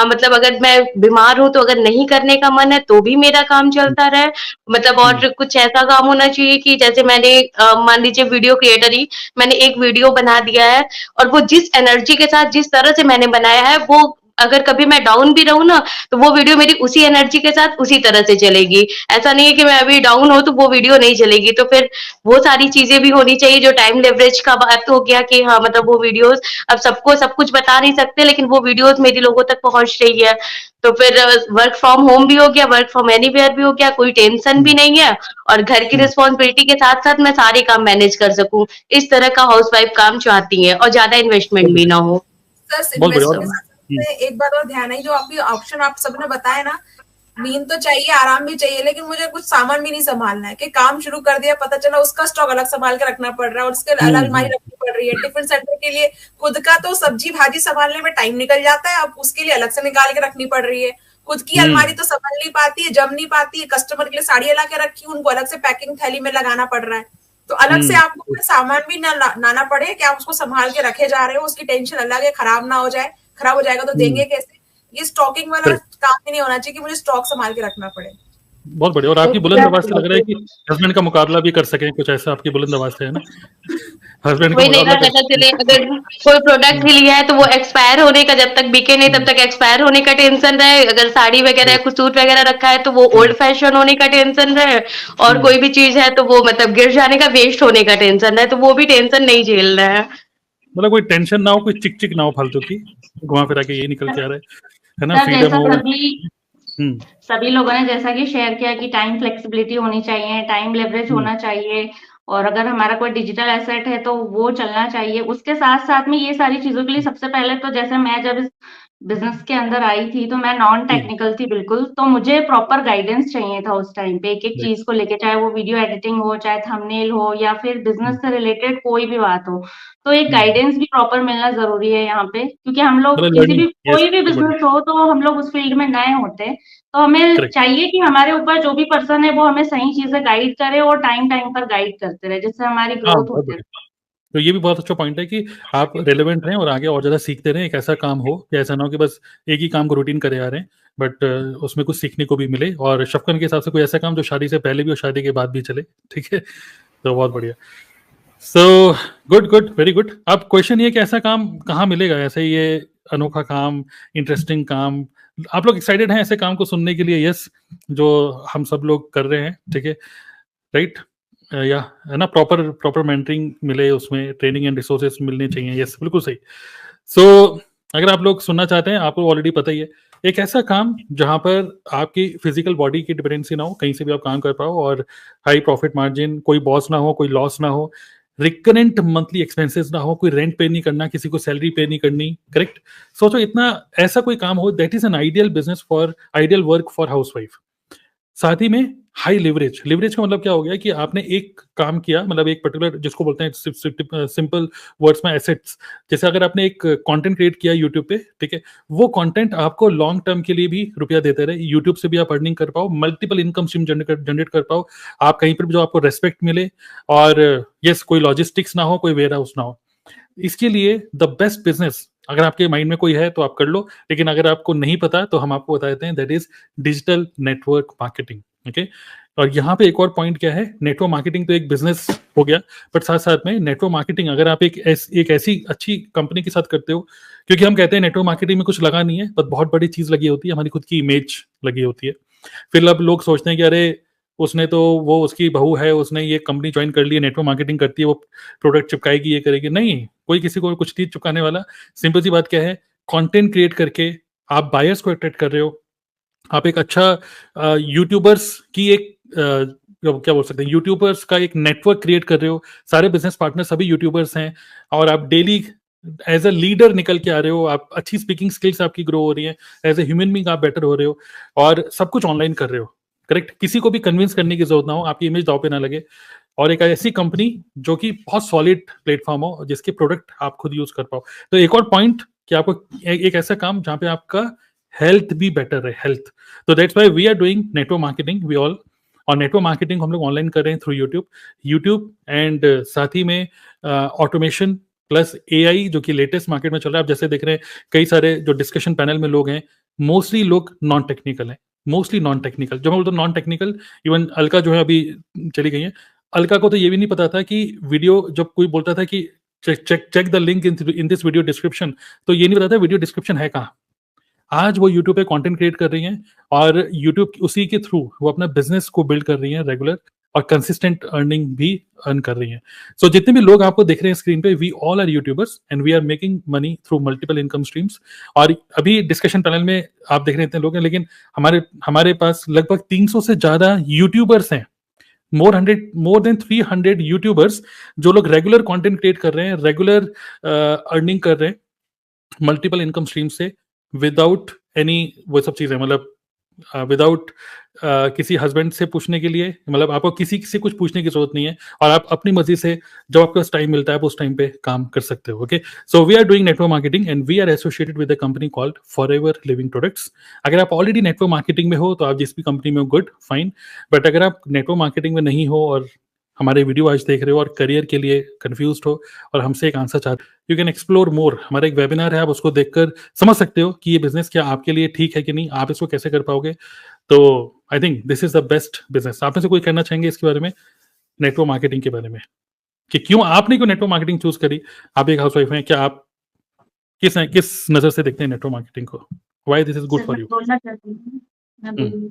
Speaker 8: मतलब अगर मैं बीमार हूं तो अगर नहीं करने का मन है तो भी मेरा काम चलता रहे, मतलब और कुछ ऐसा काम होना चाहिए कि जैसे मैंने मान लीजिए वीडियो क्रिएटर ही, मैंने एक वीडियो बना दिया है और वो जिस एनर्जी के साथ, जिस तरह से मैंने बनाया है, वो अगर कभी मैं डाउन भी रहूं ना तो वो वीडियो मेरी उसी एनर्जी के साथ उसी तरह से चलेगी। ऐसा नहीं है कि मैं अभी डाउन हो तो वो वीडियो नहीं चलेगी। तो फिर वो सारी चीजें भी होनी चाहिए। जो टाइम लेवरेज का बात हो गया कि हाँ मतलब वो वीडियोस, अब सबको सब कुछ बता नहीं सकते, लेकिन वो वीडियोस मेरी लोगों तक पहुंच रही है। तो फिर वर्क फ्रॉम होम भी हो गया, वर्क फ्रॉम एनीवेयर भी हो गया, कोई टेंशन भी नहीं है, और घर की रिस्पॉन्सिबिलिटी के साथ साथ मैं सारे काम मैनेज कर सकूं। इस तरह का हाउसवाइफ काम चाहती है और ज्यादा इन्वेस्टमेंट भी ना हो।
Speaker 2: एक बात और ध्यान है, जो आपकी ऑप्शन आप सबने बताया ना, नींद तो चाहिए, आराम भी चाहिए, लेकिन मुझे कुछ सामान भी नहीं संभालना है कि काम शुरू कर दिया, पता चला उसका स्टॉक अलग संभाल के रखना पड़ रहा है और उसके अलग अलमारी रखनी पड़ रही है। टिफिन सेंटर के लिए खुद का तो सब्जी भाजी संभालने में टाइम निकल जाता है, अब उसके लिए अलग से निकाल के रखनी पड़ रही है। खुद की अलमारी तो संभाल नहीं पाती है, जम नहीं पाती है, कस्टमर के लिए साड़ियां ला के रखी, उनको अलग से पैकिंग थैली में लगाना पड़ रहा है, तो अलग से आपको सामान भी ना लाना पड़े कि आप उसको संभाल के रखे जा रहे हो, उसकी टेंशन अलग है, खराब ना हो जाए, खराब हो जाएगा तो देंगे कैसे। ये स्टॉकिंग वाला काम ही नहीं होना चाहिए कि मुझे स्टॉक संभाल के रखना पड़े।
Speaker 1: बहुत बढ़िया। और आपकी बुलंद आवाज से लग रहा है कि हस्बैंड का मुकाबला भी कर सकें, कुछ ऐसा आपकी बुलंद आवाज से है ना। हस्बैंड
Speaker 8: वही नहीं पता चले, अगर कोई प्रोडक्ट भी लिया है तो वो एक्सपायर होने का, जब तक बिके नहीं तब तक एक्सपायर होने का टेंशन रहे। अगर साड़ी वगैरह कुछ सूट वगैरह रखा है तो वो ओल्ड फैशन होने का टेंशन रहे, और कोई भी चीज है तो वो मतलब गिर जाने का, वेस्ट होने का टेंशन रहे, तो वो भी टेंशन नहीं झेल रहा है।
Speaker 1: मतलब कोई टेंशन ना हो, कोई चिक चिक ना हो फालतू की, घुमा फिरा के ये निकल के आ रहा है ना, फ्रीडम हो।
Speaker 5: सभी लोगों ने जैसा कि शेयर किया कि टाइम फ्लेक्सिबिलिटी होनी चाहिए, टाइम लेवरेज होना चाहिए, और अगर हमारा कोई डिजिटल एसेट है तो वो चलना चाहिए। उसके साथ साथ में ये सारी चीजों के लिए सबसे पहले तो जैसे मैं जब इस बिज़नेस के अंदर आई थी, तो मैं नॉन टेक्निकल थी बिल्कुल, तो मुझे प्रॉपर गाइडेंस चाहिए था उस टाइम पे एक-एक
Speaker 1: राइट।
Speaker 5: चीज़ को लेके, चाहे वो वीडियो एडिटिंग हो, चाहे थंबनेल हो या फिर बिज़नेस से रिलेटेड कोई भी बात हो। तो एक गाइडेंस भी प्रॉपर मिलना ज़रूरी है यहाँ पे, क्योंकि हम लोग
Speaker 1: मतलब
Speaker 5: किसी
Speaker 1: लर्निंग,
Speaker 5: भी
Speaker 1: यस,
Speaker 5: कोई भी
Speaker 1: बहुत बढ़िया।
Speaker 5: बिज़नेस हो, तो हम लोग उस फील्ड में नए होते हैं, तो हमें
Speaker 1: करेक्ट।
Speaker 5: चाहिए कि हमारे ऊपर जो भी पर्सन है, वो हमें सही चीज़ें गाइड करे और टाइम-टाइम पर गाइड करते रहे, जिससे हमारी
Speaker 1: हाँ,
Speaker 5: ग्रोथ
Speaker 1: बहुत
Speaker 5: होती
Speaker 1: बढ़िया। तो ये भी बहुत अच्छा पॉइंट है कि आप रेलेवेंट रहें और आगे और ज़्यादा सीखते रहें। एक ऐसा काम हो कि ऐसा ना हो कि बस एक ही काम को रूटीन करे आ रहे हैं, बट उसमें कुछ सीखने को भी मिले, और शफ़क़त के हिसाब से कोई ऐसा काम जो शादी से पहले भी और शादी के बाद भी चले, ठीक है? तो बहुत बढ़िया। So good, good, very good. अब क्वेश्चन ये है कि ऐसा काम कहाँ मिलेगा? ऐसे ये अनोखा काम, इंटरेस्टिंग काम, आप लोग एक्साइटेड हैं ऐसे काम को सुनने के लिए? यस, जो हम सब लोग कर रहे हैं, ठीक है? राइट? या है ना, प्रॉपर प्रॉपर मेंटरिंग मिले, उसमें ट्रेनिंग एंड रिसोर्सेज मिलने चाहिए। यस, बिल्कुल सही। सो अगर आप लोग सुनना चाहते हैं, आपको ऑलरेडी पता ही है, एक ऐसा काम जहां पर आपकी फिजिकल बॉडी की डिपेंडेंसी ना हो, कहीं से भी आप काम कर पाओ, और हाई प्रॉफिट मार्जिन, कोई बॉस ना हो, कोई लॉस ना हो, रिकरेंट मंथली एक्सपेंसेस ना हो, कोई रेंट पे नहीं करना, किसी को सैलरी पे नहीं करनी। करेक्ट? सोचो इतना ऐसा कोई काम हो, that is an ideal business for, ideal work for housewife. साथ ही में हाई लिवरेज। लिवरेज का मतलब क्या हो गया कि आपने एक काम किया, मतलब एक पर्टिकुलर, जिसको बोलते हैं सिंपल वर्ड्स में एसेट्स। जैसे अगर आपने एक कंटेंट क्रिएट किया यूट्यूब पे, ठीक है, वो कंटेंट आपको लॉन्ग टर्म के लिए भी रुपया देते रहे, यूट्यूब से भी आप अर्निंग कर पाओ, मल्टीपल इनकम स्ट्रीम जनरेट कर पाओ, आप कहीं पर भी जो आपको रेस्पेक्ट मिले, और यस, कोई लॉजिस्टिक्स ना हो, कोई वेयर हाउस ना हो। इसके लिए द बेस्ट बिजनेस, अगर आपके माइंड में कोई है तो आप कर लो, लेकिन अगर आपको नहीं पता तो हम आपको बता देते हैं, that is digital network marketing. Okay? और यहाँ पे एक और पॉइंट क्या है, नेटवर्क मार्केटिंग तो एक बिजनेस हो गया, बट साथ साथ में नेटवर्क मार्केटिंग अगर आप एक ऐसी अच्छी कंपनी के साथ करते हो, क्योंकि हम कहते हैं नेटवर्क मार्केटिंग में कुछ लगा नहीं है, पर बहुत बड़ी चीज लगी होती है, हमारी खुद की इमेज लगी होती है। फिर अब लोग सोचते हैं कि अरे उसने तो, वो उसकी बहू है, उसने ये कंपनी ज्वाइन कर ली है, नेटवर्क मार्केटिंग करती है, वो प्रोडक्ट चिपकाएगी, ये करेगी। नहीं, कोई किसी को कुछ नहीं चिपकाने वाला। सिंपल सी बात क्या है, कंटेंट क्रिएट करके आप बायर्स को अट्रैक्ट कर रहे हो, आप एक अच्छा यूट्यूबर्स की एक क्या बोल सकते हैं, यूट्यूबर्स का एक नेटवर्क क्रिएट कर रहे हो, सारे बिजनेस पार्टनर सभी यूट्यूबर्स हैं, और आप डेली एज अ लीडर निकल के आ रहे हो, आप अच्छी स्पीकिंग स्किल्स आपकी ग्रो हो रही है, एज ए ह्यूमन बीइंग आप बेटर हो रहे हो, और सब कुछ ऑनलाइन कर रहे हो। करेक्ट? किसी को भी कन्विंस करने की जरूरत ना हो, आपकी इमेज दांव पे ना लगे, और एक ऐसी कंपनी जो कि बहुत सॉलिड प्लेटफॉर्म हो, जिसके प्रोडक्ट आप खुद यूज कर पाओ। तो एक और पॉइंट कि आपको एक ऐसा काम जहां पे आपका हेल्थ भी बेटर है, हेल्थ। तो that's why we are doing network marketing, we all. और नेटवर्क मार्केटिंग हम लोग ऑनलाइन कर रहे हैं थ्रू यूट्यूब एंड साथ ही में ऑटोमेशन प्लस एआई, जो कि लेटेस्ट मार्केट में चल रहा है। आप जैसे देख रहे हैं, कई सारे जो डिस्कशन पैनल में लोग हैं, मोस्टली लोग नॉन टेक्निकल हैं, मोस्टली नॉन टेक्निकल। जो मैं बोलता हूँ नॉन टेक्निकल, इवन अलका जो है अभी चली गई है, अलका को तो ये भी नहीं पता था कि वीडियो, जब कोई बोलता था कि check the link in this video description, तो ये नहीं पता था वीडियो डिस्क्रिप्शन है कहाँ। आज वो यूट्यूब पे कंटेंट क्रिएट कर रही हैं, और यूट्यूब उसी के थ्रू वो अपना बिजनेस को बिल्ड कर रही हैं रेगुलर, और कंसिस्टेंट अर्निंग भी अर्न कर रही हैं। सो जितने भी लोग आपको देख रहे हैं स्क्रीन पे, we all are YouTubers and we are making money through multiple income streams. और अभी डिस्कशन पैनल में आप देख रहे हैं इतने लोग हैं, लेकिन हमारे पास लगभग 300 से ज्यादा यूट्यूबर्स हैं, मोर देन 300 यूट्यूबर्स, जो लोग रेगुलर कंटेंट क्रिएट कर रहे हैं, रेगुलर अर्निंग कर रहे हैं मल्टीपल इनकम स्ट्रीम से, विदाउट एनी वो सब चीजें, मतलब विदाउट किसी हस्बैंड से पूछने के लिए, मतलब आपको किसी से कुछ पूछने की जरूरत नहीं है, और आप अपनी मर्जी से जब आपके पास टाइम मिलता है आप उस टाइम पे काम कर सकते हो। Okay? So we are doing network marketing and we are associated with a company called Forever Living Products. अगर आप ऑलरेडी नेटवर्क मार्केटिंग में हो तो आप जिस भी कंपनी में हो, गुड, फाइन। बट अगर आप नेटवर्क मार्केटिंग में नहीं हो और हमारे वीडियो आज देख रहे हो और करियर के लिए कंफ्यूज हो और हमसे एक आंसर चाहते हो, यू कैन एक्सप्लोर मोर। हमारा एक वेबिनार है, आप उसको देखकर समझ सकते हो कि ये बिजनेस क्या आपके लिए ठीक है कि नहीं, आप इसको कैसे कर पाओगे। तो I think this is the best business. आप में से कोई कहना चाहेंगे इसके बारे में, नेटवर्क मार्केटिंग के बारे में, कि क्यों आपने नेटवर्क मार्केटिंग चूज करी? आप एक हाउसवाइफ हैं, क्या आप किस नजर से देखते हैं नेटवर्क मार्केटिंग को? Why this is good
Speaker 4: sir
Speaker 1: for
Speaker 4: मैं
Speaker 1: यू?
Speaker 4: बोलना चाहती हूँ, मैं बोलूँ।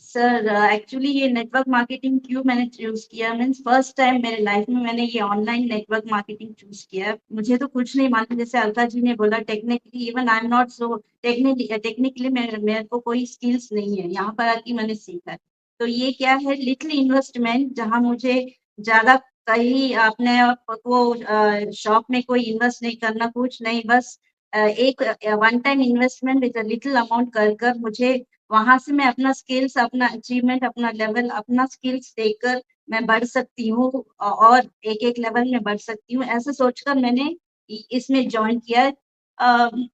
Speaker 4: सर एक्चुअली ये नेटवर्क मार्केटिंग क्यों मैंने चूज किया, मीन्स फर्स्ट टाइम मेरे लाइफ में मैंने ये ऑनलाइन नेटवर्क मार्केटिंग चूज किया। मुझे तो कुछ नहीं मालूम, जैसे अलका जी ने बोला, technically even I am not so technically मेरे को कोई स्किल्स नहीं है, यहाँ पर आके मैंने सीखा। तो ये क्या है, लिटिल इन्वेस्टमेंट, जहाँ मुझे ज्यादा कहीं अपने वो शॉप में कोई इन्वेस्ट नहीं करना, कुछ नहीं, बस एक one time investment with little amount कर मुझे वहां से मैं अपना स्किल्स, अपना अचीवमेंट, अपना लेवल, अपना स्किल्स देकर मैं बढ़ सकती हूँ और एक एक लेवल में बढ़ सकती हूँ, ऐसा सोचकर मैंने इसमें ज्वाइन किया।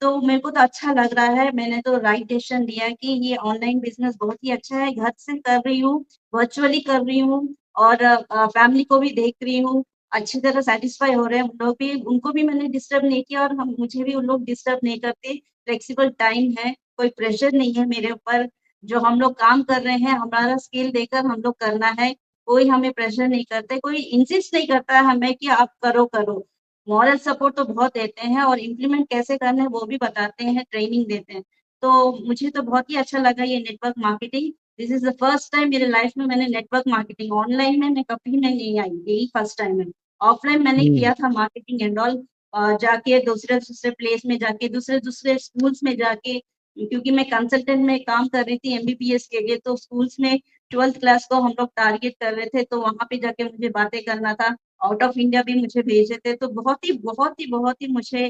Speaker 4: तो मेरे को तो अच्छा लग रहा है, मैंने तो राइट डिसीजन लिया है कि ये ऑनलाइन बिजनेस बहुत ही अच्छा है, घर से कर रही हूँ, वर्चुअली कर रही हूँ और फैमिली को भी देख रही हूँ, अच्छी तरह सेटिस्फाई हो रहे हैं उन लोग भी, उनको भी मैंने डिस्टर्ब नहीं किया और मुझे भी उन लोग डिस्टर्ब नहीं करते। फ्लेक्सिबल टाइम है, कोई प्रेशर नहीं है मेरे ऊपर, जो हम लोग काम कर रहे हैं हमारा स्किल देकर हम लोग करना है, कोई हमें प्रेशर नहीं करते, कोई इंसिस्ट नहीं करता है हमें कि आप करो। मॉरल सपोर्ट तो बहुत देते हैं और इम्प्लीमेंट कैसे करना है वो भी बताते हैं, ट्रेनिंग देते हैं। तो मुझे तो बहुत ही अच्छा लगा ये network marketing. This is the first time मेरे लाइफ में मैंने नेटवर्क मार्केटिंग, ऑनलाइन में मैं कभी नहीं आई, यही फर्स्ट टाइम है। ऑफलाइन मैंने किया था मार्केटिंग एंड ऑल, जाके दूसरे प्लेस में जाके, दूसरे स्कूल्स में जाके, क्योंकि मैं कंसल्टेंट में काम कर रही थी एमबीबीएस के लिए, तो स्कूल्स में 12th क्लास को हम लोग टारगेट कर रहे थे, तो वहां पे जाके मुझे बातें करना था। आउट ऑफ इंडिया भी मुझे भेजे थे, तो बहुत ही मुझे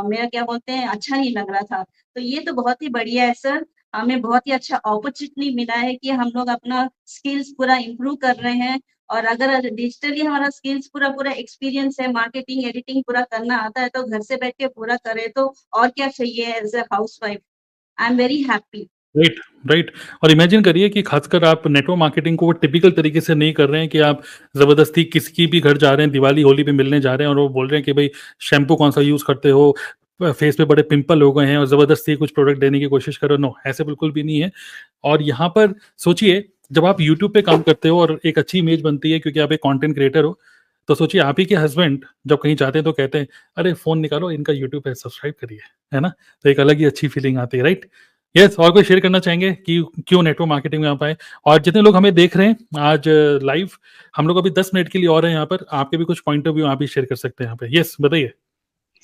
Speaker 4: मेरा क्या बोलते हैं अच्छा नहीं लग रहा था। तो ये तो बहुत ही बढ़िया है सर, हमें बहुत ही अच्छा अपॉर्चुनिटी मिला है कि हम लोग अपना स्किल्स पूरा इम्प्रूव कर रहे हैं, और अगर डिजिटली हमारा स्किल्स पूरा एक्सपीरियंस है, मार्केटिंग एडिटिंग पूरा करना आता है, तो घर से बैठ के पूरा करें तो और क्या चाहिए as a housewife. I am very happy.
Speaker 1: Right, right. और इमेजिन करिए कि खासकर आप नेटवर्क मार्केटिंग को वो टिपिकल तरीके से नहीं कर रहे हैं कि आप ज़बरदस्ती किसी भी घर जा रहे हैं, दिवाली होली पे मिलने जा रहे हैं और वो बोल रहे हैं कि भाई शैम्पू कौन सा यूज़ करते हो, फेस पे बड़े पिंपल हो गए हैं और ज़बरदस्ती कुछ प्रोडक्ट देने की कोशिश करो। नो, ऐसे बिल्कुल भी नहीं है। और यहाँ पर सोचिए, जब आप यूट्यूब पे काम करते हो और एक अच्छी इमेज बनती है क्योंकि आप एक कंटेंट क्रिएटर हो, तो सोचिए आप ही के हस्बैंड जब कहीं जाते हैं तो कहते हैं, अरे फ़ोन निकालो, इनका यूट्यूब पे सब्सक्राइब करिए, है ना? तो एक अलग ही अच्छी फीलिंग आती है, राइट? यस, और कोई शेयर करना चाहेंगे कि क्यों नेटवर्क मार्केटिंग में आप आए? और जितने लोग हमें देख रहे हैं आज लाइव, हम लोग अभी 10 मिनट के लिए और हैं यहाँ पर, आपके भी कुछ पॉइंट ऑफ व्यू आप भी शेयर कर सकते हैं यहाँ पे। यस, बताइए।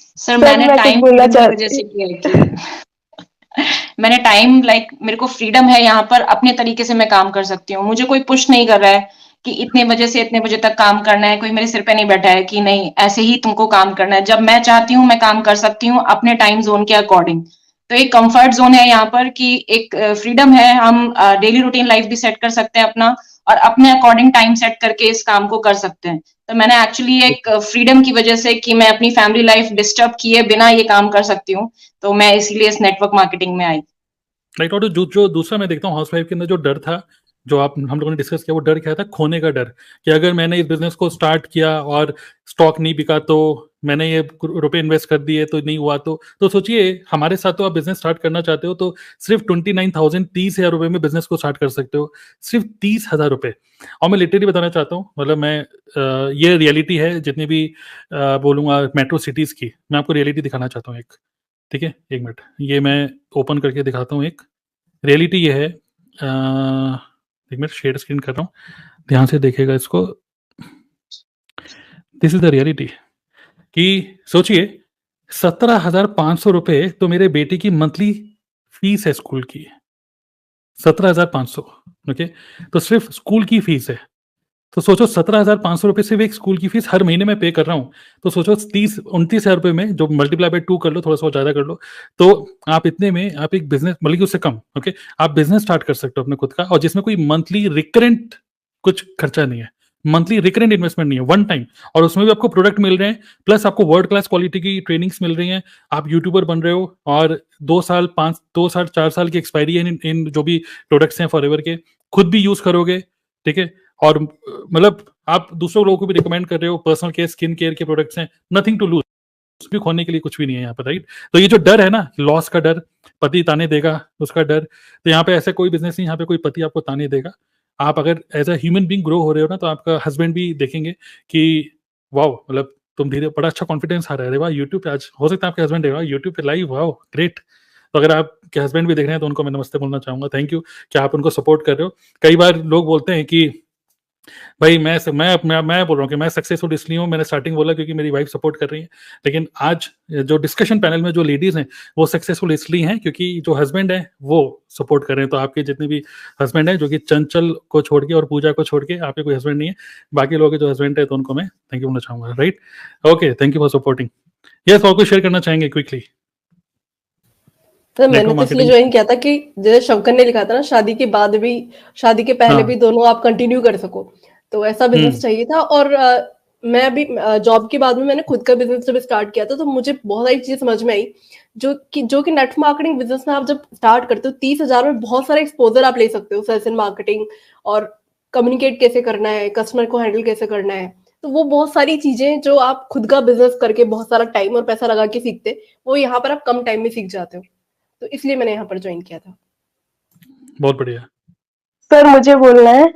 Speaker 9: सर
Speaker 11: सर
Speaker 9: मैंने
Speaker 11: मैं कुछ
Speaker 9: टाइम
Speaker 11: बोलना
Speaker 9: की वजह से किया है कि मैंने टाइम मेरे को फ्रीडम है यहाँ पर, अपने तरीके से मैं काम कर सकती हूँ, मुझे कोई पुश नहीं कर रहा है कि इतने बजे से इतने बजे तक काम करना है, कोई मेरे सिर पे नहीं बैठा है कि नहीं ऐसे ही तुमको काम करना है। जब मैं चाहती हूँ मैं काम कर सकती हूँ अपने टाइम जोन के अकॉर्डिंग। तो एक कंफर्ट जोन है यहाँ पर कि एक फ्रीडम है, हम डेली रूटीन लाइफ भी सेट कर सकते हैं अपना और अपने अकॉर्डिंग टाइम सेट करके इस काम को कर सकते हैं। तो मैंने एक्चुअली एक फ्रीडम की वजह से कि मैं अपनी फैमिली लाइफ डिस्टर्ब किए बिना ये काम कर सकती हूँ, तो मैं इसीलिए इस नेटवर्क मार्केटिंग में आई।
Speaker 1: राइट। और जो दूसरा मैं देखता हूँ हाउसवाइफ के अंदर जो डर था, जो आप हम लोगों ने डिस्कस किया, वो डर क्या था? खोने का डर, कि अगर मैंने इस बिजनेस को स्टार्ट किया और स्टॉक नहीं बिका, तो मैंने ये रुपए इन्वेस्ट कर दिए तो नहीं हुआ, तो सोचिए हमारे साथ तो आप बिजनेस स्टार्ट करना चाहते हो तो सिर्फ 29,000 30,000 रुपए में बिजनेस को स्टार्ट कर सकते हो, सिर्फ 30,000 रुपए। और मैं लिटरली बताना चाहता हूँ, मतलब मैं ये रियलिटी है, जितनी भी बोलूंगा मेट्रो सिटीज की, मैं आपको रियलिटी दिखाना चाहता हूँ एक। ठीक है, एक मिनट, ये मैं ओपन करके दिखाता हूँ। एक रियलिटी ये है, एक मिनट शेयर स्क्रीन कर रहा हूँ, ध्यान से देखिएगा इसको। दिस इज द रियलिटी कि सोचिए 17,500 रुपए तो मेरे बेटे की मंथली फीस है स्कूल की, 17,500। ओके, तो सिर्फ स्कूल की फीस है। तो सोचो 17,500 रुपए सिर्फ एक स्कूल की फीस हर महीने में पे कर रहा हूँ। तो सोचो 29,000 रुपए में, जो मल्टीप्लाई बाय 2 कर लो, थोड़ा सा ज्यादा कर लो, तो आप इतने में आप एक बिजनेस, मतलब कि उससे कम, ओके, आप बिजनेस स्टार्ट कर सकते हो अपने खुद का, और जिसमें कोई मंथली रिकरेंट कुछ खर्चा नहीं है, मंथली रिकरेंट इन्वेस्टमेंट नहीं है, वन टाइम। और उसमें भी आपको प्रोडक्ट मिल रहे हैं, प्लस आपको वर्ल्ड क्लास क्वालिटी की ट्रेनिंग्स मिल रही हैं, आप यूट्यूबर बन रहे हो, और 2 साल 4 साल की एक्सपायरी है इन जो भी प्रोडक्ट्स हैं फॉरएवर के, खुद भी यूज करोगे। ठीक है, और मतलब आप दूसरों लोगों को भी रिकमेंड कर रहे हो, पर्सनल केयर, स्किन केयर के प्रोडक्ट्स हैं, नथिंग टू लूज, भी खोने के लिए कुछ भी नहीं है यहाँ पर, राइट? तो ये जो डर है ना, लॉस का डर, पति ताने देगा उसका डर, तो यहाँ पे ऐसा कोई बिजनेस नहीं यहाँ पे कोई पति आपको ताने देगा। आप अगर as a human being grow हो रहे हो ना, तो आपका हस्बैंड भी देखेंगे कि वाओ, मतलब तुम धीरे, बड़ा अच्छा कॉन्फिडेंस आ रहा है, वाह यूट्यूब पे आज, हो सकता है आपके हस्बैंड देगा यूट्यूब पे लाइव, वाओ ग्रेट। तो अगर आपके हस्बैंड भी देख रहे हैं तो उनको मैं नमस्ते बोलना चाहूंगा, थैंक यू कि आप उनको सपोर्ट कर रहे हो। कई बार लोग बोलते हैं कि भाई मैं बोल रहा हूँ कि मैं सक्सेसफुल इसलिए हूँ, मैंने स्टार्टिंग बोला क्योंकि मेरी वाइफ सपोर्ट कर रही है, लेकिन आज जो डिस्कशन पैनल में जो लेडीज हैं वो सक्सेसफुल इसलिए हैं क्योंकि जो हस्बैंड है वो सपोर्ट कर रहे हैं। तो आपके जितने भी हस्बैंड हैं, जो कि चंचल को छोड़ के और पूजा को छोड़ के, आपके कोई हस्बैंड नहीं है, बाकी लोगों के जो हस्बैंड है, तो उनको मैं थैंक यू बोलना चाहूंगा, right? Okay, thank you for supporting. Yes, और कुछ शेयर करना चाहेंगे क्विकली?
Speaker 7: सर मैंने
Speaker 1: नेटवर्क
Speaker 7: तो इसलिए
Speaker 1: मार्केटिंग।
Speaker 7: ज्वाइन किया था कि जैसे शंकर ने लिखा था ना, शादी के बाद भी, शादी के पहले
Speaker 1: हाँ।
Speaker 7: भी दोनों आप कंटिन्यू कर सको, तो ऐसा बिजनेस चाहिए था। और मैं अभी जॉब के बाद में मैंने खुद का बिजनेस जब स्टार्ट किया था, तो मुझे बहुत सारी चीजें समझ में आई, जो कि नेट मार्केटिंग बिजनेस में आप जब स्टार्ट करते हो 30,000 में बहुत सारा एक्सपोजर आप ले सकते हो, सेल्स एंड मार्केटिंग, और कम्युनिकेट कैसे करना है, कस्टमर को हैंडल कैसे करना है। तो वो बहुत सारी चीजें जो आप खुद का बिजनेस करके बहुत सारा टाइम और पैसा लगा के सीखते, वो यहाँ पर आप कम टाइम में सीख जाते हो। तो इसलिए मैंने यहाँ पर ज्वाइन किया था।
Speaker 1: बहुत बढ़िया।
Speaker 11: सर मुझे बोलना है।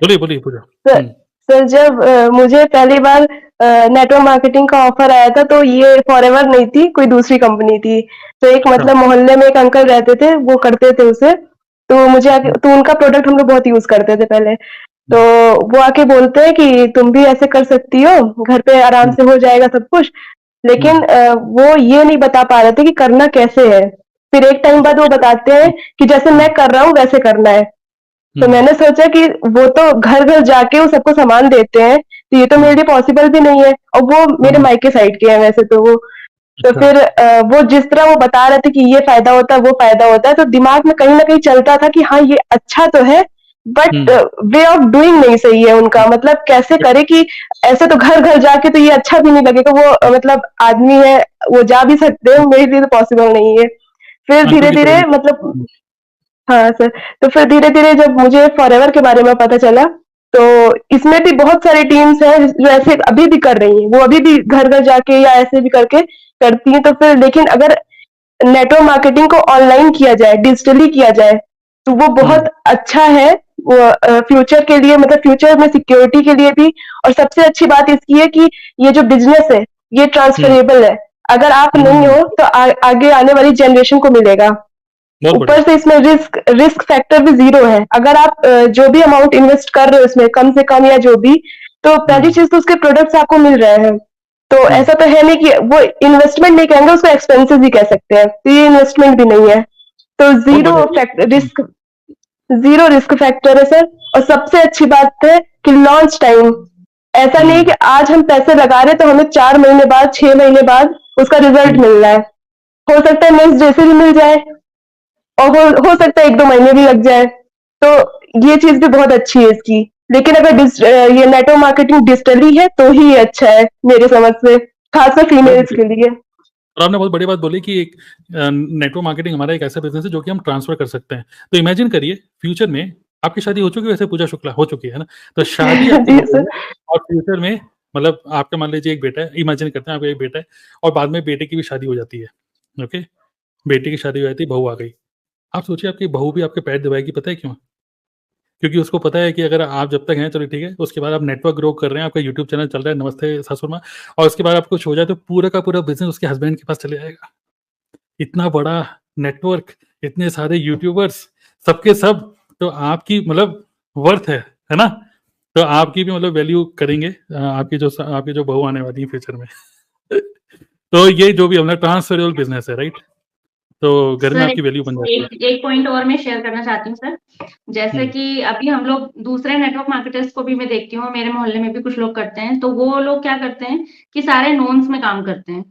Speaker 1: बोलिए पूजा।
Speaker 11: सर जब मुझे पहली बार नेटवर्क मार्केटिंग का ऑफर आया था, तो ये फॉरएवर नहीं थी, कोई दूसरी कंपनी थी। तो एक मतलब मोहल्ले में एक अंकल रहते थे, वो करते थे उसे, तो मुझे तो उनका प्रोडक्ट हम लोग बहुत यूज करते थे पहले। तो वो आके बोलते हैं कि तुम भी ऐसे कर सकती हो, घर पे आराम से हो जाएगा सब कुछ। लेकिन वो ये नहीं बता पा रहे थे कि करना कैसे है। फिर एक टाइम बाद वो बताते हैं कि जैसे मैं कर रहा हूँ वैसे करना है। तो मैंने सोचा कि वो तो घर घर जाके वो सबको सामान देते हैं, तो ये तो मेरे लिए पॉसिबल भी नहीं है, और वो मेरे मायके साइड के हैं वैसे तो वो। तो फिर वो जिस तरह वो बता रहे थे कि ये फायदा होता है, वो फायदा होता है, तो दिमाग में कहीं ना कहीं चलता था कि हाँ ये अच्छा तो है, बट वे ऑफ डूइंग नहीं सही है उनका। मतलब कैसे करे कि ऐसे तो घर घर जाके तो ये अच्छा भी नहीं लगेगा। वो मतलब आदमी है, वो जा भी सकते हैं, मेरे लिए तो पॉसिबल नहीं है। फिर धीरे धीरे मतलब, हाँ सर, तो फिर धीरे धीरे जब मुझे फॉरएवर के बारे में पता चला, तो इसमें भी बहुत सारी टीम्स हैं जो ऐसे अभी भी कर रही हैं, वो अभी भी घर घर जाके या ऐसे भी करके करती हैं। तो फिर लेकिन अगर नेटवर्क मार्केटिंग को ऑनलाइन किया जाए, डिजिटली किया जाए, तो वो बहुत अच्छा है, वो फ्यूचर के लिए, मतलब फ्यूचर में सिक्योरिटी के लिए भी। और सबसे अच्छी बात इसकी है कि ये जो बिजनेस है ये ट्रांसफरेबल है। अगर आप नहीं हो तो आगे आने वाली जनरेशन को मिलेगा। ऊपर से इसमें रिस्क फैक्टर भी 0 है। अगर आप जो भी अमाउंट इन्वेस्ट कर रहे हो इसमें, कम से कम या जो भी, तो पहली चीज तो उसके प्रोडक्ट्स आपको मिल रहे हैं। तो ऐसा तो है नहीं कि वो इन्वेस्टमेंट नहीं कहेंगे, उसको एक्सपेंसेस भी कह सकते हैं, तो ये इन्वेस्टमेंट भी नहीं है। तो जीरो रिस्क फैक्टर है सर। और सबसे अच्छी बात है कि लॉन्च टाइम ऐसा नहीं है कि आज हम पैसे लगा रहे तो हमें 4 महीने बाद, 6 महीने बाद उसका रिजल्ट मिल रहा है। हो सकता है नेक्स्ट डे से भी मिल जाए, और हो सकता है 1-2 महीने भी लग जाए। तो ये चीज भी बहुत अच्छी है इसकी। लेकिन अगर ये नेटवर्क मार्केटिंग डिजिटली है तो ही अच्छा है मेरे समझ से, खासकर फीमेल्स के लिए।
Speaker 1: और आपने बहुत बड़ी बात बोली कि एक नेटवर्क मार्केटिंग हमारा एक ऐसा बिजनेस है जो कि हम ट्रांसफर कर सकते हैं। तो इमेजिन करिए फ्यूचर में आपकी शादी हो चुकी है, वैसे पूजा शुक्ला हो चुकी है ना, तो शादी आपकी और फ्यूचर में मतलब आपका मान लीजिए एक बेटा है, इमेजिन करते हैं आपका एक बेटा है, और बाद में बेटे की भी शादी हो जाती है। ओके, बेटी की शादी हो जाती है, बहू आ गई। आप सोचिए आपकी बहू भी आपके पैर दबाएगी, पता है क्यों? क्योंकि उसको पता है कि अगर आप जब तक हैं चलो ठीक है, उसके बाद आप नेटवर्क ग्रो कर रहे हैं, आपका यूट्यूब चैनल चल रहा है, नमस्ते सासुर माँ, और उसके बाद आपको कुछ हो जाए तो पूरा का पूरा बिजनेस उसके हस्बैंड के पास चले जाएगा। इतना बड़ा नेटवर्क, इतने सारे यूट्यूबर्स, सबके सब, तो आपकी मतलब वर्थ है ना? तो आपकी भी मतलब वैल्यू करेंगे आपकी जो बहू आने वाली है फ्यूचर में। तो ये जो भी हमने ट्रांसफरेबल बिजनेस है, राइट? तो घर में आपकी वैल्यू बन जाती है।
Speaker 5: एक पॉइंट और मैं शेयर करना चाहती हूँ सर, जैसे कि अभी हम लोग दूसरे नेटवर्क मार्केटर्स को भी मैं देखती हूँ, मेरे मोहल्ले में भी कुछ लोग करते हैं, तो वो लोग क्या करते हैं कि सारे नोन्स में काम करते हैं,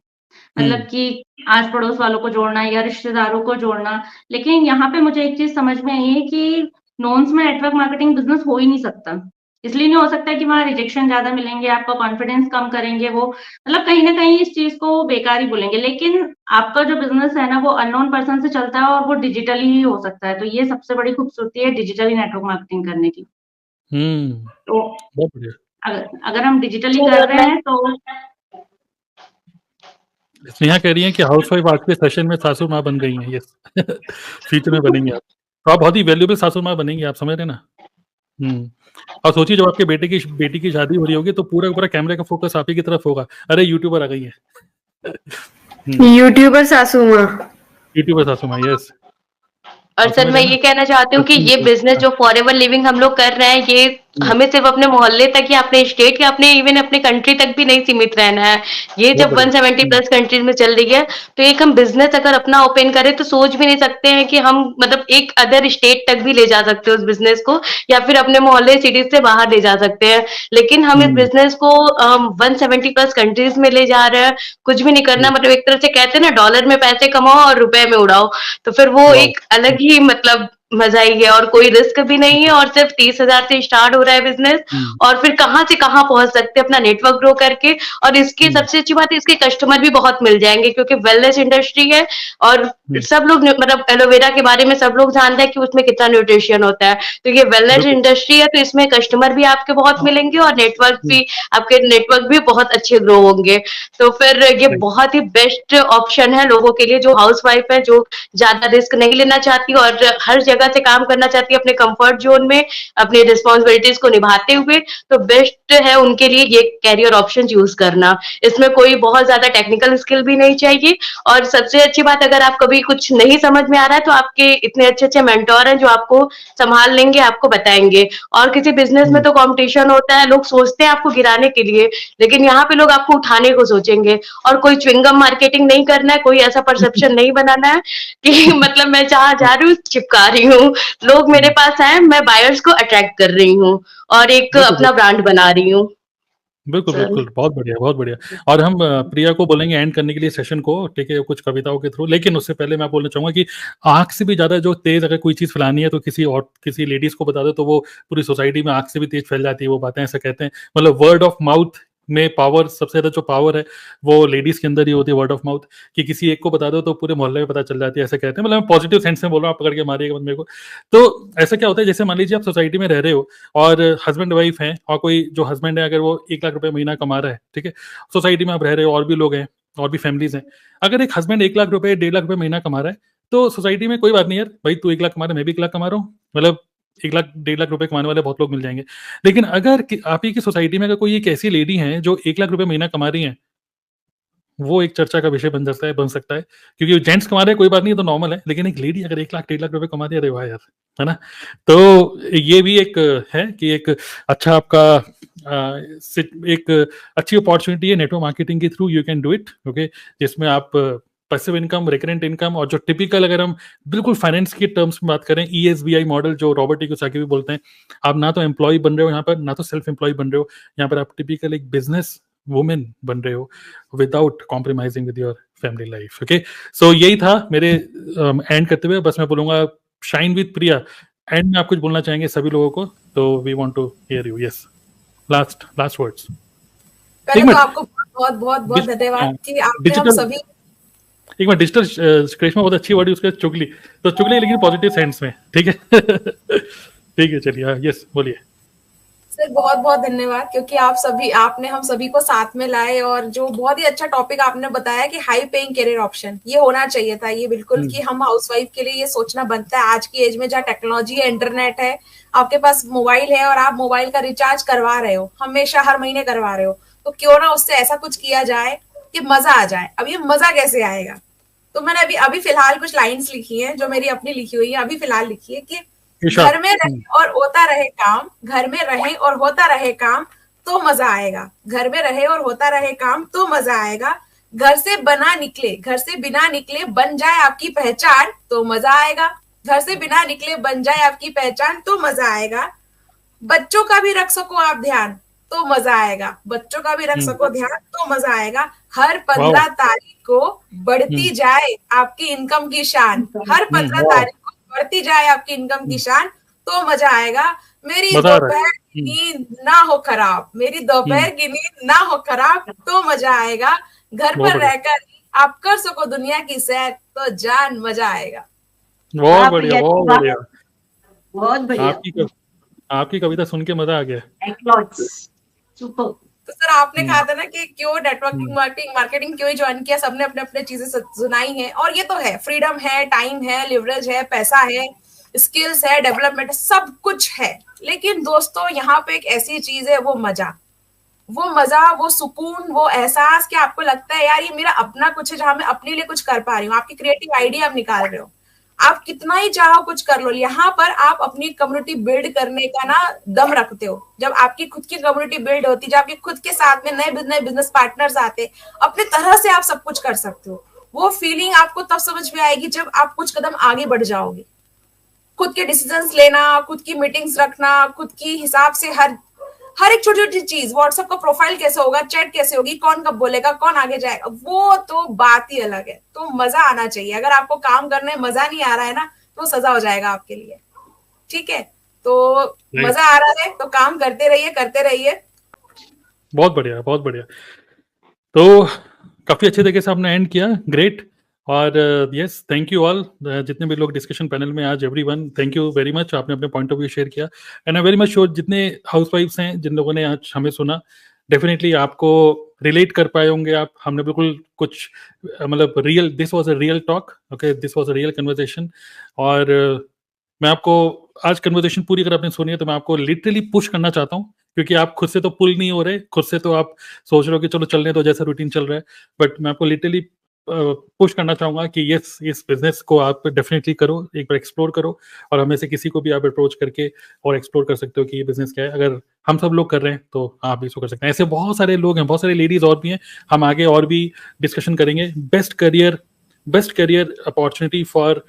Speaker 5: मतलब कि आस पड़ोस वालों को जोड़ना या रिश्तेदारों को जोड़ना। लेकिन यहाँ पे मुझे एक चीज समझ में आई है कि नोन्स में नेटवर्क मार्केटिंग बिजनेस हो ही नहीं सकता। इसलिए नहीं हो सकता कि वहां रिजेक्शन ज्यादा मिलेंगे, आपका कॉन्फिडेंस कम करेंगे, वो मतलब कहीं ना कहीं इस चीज को बेकार ही बोलेंगे। लेकिन आपका जो बिजनेस है ना वो अननोन पर्सन से चलता है और वो डिजिटली ही हो सकता है। तो ये सबसे बड़ी खूबसूरती है डिजिटली नेटवर्क मार्केटिंग करने की। तो
Speaker 1: बहुत बढ़िया।
Speaker 5: अगर हम डिजिटली कर रहे हैं तो
Speaker 1: स्नेहा कह रही है कि हाउसवाइफ आज के सेशन में सासुर माँ बन गई हैं। यस, फ्यूचर में बनेंगे आप, तो आप बहुत ही वैल्यूएबल सासुर माँ बनेंगे, आप समझ रहे हैं ना? और सोचिए जब आपके बेटी की शादी हो रही होगी तो पूरा कैमरे का फोकस आप ही की तरफ होगा, अरे यूट्यूबर आ गई है।
Speaker 10: यूट्यूबर सासू माँ,
Speaker 1: यूट्यूबर सासू माँ, यस।
Speaker 8: और सर मैं ये कहना चाहती हूँ कि ये बिजनेस जो फॉरएवर लिविंग हम लोग कर रहे हैं, ये हमें सिर्फ अपने मोहल्ले तक या अपने स्टेट या अपने इवन अपने कंट्री तक भी नहीं सीमित रहना है। ये जब 170 प्लस कंट्रीज में चल रही है, तो एक हम बिजनेस अगर अपना ओपन करें तो सोच भी नहीं सकते हैं कि हम मतलब एक अदर स्टेट तक भी ले जा सकते हैं उस बिजनेस को, या फिर अपने मोहल्ले सिटीज से बाहर ले जा सकते हैं। लेकिन हम इस बिजनेस को 170 प्लस कंट्रीज में ले जा रहे हैं, कुछ भी नहीं करना, मतलब एक तरह से कहते हैं ना, डॉलर में पैसे कमाओ और रुपए में उड़ाओ, तो फिर वो एक अलग ही मतलब मजा ही है। और कोई रिस्क भी नहीं है, और सिर्फ 30,000 से स्टार्ट हो रहा है बिजनेस, और फिर कहाँ से कहाँ पहुंच सकते हैं अपना नेटवर्क ग्रो करके। और इसकी सबसे अच्छी बात है, इसके कस्टमर भी बहुत मिल जाएंगे, क्योंकि वेलनेस इंडस्ट्री है और सब लोग मतलब एलोवेरा के बारे में सब लोग जानते हैं कि उसमें कितना न्यूट्रिशन होता है। तो ये वेलनेस इंडस्ट्री है, तो इसमें कस्टमर भी आपके बहुत मिलेंगे और नेटवर्क भी, आपके नेटवर्क भी बहुत अच्छे ग्रो होंगे। तो फिर ये बहुत ही बेस्ट ऑप्शन है लोगों के लिए जो हाउस वाइफ है, जो ज्यादा रिस्क नहीं लेना चाहती और हर जगह से काम करना चाहती है अपने कंफर्ट जोन में, अपनी रिस्पॉन्सिबिलिटीज को निभाते हुए। तो बेस्ट है उनके लिए ये कैरियर ऑप्शन यूज करना। इसमें कोई बहुत ज्यादा टेक्निकल स्किल भी नहीं चाहिए, और सबसे अच्छी बात, अगर आप कभी कुछ नहीं समझ में आ रहा है तो आपके इतने अच्छे अच्छे मेंटोर हैं जो आपको संभाल लेंगे, आपको बताएंगे। और किसी बिजनेस में तो कंपटीशन होता है, लोग सोचते हैं आपको गिराने के लिए, लेकिन यहाँ पे लोग आपको उठाने को सोचेंगे। और कोई च्युइंगम मार्केटिंग नहीं करना है, कोई ऐसा परसेप्शन नहीं बनाना है कि मतलब मैं जहाँ जा रही हूँ चिपका रही हूँ, लोग मेरे पास आए, मैं बायर्स को अट्रैक्ट कर रही हूँ और एक अपना ब्रांड बना रही हूँ।
Speaker 1: बिल्कुल बिल्कुल, बहुत बढ़िया बहुत बढ़िया। और हम प्रिया को बोलेंगे एंड करने के लिए सेशन को, ठीक है, कुछ कविताओं के थ्रू। लेकिन उससे पहले मैं बोलना चाहूंगा कि आंख से भी ज्यादा जो तेज अगर कोई चीज फैलानी है तो किसी लेडीज को बता दो तो वो पूरी सोसाइटी में आंख से भी तेज फैल जाती है वो बातें, ऐसा कहते हैं। मतलब वर्ड ऑफ माउथ में पावर, सबसे ज्यादा जो पावर है वो लेडीज के अंदर ही होती है, वर्ड ऑफ माउथ, कि किसी एक को बता दो तो पूरे मोहल्ले में पता चल जाती है, ऐसा कहते हैं। मतलब मैं पॉजिटिव सेंस में बोल रहा हूँ, आप पकड़ के मारिएगा मत मेरे को। तो ऐसा क्या होता है, जैसे मान लीजिए आप सोसाइटी में रह रहे हो और हस्बैंड वाइफ हैं, और कोई जो हस्बैंड है अगर वो 1 लाख रुपए महीना कमा रहा है, ठीक है, सोसाइटी में आप रह रहे हो और भी लोग हैं और भी फैमिलीज हैं। अगर एक हस्बैंड 1 लाख रुपए 1.5 लाख रुपए महीना कमा रहा है तो सोसाइटी में कोई बात नहीं यार, भाई तू 1 लाख कमा रहा है, मैं भी 1 लाख कमा रहा हूँ, मतलब 1 लाख 1.5 लाख रुपए कमाने वाले बहुत लोग मिल जाएंगे। लेकिन अगर आप ही की सोसाइटी में अगर कोई एक ऐसी लेडी है जो 1 लाख रुपए महीना कमा रही है, वो एक चर्चा का विषय बन सकता है, क्योंकि जेंट्स कमा रहे हैं कोई बात नहीं, तो नॉर्मल है, लेकिन एक लेडी अगर 1 लाख 1.5 लाख रुपए कमा रही है, अरे वाह यार, है ना। तो ये भी एक है कि एक अच्छा आपका एक अच्छी अपॉर्चुनिटी है नेटवर्क मार्केटिंग के through, you can do it, okay, जिसमें आप पैसिव इनकम, रिकरेंट इनकम, और जो टिपिकल अगर हम बिल्कुल फाइनेंस के टर्म्स में बात करें, ESBI मॉडल जो रॉबर्ट कियोसाकी भी बोलते हैं, आप ना तो एम्प्लॉय बन रहे हो यहाँ पर, ना तो सेल्फ एम्प्लॉय बन रहे हो यहाँ पर, आप टिपिकल एक बिजनेस वुमेन बन रहे हो without compromising with your family life, okay. So यही था मेरे एंड करते हुए, बस मैं बोलूंगा शाइन विद प्रिया, एंड में आप कुछ बोलना चाहेंगे सभी लोगों को, तो we want to hear you, yes, last words.
Speaker 2: पहले तो आपको बहुत बहुत बहुत धन्यवाद कि आपने हम सभी,
Speaker 1: एक बार डिजिटल करिश्मा बहुत अच्छी वर्ड उसका, चुगली, तो चुगली लेकिन पॉजिटिव सेंस में, ठीक है। ठीक है, चलिए, यस बोलिए।
Speaker 2: सर बहुत बहुत धन्यवाद, क्योंकि आपने हम सभी को साथ में लाए, और जो बहुत ही अच्छा टॉपिक आपने बताया कि हाई पेइंग करियर ऑप्शन, ये होना चाहिए था, ये बिल्कुल कि हम हाउसवाइफ के लिए ये सोचना बनता है। आज की एज में जहाँ टेक्नोलॉजी है, इंटरनेट है, आपके पास मोबाइल है और आप मोबाइल का रिचार्ज करवा रहे हो, हमेशा हर महीने करवा रहे हो, तो क्यों ना उससे ऐसा कुछ किया जाए कि मजा आ जाए। अब ये मजा कैसे आएगा, तो मैंने अभी फिलहाल कुछ लाइन्स लिखी है जो मेरी अपनी लिखी हुई है, अभी फिलहाल लिखी है कि घर में रहे और होता रहे काम, घर में रहे और होता रहे काम तो मजा आएगा, घर में रहे और होता रहे काम तो मजा आएगा, घर से बिना निकले बन जाए आपकी पहचान तो मजा आएगा, घर से बिना निकले बन जाए आपकी पहचान तो मजा आएगा, बच्चों का भी रख सको आप ध्यान तो मजा आएगा, बच्चों का भी रख सको ध्यान तो मजा आएगा, हर 15 तारीख को बढ़ती जाए आपकी इनकम की शान, हर 15 तारीख को बढ़ती जाए आपकी इनकम की शान तो मजा आएगा, मेरी दोपहर की नींद ना हो खराब, मेरी दोपहर की नींद ना हो खराब तो मजा आएगा, घर पर रहकर आप कर सको दुनिया की सैर तो जान मजा आएगा।
Speaker 1: बहुत बढ़िया, बहुत बढ़िया,
Speaker 4: बहुत बढ़िया।
Speaker 1: आपकी कविता सुन के मजा आ गया।
Speaker 2: तो सर आपने कहा था ना कि क्यों नेटवर्किंग मार्केटिंग क्यों ज्वाइन किया, सबने अपने अपने चीजें सुनाई हैं, और ये तो है, फ्रीडम है, टाइम है, लिवरेज है, पैसा है, स्किल्स है, डेवलपमेंट है, सब कुछ है। लेकिन दोस्तों यहाँ पे एक ऐसी चीज है, वो मजा, वो सुकून, वो एहसास कि आपको लगता है यार ये मेरा अपना कुछ है, जहां मैं अपने लिए कुछ कर पा रही हूँ। आपकी क्रिएटिव आइडिया आप निकाल रहे हो, आप कितना ही चाहो कुछ कर लो, यहाँ पर आप अपनी कम्युनिटी बिल्ड करने का ना दम रखते हो। जब आपकी खुद की कम्युनिटी बिल्ड होती, जब आपके खुद के साथ में नए बिजनेस पार्टनर्स आते, अपने तरह से आप सब कुछ कर सकते हो। वो फीलिंग आपको तब समझ में आएगी जब आप कुछ कदम आगे बढ़ जाओगे। खुद के डिसीजंस लेना, खुद की मीटिंग्स रखना, खुद की हिसाब से हर एक छोटी छोटी चीज, व्हाट्सएप का प्रोफाइल कैसे होगा, चैट कैसे होगी, कौन कब बोलेगा, कौन आगे जाएगा, वो तो बात ही अलग है। तो मजा आना चाहिए। अगर आपको काम करने में मजा नहीं आ रहा है ना, तो सजा हो जाएगा आपके लिए। ठीक है, तो मजा आ रहा है तो काम करते रहिए।
Speaker 1: बहुत बढ़िया, बहुत बढ़िया। तो काफी अच्छे तरीके से आपने एंड किया, ग्रेट। और यस, थैंक यू ऑल, जितने भी लोग डिस्कशन पैनल में आज, everyone, thank you very much, आपने अपने पॉइंट ऑफ व्यू शेयर किया। And I very much sure जितने हाउसवाइफ्स हैं, जिन लोगों ने आज हमें सुना, डेफिनेटली आपको रिलेट कर पाए होंगे आप। हमने बिल्कुल कुछ मतलब real, this was a real talk, okay, this was a real conversation. और मैं आपको आज कन्वर्सेशन पूरी अगर आपने सुनी है तो मैं आपको लिटरली पुश करना चाहता हूँ, क्योंकि आप खुद से तो पुल नहीं हो रहे, खुद से तो आप सोच रहे हो कि चलो चलने दो जैसा रूटीन चल रहा है, बट मैं आपको लिटरली पुश करना चाहूंगा कि यस, इस बिजनेस को आप डेफिनेटली करो, एक बार एक्सप्लोर करो, और हमें से किसी को भी आप अप्रोच करके और एक्सप्लोर कर सकते हो कि ये बिजनेस क्या है। अगर हम सब लोग कर रहे हैं तो आप भी इसको कर सकते हैं। ऐसे बहुत सारे लोग हैं, बहुत सारे लेडीज और भी हैं, हम आगे और भी डिस्कशन करेंगे। Best career opportunity for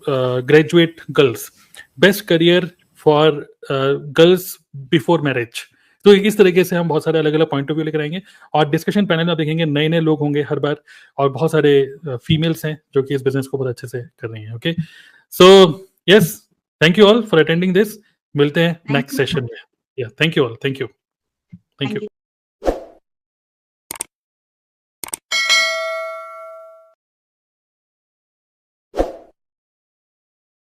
Speaker 1: graduate girls, best career for girls before marriage. तो इस तरीके से हम बहुत सारे अलग अलग पॉइंट ऑफ व्यू लेकर आएंगे, और डिस्कशन पैनल में आप देखेंगे नए नए लोग होंगे हर बार, और बहुत सारे फीमेल्स हैं जो कि इस बिजनेस को बहुत अच्छे से कर रही हैं। Okay, so yes, thank you all for attending this. मिलते हैं नेक्स्ट सेशन में। या thank you all, thank you.